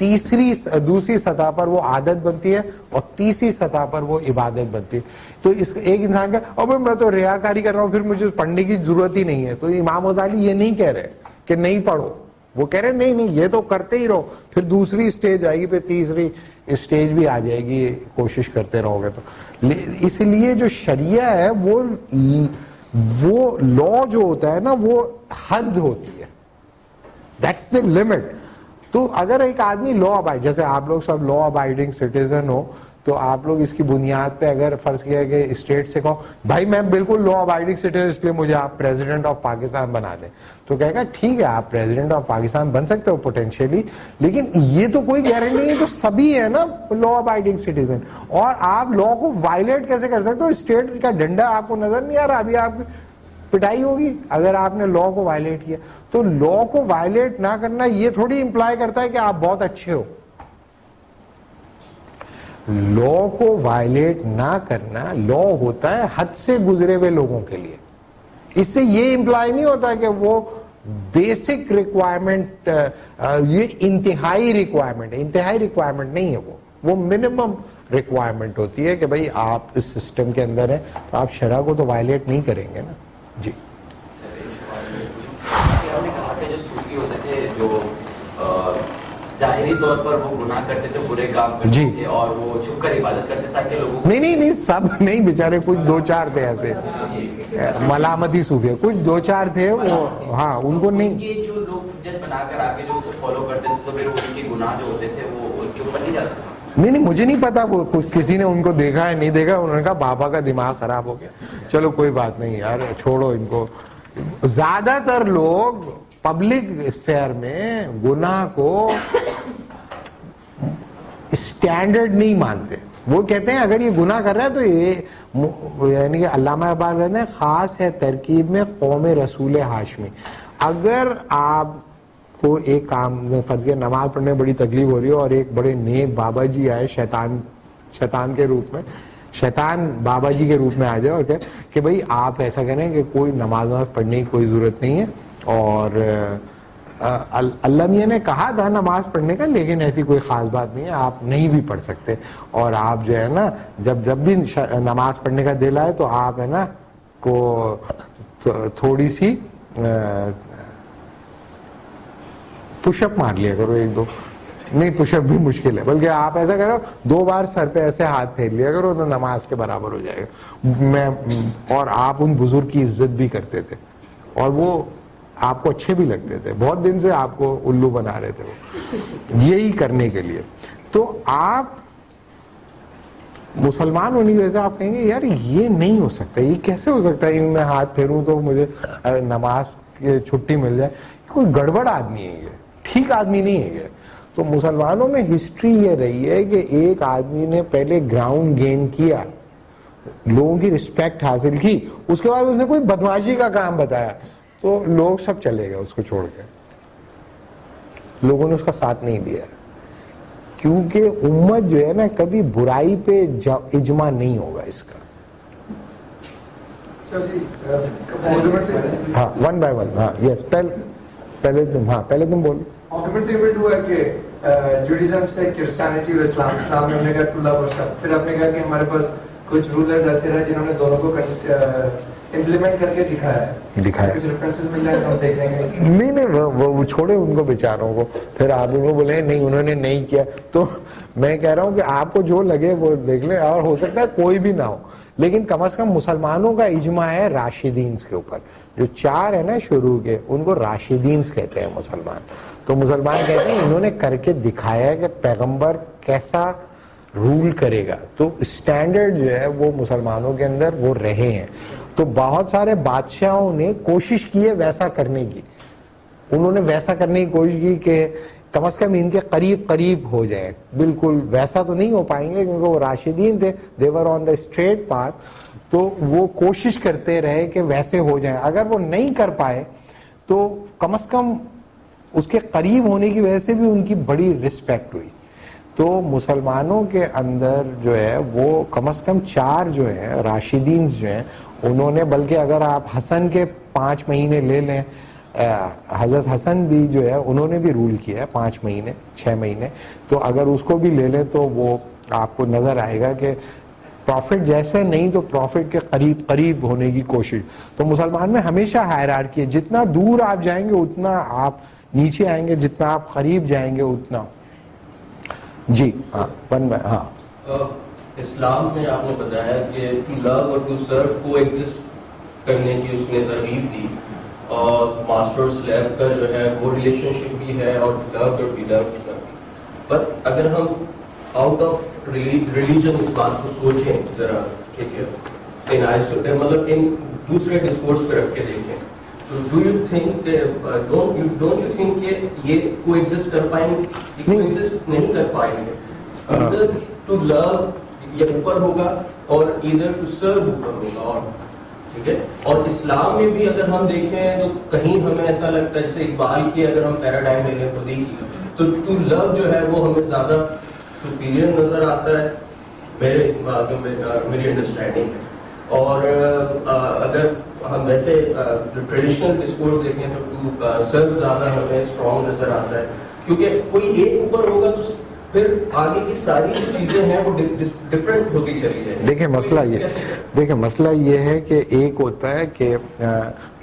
دوسری سطح پر وہ عادت بنتی ہے اور تیسری سطح پر وہ عبادت بنتی ہے. تو اس ایک انسان کا اب میں تو ریاکاری کر رہا ہوں پھر مجھے پڑھنے کی ضرورت ہی نہیں ہے, تو امام غزالی یہ نہیں کہہ رہے کہ نہیں پڑھو, وہ کہہ رہے نہیں یہ تو کرتے ہی رہو, پھر دوسری اسٹیج آئے گی, پھر تیسری اسٹیج بھی آ جائے گی, کوشش کرتے رہو گے تو. اس لیے جو شریعہ ہے وہ لا جو ہوتا ہے نا وہ حد ہوتی ہے, دیٹس دا لمٹ. تو اگر ایک آدمی لا ابائڈ, جیسے آپ لوگ سب لا ابائڈنگ سٹیزن ہو, تو آپ لوگ اس کی بنیاد پہ اگر فرض کیا کہ اسٹیٹ سے کہو بھائی میں بالکل لا ابائڈنگ سٹیزن, اس لیے مجھے آپ پریزیڈنٹ آف پاکستان بنا دیں, تو کہے گا ٹھیک ہے آپ پریزیڈنٹ آف پاکستان بن سکتے ہو پوٹینشیلی, لیکن یہ تو کوئی گارنٹی نہیں ہے, تو سبھی ہے نا لا ابائڈنگ سٹیزن. اور آپ لا کو وائلیٹ کیسے کر سکتے ہو؟ اسٹیٹ کا ڈنڈا آپ کو نظر نہیں آ رہا, ابھی آپ پٹائی ہوگی اگر آپ نے لا کو وائلیٹ کیا. تو لا کو وائلیٹ نہ کرنا یہ تھوڑی امپلائی کرتا ہے کہ آپ بہت اچھے ہو. لا کو وائلیٹ نہ کرنا لا ہوتا ہے حد سے گزرے ہوئے لوگوں کے لیے. اس سے یہ امپلائی نہیں ہوتا کہ وہ بیسک ریکوائرمنٹ, یہ انتہائی ریکوائرمنٹ ہے, انتہائی ریکوائرمنٹ نہیں ہے, وہ منیمم ریکوائرمنٹ ہوتی ہے کہ بھائی آپ اس سسٹم کے اندر ہیں تو آپ شرع کو تو وائلیٹ نہیں کریں گے نا. جی ہم نے کہا کہ جو صوفی ہوتے تھے جو ظاہری طور پر وہ گناہ کرتے تھے, برے کام کرتے تھے اور وہ چھپ کر عبادت کرتے تاکہ لوگوں کو نہیں سب نہیں, بیچارے کچھ دو چار تھے ایسے ملامتی صوفی, کچھ دو چار تھے وہ, ہاں ان کو نہیں, جو لوگ حجت بنا کر آگے جو اسے فالو کرتے تھے تو پھر ان کے گناہ جو ہوتے تھے وہ ان کے اوپر نہیں جاتا تھا. نہیں مجھے نہیں پتا وہ کسی نے ان کو دیکھا ہے نہیں دیکھا, انہوں نے کہا بابا کا دماغ خراب ہو گیا, چلو کوئی بات نہیں یار چھوڑو ان کو. زیادہ تر لوگ پبلک اسفیئر میں گناہ کو اسٹینڈرڈ نہیں مانتے. وہ کہتے ہیں اگر یہ گناہ کر رہا ہے تو یہ یعنی کہ علامہ اقبال کہتے ہیں خاص ہے ترکیب میں قوم رسول ہاشمی. اگر آپ کو ایک کام فرض کیا نماز پڑھنے میں بڑی تکلیف ہو رہی ہے اور ایک بڑے نیک بابا جی آئے شیطان کے روپ میں, شیطان بابا جی کے روپ میں آ جائے اور کہ بھائی آپ ایسا کریں کہ کوئی نماز پڑھنے کی کوئی ضرورت نہیں ہے, اور اللہ میاں نے کہا تھا نماز پڑھنے کا لیکن ایسی کوئی خاص بات نہیں ہے, آپ نہیں بھی پڑھ سکتے, اور آپ جو ہے نا جب بھی نماز پڑھنے کا دل آئے تو آپ ہے نا کو تھوڑی سی پش اپ مار لیا کرو, ایک دو نہیں پش اپ بھی مشکل ہے, بلکہ آپ ایسا کرو 2 بار سر پہ ایسے ہاتھ پھیر لیا کرو تو نماز کے برابر ہو جائے گا. اور آپ ان بزرگ کی عزت بھی کرتے تھے اور وہ آپ کو اچھے بھی لگتے تھے, بہت دن سے آپ کو الو بنا رہے تھے وہ یہی کرنے کے لیے. تو آپ مسلمان ہونے کی وجہ سے آپ کہیں گے یار یہ نہیں ہو سکتا, یہ کیسے ہو سکتا ہے, میں ہاتھ پھیروں تو مجھے نماز کی چھٹی مل جائے, کوئی گڑبڑ آدمی ہے یہ, ٹھیک آدمی نہیں ہے یہ. تو مسلمانوں میں ہسٹری یہ رہی ہے کہ ایک آدمی نے پہلے گراؤنڈ گین کیا, لوگوں کی رسپیکٹ حاصل کی, اس کے بعد اس نے کوئی بدمعاشی کا کام بتایا تو لوگ سب چلے گئے اس کو چھوڑ کے, لوگوں نے اس کا ساتھ نہیں دیا, کیونکہ امت جو ہے نا کبھی برائی پہ اجماع نہیں ہوگا اس کا. ہاں 1 by 1, ہاں یس پہلے تم بولو. جوڈیزم سے کرسچینٹی اور اسلام میں ہم نے کہا ٹو لو اور سب, پھر ہم نے کہا کہ ہمارے پاس کچھ رولرز ایسے رہے جنہوں نے دونوں کو امپلیمنٹ کر کے دکھایا, کچھ ریفرنسز مل جائیں تو ہم دیکھ لیں گے. نہیں وہ چھوڑے ان کو بیچاروں کو, پھر آپ ان کو بولیں نہیں انہوں نے نہیں کیا, تو میں کہہ رہا ہوں کہ آپ کو جو لگے وہ دیکھ لیں, اور ہو سکتا ہے کوئی بھی نہ ہو, لیکن کم از کم مسلمانوں کا اجماع ہے راشدین کے اوپر. جو 4 ہے نا شروع کے, ان کو راشدین کہتے ہیں مسلمان. تو مسلمان کہتے ہیں انہوں نے کر کے دکھایا ہے کہ پیغمبر کیسا رول کرے گا, تو اسٹینڈرڈ جو ہے وہ مسلمانوں کے اندر وہ رہے ہیں. تو بہت سارے بادشاہوں نے کوشش کی ہے ویسا کرنے کی, انہوں نے ویسا کرنے کی کوشش کی کہ کم از کم ان کے قریب ہو جائیں. بالکل ویسا تو نہیں ہو پائیں گے کیونکہ وہ راشدین تھے, they were on the straight path, تو وہ کوشش کرتے رہے کہ ویسے ہو جائیں. اگر وہ نہیں کر پائے تو کم از کم اس کے قریب ہونے کی وجہ سے بھی ان کی بڑی رسپیکٹ ہوئی. تو مسلمانوں کے اندر جو ہے وہ کم از کم 4 جو ہیں راشدین جو ہیں, انہوں نے, بلکہ اگر آپ حسن کے 5 مہینے لے لیں, حضرت حسن بھی جو ہے انہوں نے بھی رول کیا ہے 5 مہینے 6 مہینے, تو اگر اس کو بھی لے لیں تو وہ آپ کو نظر آئے گا کہ پروفٹ جیسے نہیں تو پروفٹ کے قریب قریب ہونے کی کوشش. تو مسلمان میں ہمیشہ ہائرارکی ہے, جتنا دور آپ جائیں گے اتنا آپ نیچے آئیں گے, جتنا آپ قریب جائیں گے اتنا. جی ہاں اسلام میں آپ نے بتایا کہ ٹو لو اور ٹو سرو کو ایگزسٹ کرنے کی اس نے ترغیب دی, اور ماسٹر اور سلیو کا جو ہے وہ ریلیشن شپ بھی ہے اور لو اور بی لو کا. پر اگر ہم آؤٹ آف ریلیجن اس بات کو سوچیں ذرا, ٹھیک ہے, مطلب ان دوسرے ڈسکورس پہ رکھ کے دیکھیں, تو do you think don't you think کہ یہ کو ایگزسٹ کر پائیں گے؟ ایگزسٹ نہیں کر پائیں گے. ادھر ٹو لو یہ اوپر ہوگا اور ادھر ٹو سرو اوپر ہوگا. اور ٹھیک ہے, اور اسلام میں بھی اگر ہم دیکھیں تو کہیں ہمیں ایسا لگتا ہے جیسے اقبال کی اگر ہم پیراڈائم لے لیں خودی کی, تو ٹو لو جو ہے وہ ہمیں زیادہ سپیریئر نظر آتا ہے میری انڈرسٹینڈنگ ہے. اور اگر ہم ویسے ٹریڈیشنل ڈسکورس دیکھیں تو ٹو سرو زیادہ ہمیں اسٹرانگ نظر آتا ہے, کیونکہ کوئی ایک اوپر ہوگا تو پھر آگے کی ساری جو چیزیں ہیں وہ ڈفرینٹ ہوتی چلی جائیں. دیکھیں مسئلہ یہ ہے کہ ایک ہوتا ہے کہ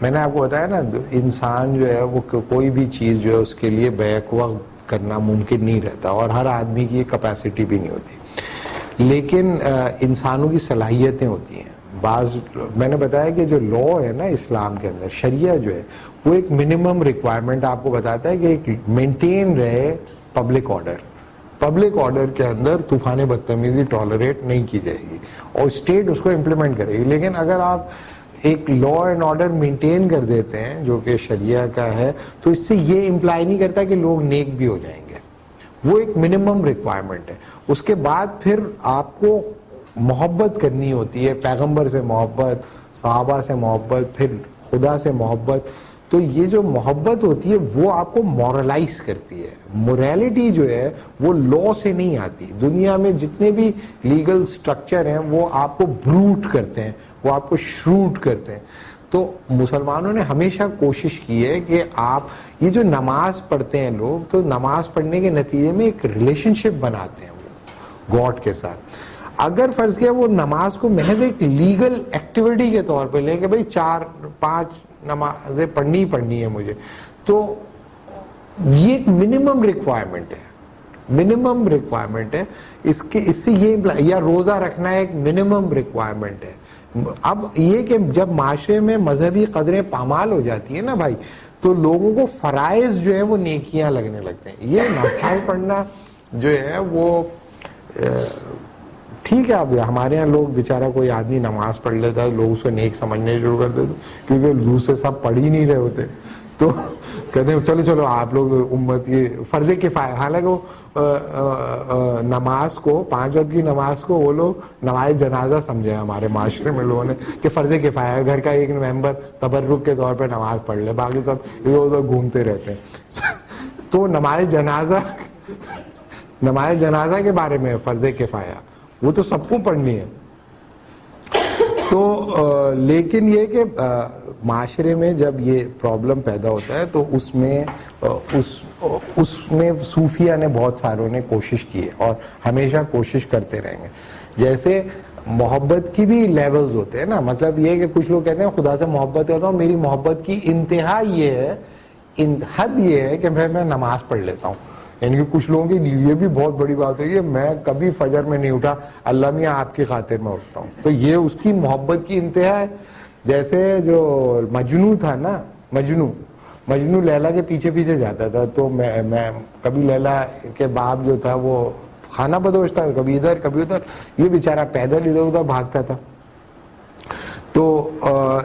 میں نے آپ کو بتایا نا, انسان جو ہے وہ کوئی بھی چیز جو ہے اس کے لیے بیک وقت کرنا ممکن نہیں رہتا, اور ہر آدمی کی کیپیسٹی بھی نہیں ہوتی, لیکن انسانوں کی صلاحیتیں ہوتی ہیں. بعض میں نے بتایا کہ جو لا ہے نا اسلام کے اندر, شریعہ جو ہے وہ ایک منیمم ریکوائرمنٹ آپ کو بتاتا ہے کہ ایک مینٹین رہے پبلک آرڈر. پبلک آرڈر کے اندر طوفان بدتمیزی ٹالریٹ نہیں کی جائے گی اور اسٹیٹ اس کو امپلیمنٹ کرے گی. لیکن اگر آپ ایک لا اینڈ آرڈر مینٹین کر دیتے ہیں جو کہ شریعہ کا ہے, تو اس سے یہ امپلائی نہیں کرتا کہ لوگ نیک بھی ہو جائیں گے. وہ ایک منیمم ریکوائرمنٹ ہے. اس کے بعد پھر آپ کو محبت کرنی ہوتی ہے, پیغمبر سے محبت, صحابہ سے محبت, پھر خدا سے محبت. تو یہ جو محبت ہوتی ہے وہ آپ کو مورلائز کرتی ہے. موریلٹی جو ہے وہ لا سے نہیں آتی. دنیا میں جتنے بھی لیگل سٹرکچر ہیں وہ آپ کو بروٹ کرتے ہیں, وہ آپ کو شروٹ کرتے ہیں. تو مسلمانوں نے ہمیشہ کوشش کی ہے کہ آپ یہ جو نماز پڑھتے ہیں لوگ, تو نماز پڑھنے کے نتیجے میں ایک ریلیشن شپ بناتے ہیں وہ گاڈ کے ساتھ. اگر فرض کیا وہ نماز کو محض ایک لیگل ایکٹیویٹی کے طور پہ لیں کہ بھائی 4-5 نمازیں پڑھنی ہے مجھے, تو یہ ایک منیمم ریکوائرمنٹ ہے, منیمم ریکوائرمنٹ ہے. اس سے یہ, یا روزہ رکھنا ایک منیمم ریکوائرمنٹ ہے. اب یہ کہ جب معاشرے میں مذہبی قدریں پامال ہو جاتی ہیں نا بھائی, تو لوگوں کو فرائض جو ہے وہ نیکیاں لگنے لگتے ہیں. یہ نماز پڑھنا جو ہے وہ ٹھیک ہے, اب ہمارے یہاں لوگ بیچارہ کوئی آدمی نماز پڑھ لیتا ہے, لوگ اس کو نیک سمجھنے شروع کر دیتے, کیونکہ دوسرے سب پڑھ ہی نہیں رہے ہوتے, تو کہتے ہیں چلو آپ لوگ امت یہ فرض کفایہ. حالانکہ وہ نماز کو 5 وقت کی نماز کو وہ لوگ نماز جنازہ سمجھے ہمارے معاشرے میں لوگوں نے, کہ فرض کفایہ ہے, گھر کا ایک ممبر تبرک کے طور پہ نماز پڑھ لے, باقی سب ادھر ادھر گھومتے رہتے ہیں. تو نماز جنازہ کے بارے میں فرض کفایہ وہ تو سب کو پڑھنی ہے. تو لیکن یہ کہ معاشرے میں جب یہ پرابلم پیدا ہوتا ہے تو اس میں صوفیہ نے بہت ساروں نے کوشش کی ہے اور ہمیشہ کوشش کرتے رہیں گے. جیسے محبت کی بھی لیولز ہوتے ہیں نا, مطلب یہ کہ کچھ لوگ کہتے ہیں خدا سے محبت کرتا ہوں, میری محبت کی انتہا یہ ہے, حد یہ ہے کہ میں نماز پڑھ لیتا ہوں. یعنی کہ کچھ لوگوں کی یہ بھی بہت بڑی بات ہے, میں کبھی فجر میں نہیں اٹھا, اللہ میاں آپ کی خاطر میں اٹھتا ہوں. تو یہ اس کی محبت کی انتہا ہے. جیسے جو مجنو تھا نا, مجنو لیلا کے پیچھے پیچھے جاتا تھا, تو میں کبھی لیلا کے باپ جو تھا وہ خانہ بدوش تھا, کبھی ادھر کبھی ادھر, یہ بیچارہ پیدل ادھر ادھر بھاگتا تھا. تو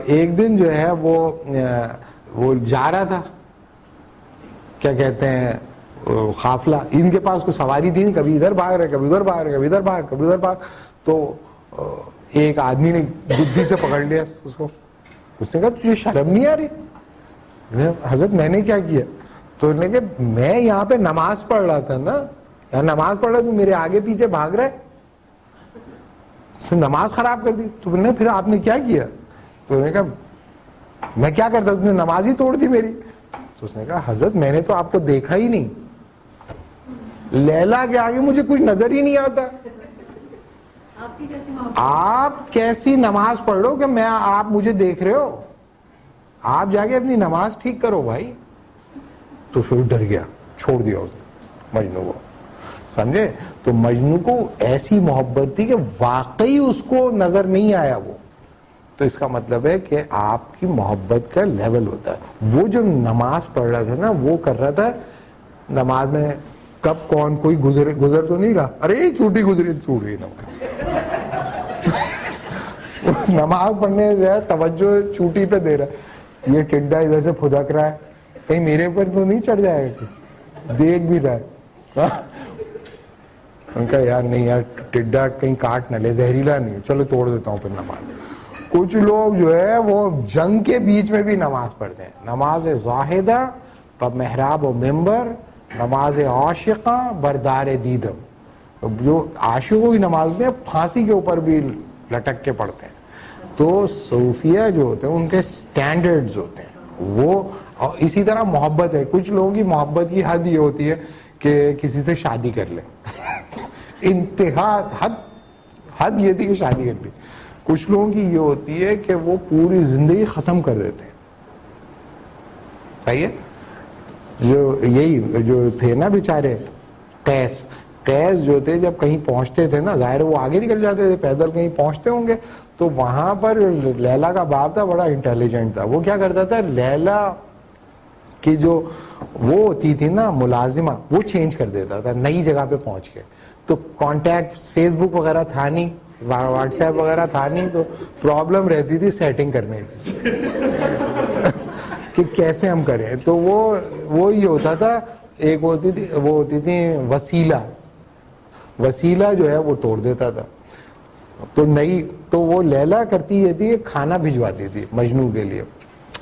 ایک دن جو ہے وہ جا رہا تھا, کیا کہتے ہیں, قافلہ, ان کے پاس کوئی سواری تھی نہیں, کبھی ادھر بھاگ رہے, کبھی ادھر بھاگ رہے, کبھی ادھر بھاگ, کبھی ادھر بھاگ. تو ایک آدمی نے بدھی سے پکڑ لیا اس کو. اس نے کہا تجھے شرم نہیں آ رہی؟ حضرت میں نے کیا کیا؟ تو انہوں نے کہا میں یہاں پہ نماز پڑھ رہا تھا نا, یہاں نماز پڑھ رہا, تو میرے آگے پیچھے بھاگ رہا ہے, اس نے نماز خراب کر دی. تو پھر آپ نے کیا کیا؟ تو انہوں نے کہا میں کیا کرتا, تم نے نماز ہی توڑ دی میری. تو اس نے کہا حضرت میں نے تو آپ کو دیکھا ہی نہیں, لیلا کے آگے مجھے کچھ نظر ہی نہیں آتا, آپ کیسی نماز پڑھ رہے ہو کہ میں آپ مجھے دیکھ رہے ہو, آپ جا کے اپنی نماز ٹھیک کرو بھائی. تو پھر ڈر گیا, چھوڑ دیا اس نے مجنو کو, سمجھے. تو مجنو کو ایسی محبت تھی کہ واقعی اس کو نظر نہیں آیا وہ. تو اس کا مطلب ہے کہ آپ کی محبت کا لیول ہوتا ہے. وہ جو نماز پڑھ رہا تھا نا, وہ کر رہا تھا نماز میں کب کون کوئی گزر تو نہیں رہا, ارے چوٹی گزری چھوٹ گئی نماز. نماز پڑھنے جو ہے توجہ چوٹی پہ دے رہا ہے, یہ ٹڈا ادھر سے پھدک رہا ہے, کہیں میرے پر تو نہیں چڑھ جائے گا, دیکھ بھی رہا ہے. ان کا یار نہیں یار ٹڈا کہیں کاٹ نہ لے, زہریلا نہیں, چلو توڑ دیتا ہوں پھر نماز. کچھ لوگ جو ہے وہ جنگ کے بیچ میں بھی نماز پڑھتے ہیں. نماز زاہدہ محراب و ممبر, نماز عاشقہ بردار دیدم. جو عاشقوں کی نماز میں پھانسی کے اوپر بھی لٹک کے پڑھتے ہیں. تو صوفیہ جو ہوتے ہیں ان کے سٹینڈرڈز ہوتے ہیں وہ. اسی طرح محبت ہے, کچھ لوگوں کی محبت کی حد یہ ہوتی ہے کہ کسی سے شادی کر لیں. انتہا حد یہ تھی کہ شادی کر لی. کچھ لوگوں کی یہ ہوتی ہے کہ وہ پوری زندگی ختم کر دیتے ہیں. صحیح ہے. جو یہی جو تھے نا بیچارے قیس جو تھے, جب کہیں پہنچتے تھے نا, ظاہر وہ آگے نکل جاتے تھے پیدل, کہیں پہنچتے ہوں گے تو وہاں پر لیلا کا باپ تھا, بڑا انٹیلیجنٹ تھا. وہ کیا کرتا تھا, لیلا کی جو وہ ہوتی تھی نا ملازمہ, وہ چینج کر دیتا تھا نئی جگہ پہ پہنچ کے. تو کانٹیکٹ فیس بک وغیرہ تھا نہیں, واٹس ایپ وغیرہ تھا نہیں, تو پرابلم رہتی تھی سیٹنگ کرنے کی کہ کیسے ہم کریں. تو وہ یہ ہوتا تھا, ایک ہوتی تھی وسیلہ جو ہے وہ توڑ دیتا تھا. تو وہ لیلا کرتی یہ تھی, کھانا بھجواتی تھی مجنو کے لیے.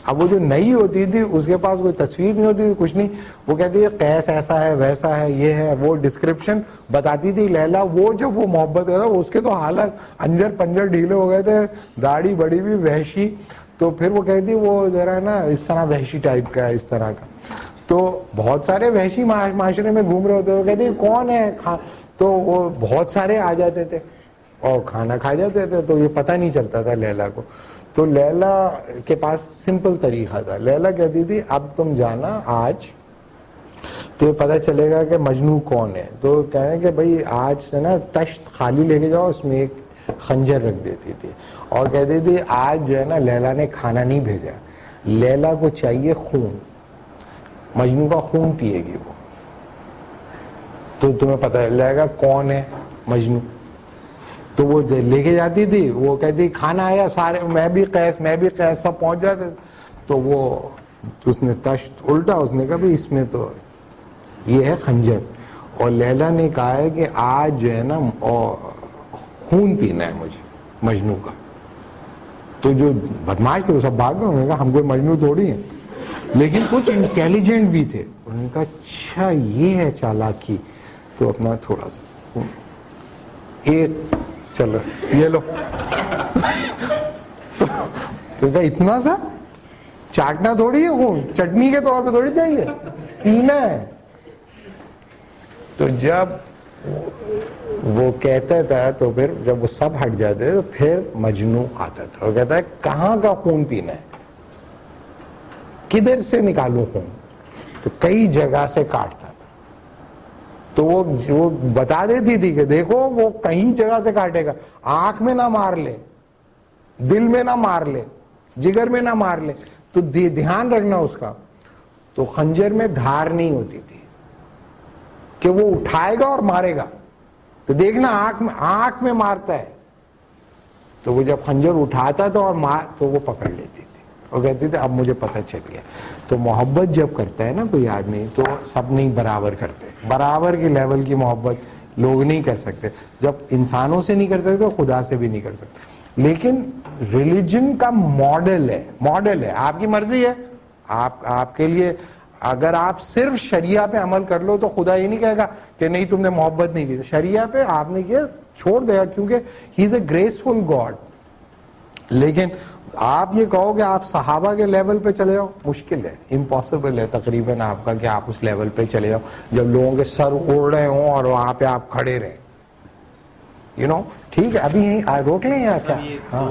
اب وہ جو نئی ہوتی تھی اس کے پاس کوئی تصویر نہیں ہوتی تھی, کچھ نہیں, وہ کہتی ہے قیس ایسا ہے ویسا ہے یہ ہے, وہ ڈسکرپشن بتاتی تھی لیلا. وہ جب وہ محبت ہے اس کے تو حالت انجر پنجر ڈھیلے ہو گئے تھے, داڑھی بڑی بھی وحشی. تو پھر وہ کہتی وہ ذرا نا اس طرح وحشی ٹائپ کا ہے, اس طرح کا. تو بہت سارے وحشی معاشرے میں گھوم رہے ہوتے, وہ کہتے کون ہے, تو وہ بہت سارے آ جاتے تھے اور کھانا کھا جاتے تھے, تو یہ پتہ نہیں چلتا تھا لیلا کو. تو لیلا کے پاس سمپل طریقہ تھا. لیلا کہتی تھی اب تم جانا آج تو یہ پتہ چلے گا کہ مجنو کون ہے. تو کہیں کہ بھائی آج نا تشت خالی لے کے جاؤ, اس میں ایک خنجر رکھ دیتی تھی اور کہتی تھی آج جو ہے نا لیلا نے کھانا نہیں بھیجا, لیلا کو چاہیے خون, مجنو کا خون پیے گی وہ, تو تمہیں پتہ چل جائے گا کون ہے مجنو. تو وہ لے کے جاتی تھی, وہ کہتی کھانا آیا, سارے میں بھی قیس سب پہنچ جاتے. تو وہ اس نے تشت الٹا, اس نے کہا اس میں تو یہ ہے خنجر, اور لیلا نے کہا ہے کہ آج جو ہے نا خون پینا ہے مجھے مجنو کا. تو جو بدماش تھے وہ سب بھاگ گئے, انہوں نے کہا ہم کوئی مجنو تھوڑی ہیں, لیکن کچھ انٹیلیجنٹ بھی تھے. انہوں نے کہا اچھا یہ ہے چالاکی, تو اپنا تھوڑا سا ایک چلو یہ لو. تو کہا اتنا سا چاٹنا تھوڑی ہے خون, چٹنی کے طور پہ تھوڑی چاہیے, پینا ہے. تو جب وہ کہتا تھا تو پھر جب وہ سب ہٹ جاتے تو پھر مجنو آتا تھا, وہ کہتا ہے کہاں کا خون پینا ہے, کدھر سے نکالوں خون. تو کئی جگہ سے کاٹتا تھا. تو وہ بتا دیتی تھی کہ دیکھو وہ کہیں جگہ سے کاٹے گا, آنکھ میں نہ مار لے, دل میں نہ مار لے, جگر میں نہ مار لے, تو دھیان رکھنا اس کا. تو خنجر میں دھار نہیں ہوتی تھی کہ وہ اٹھائے گا اور مارے گا, تو دیکھنا آنکھ میں مارتا ہے. تو وہ جب خنجر اٹھاتا تھا اور تو وہ پکڑ لیتی تھی اور کہتی تھی اب مجھے پتہ چل گیا. تو محبت جب کرتا ہے نا کوئی آدمی, تو سب نہیں برابر کرتے, برابر کے لیول کی محبت لوگ نہیں کر سکتے. جب انسانوں سے نہیں کر سکتے تو خدا سے بھی نہیں کر سکتے. لیکن ریلیجن کا ماڈل ہے, آپ کی مرضی ہے, آپ کے لیے اگر آپ صرف شریعہ پہ عمل کر لو تو خدا یہ نہیں کہے گا کہ نہیں تم نے محبت نہیں کی. شریعہ پہ آپ نے کیا چھوڑ دیا, کیونکہ ہی از اے گریسفل گاڈ. لیکن آپ یہ کہو کہ آپ صحابہ کے لیول پہ چلے جاؤ, مشکل ہے, امپاسبل ہے تقریباً آپ کا کہ آپ اس لیول پہ چلے جاؤ جب لوگوں کے سر اڑ رہے ہوں اور وہاں پہ آپ کھڑے رہیں, یو نو. ٹھیک ہے, ابھی یہیں روک لیں یا کیا؟ ہاں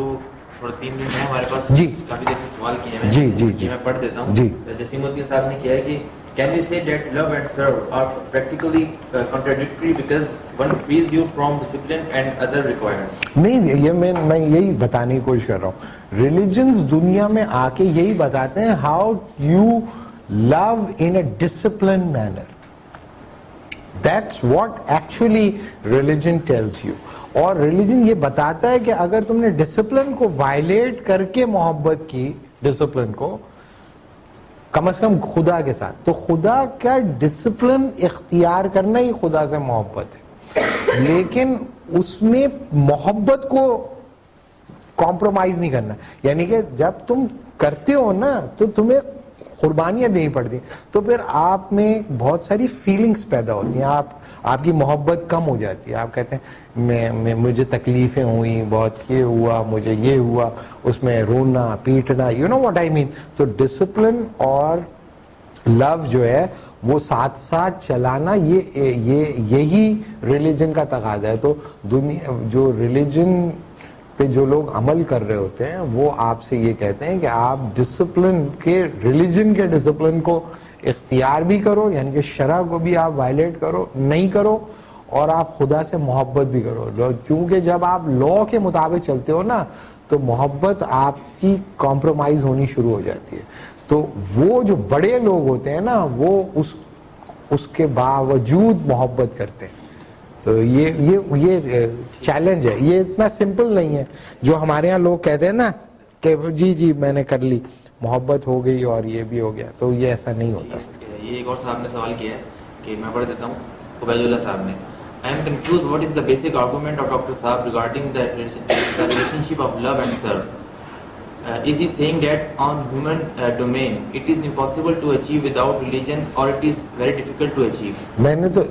تھوڑا 3 منٹ ہے ہمارے پاس, جی کافی دیر سے سوال کیے ہیں. جی جی جی میں پڑھ دیتا ہوں. جی. جسیم الدین صاحب نے کیا ہے کہ can we say that love and serve are practically contradictory because one frees you from discipline and other requires? نہیں, یہ میں یہی بتانے کی کوشش کر رہا ہوں. ریلیجنز دنیا میں آ کے یہی بتاتے ہیں how you love in a discipline manner. That's what actually religion tells you. اور ریلیجن یہ بتاتا ہے کہ اگر تم نے ڈسپلن کو وائلیٹ کر کے محبت کی, ڈسپلن کو کم از کم خدا کے ساتھ, تو خدا کا ڈسپلن اختیار کرنا ہی خدا سے محبت ہے. لیکن اس میں محبت کو کمپرومائز نہیں کرنا, یعنی کہ جب تم کرتے ہو نا تو تمہیں قربانیاں دینی پڑتی, تو پھر آپ میں بہت ساری فیلنگز پیدا ہوتی ہیں, آپ کی محبت کم ہو جاتی ہے. آپ کہتے ہیں مجھے تکلیفیں ہوئیں, بہت یہ ہوا, مجھے یہ ہوا, اس میں رونا پیٹنا, یو نو واٹ آئی مین. تو ڈسپلن اور لو جو ہے وہ ساتھ ساتھ چلانا, یہی ریلیجن کا تقاضا ہے. تو دنیا جو ریلیجن پہ جو لوگ عمل کر رہے ہوتے ہیں وہ آپ سے یہ کہتے ہیں کہ آپ ڈسپلن کے, ریلیجن کے ڈسپلن کو اختیار بھی کرو, یعنی کہ شرع کو بھی آپ وائلیٹ کرو نہیں کرو, اور آپ خدا سے محبت بھی کرو. کیونکہ جب آپ لا کے مطابق چلتے ہو نا تو محبت آپ کی کمپرومائز ہونی شروع ہو جاتی ہے. تو وہ جو بڑے لوگ ہوتے ہیں نا وہ اس کے باوجود محبت کرتے ہیں. تو یہ چیلنج ہے, یہ اتنا سمپل نہیں ہے جو ہمارے ہاں لوگ کہتے ہیں نا کہ جی میں نے کر لی, محبت ہو گئی اور یہ بھی ہو گیا, تو یہ ایسا نہیں ہوتا. یہ ایک اور صاحب نے سوال کیا ہے کہ میں پڑھ دیتا ہوں. عبید اللہ صاحب نے, I am confused what is the basic argument of Dr. Saab regarding the relationship of love and serve. Is he saying that on human domain it is impossible to achieve without religion or it is very difficult to achieve? میں نے تو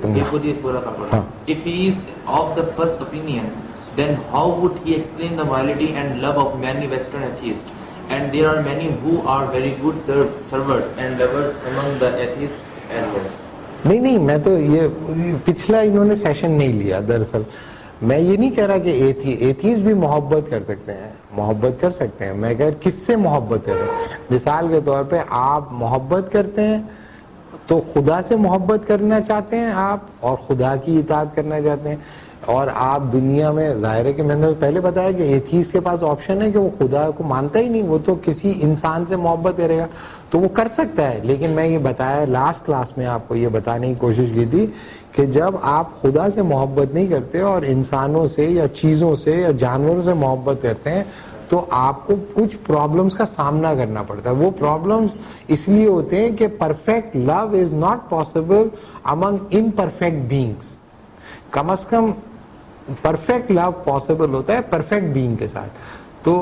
If he is of the first opinion, then how would he explain the morality and love of many Western atheists? And there are many who are very good servers and lovers among the atheists as well. نہیں, میں تو یہ پچھلا انہوں نے سیشن نہیں لیا. دراصل میں یہ نہیں کہہ رہا کہ ایتھیز بھی محبت کر سکتے ہیں, محبت کر سکتے ہیں. میں کہہ رہا کس سے محبت کر رہے ہیں. مثال کے طور پہ آپ محبت کرتے ہیں تو خدا سے محبت کرنا چاہتے ہیں آپ, اور خدا کی اطاعت کرنا چاہتے ہیں. اور آپ دنیا میں, ظاہر ہے کہ میں نے پہلے بتایا کہ ایتھیز کے پاس آپشن ہے کہ وہ خدا کو مانتا ہی نہیں, وہ تو کسی انسان سے محبت کرے گا, تو وہ کر سکتا ہے. لیکن میں یہ بتایا لاسٹ کلاس میں, آپ کو یہ بتانے کی کوشش کی تھی کہ جب آپ خدا سے محبت نہیں کرتے اور انسانوں سے یا چیزوں سے یا جانوروں سے محبت کرتے ہیں تو آپ کو کچھ پرابلمس کا سامنا کرنا پڑتا ہے. وہ پرابلمس اس لیے ہوتے ہیں کہ perfect love is not possible among imperfect beings. کم از کم پرفیکٹ لو پاسبل ہوتا ہے پرفیکٹ بینگ کے ساتھ. تو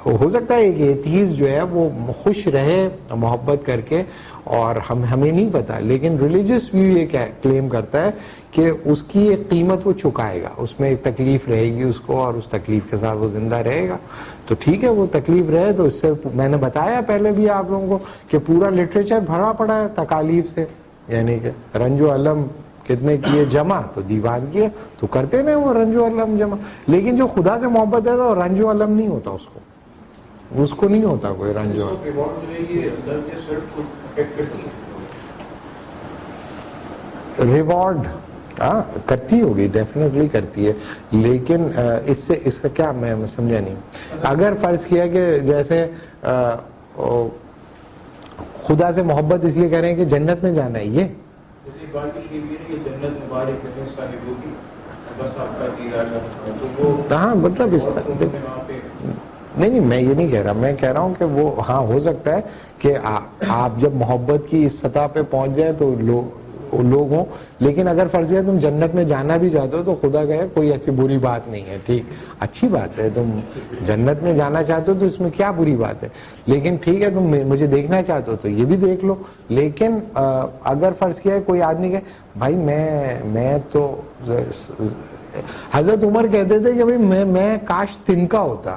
ہو سکتا ہے کہ ایتھیز جو ہے وہ خوش رہے محبت کر کے, اور ہمیں نہیں پتا, لیکن ریلیجس ویو یہ کلیم کرتا ہے کہ اس کی ایک قیمت وہ چکائے گا, اس میں ایک تکلیف رہے گی اس کو, اور اس تکلیف کے ساتھ وہ زندہ رہے گا. تو ٹھیک ہے, وہ تکلیف رہے تو اس سے, میں نے بتایا پہلے بھی آپ لوگوں کو کہ پورا لٹریچر بھرا پڑا ہے تکالیف سے, یعنی کہ رنج و علم کتنے کیے جمع تو دیوان کیے, تو کرتے نا وہ رنج و علم جمع. لیکن جو خدا سے محبت ہے تو رنج و علم نہیں ہوتا, اس کو نہیں ہوتا کوئی رنج و ریوارڈ. ہاں کرتی ہوگی, ڈیفینیٹلی کرتی ہے, لیکن اس کا کیا, میں سمجھا نہیں. اگر فرض کیا کہ جیسے خدا سے محبت اس لیے کر رہے ہیں کہ جنت میں جانا ہے, یہ ہاں مطلب اس طرح نہیں, میں یہ نہیں کہہ رہا. میں کہہ رہا ہوں کہ وہ ہاں ہو سکتا ہے کہ آپ جب محبت کی اس سطح پہ پہنچ جائیں تو لوگ ہوں, لیکن اگر فرض ہے تم جنت میں جانا بھی چاہتے ہو تو خدا کہے کوئی ایسی بری بات نہیں ہے, ٹھیک اچھی بات ہے, تم جنت میں جانا چاہتے ہو تو اس میں کیا بری بات ہے, لیکن ٹھیک ہے تم مجھے دیکھنا چاہتے ہو تو یہ بھی دیکھ لو. لیکن اگر فرض کیا ہے کوئی آدمی کہ بھائی میں تو, حضرت عمر کہتے تھے کہ بھائی میں کاش تنکا ہوتا,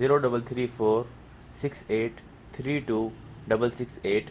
033468326668।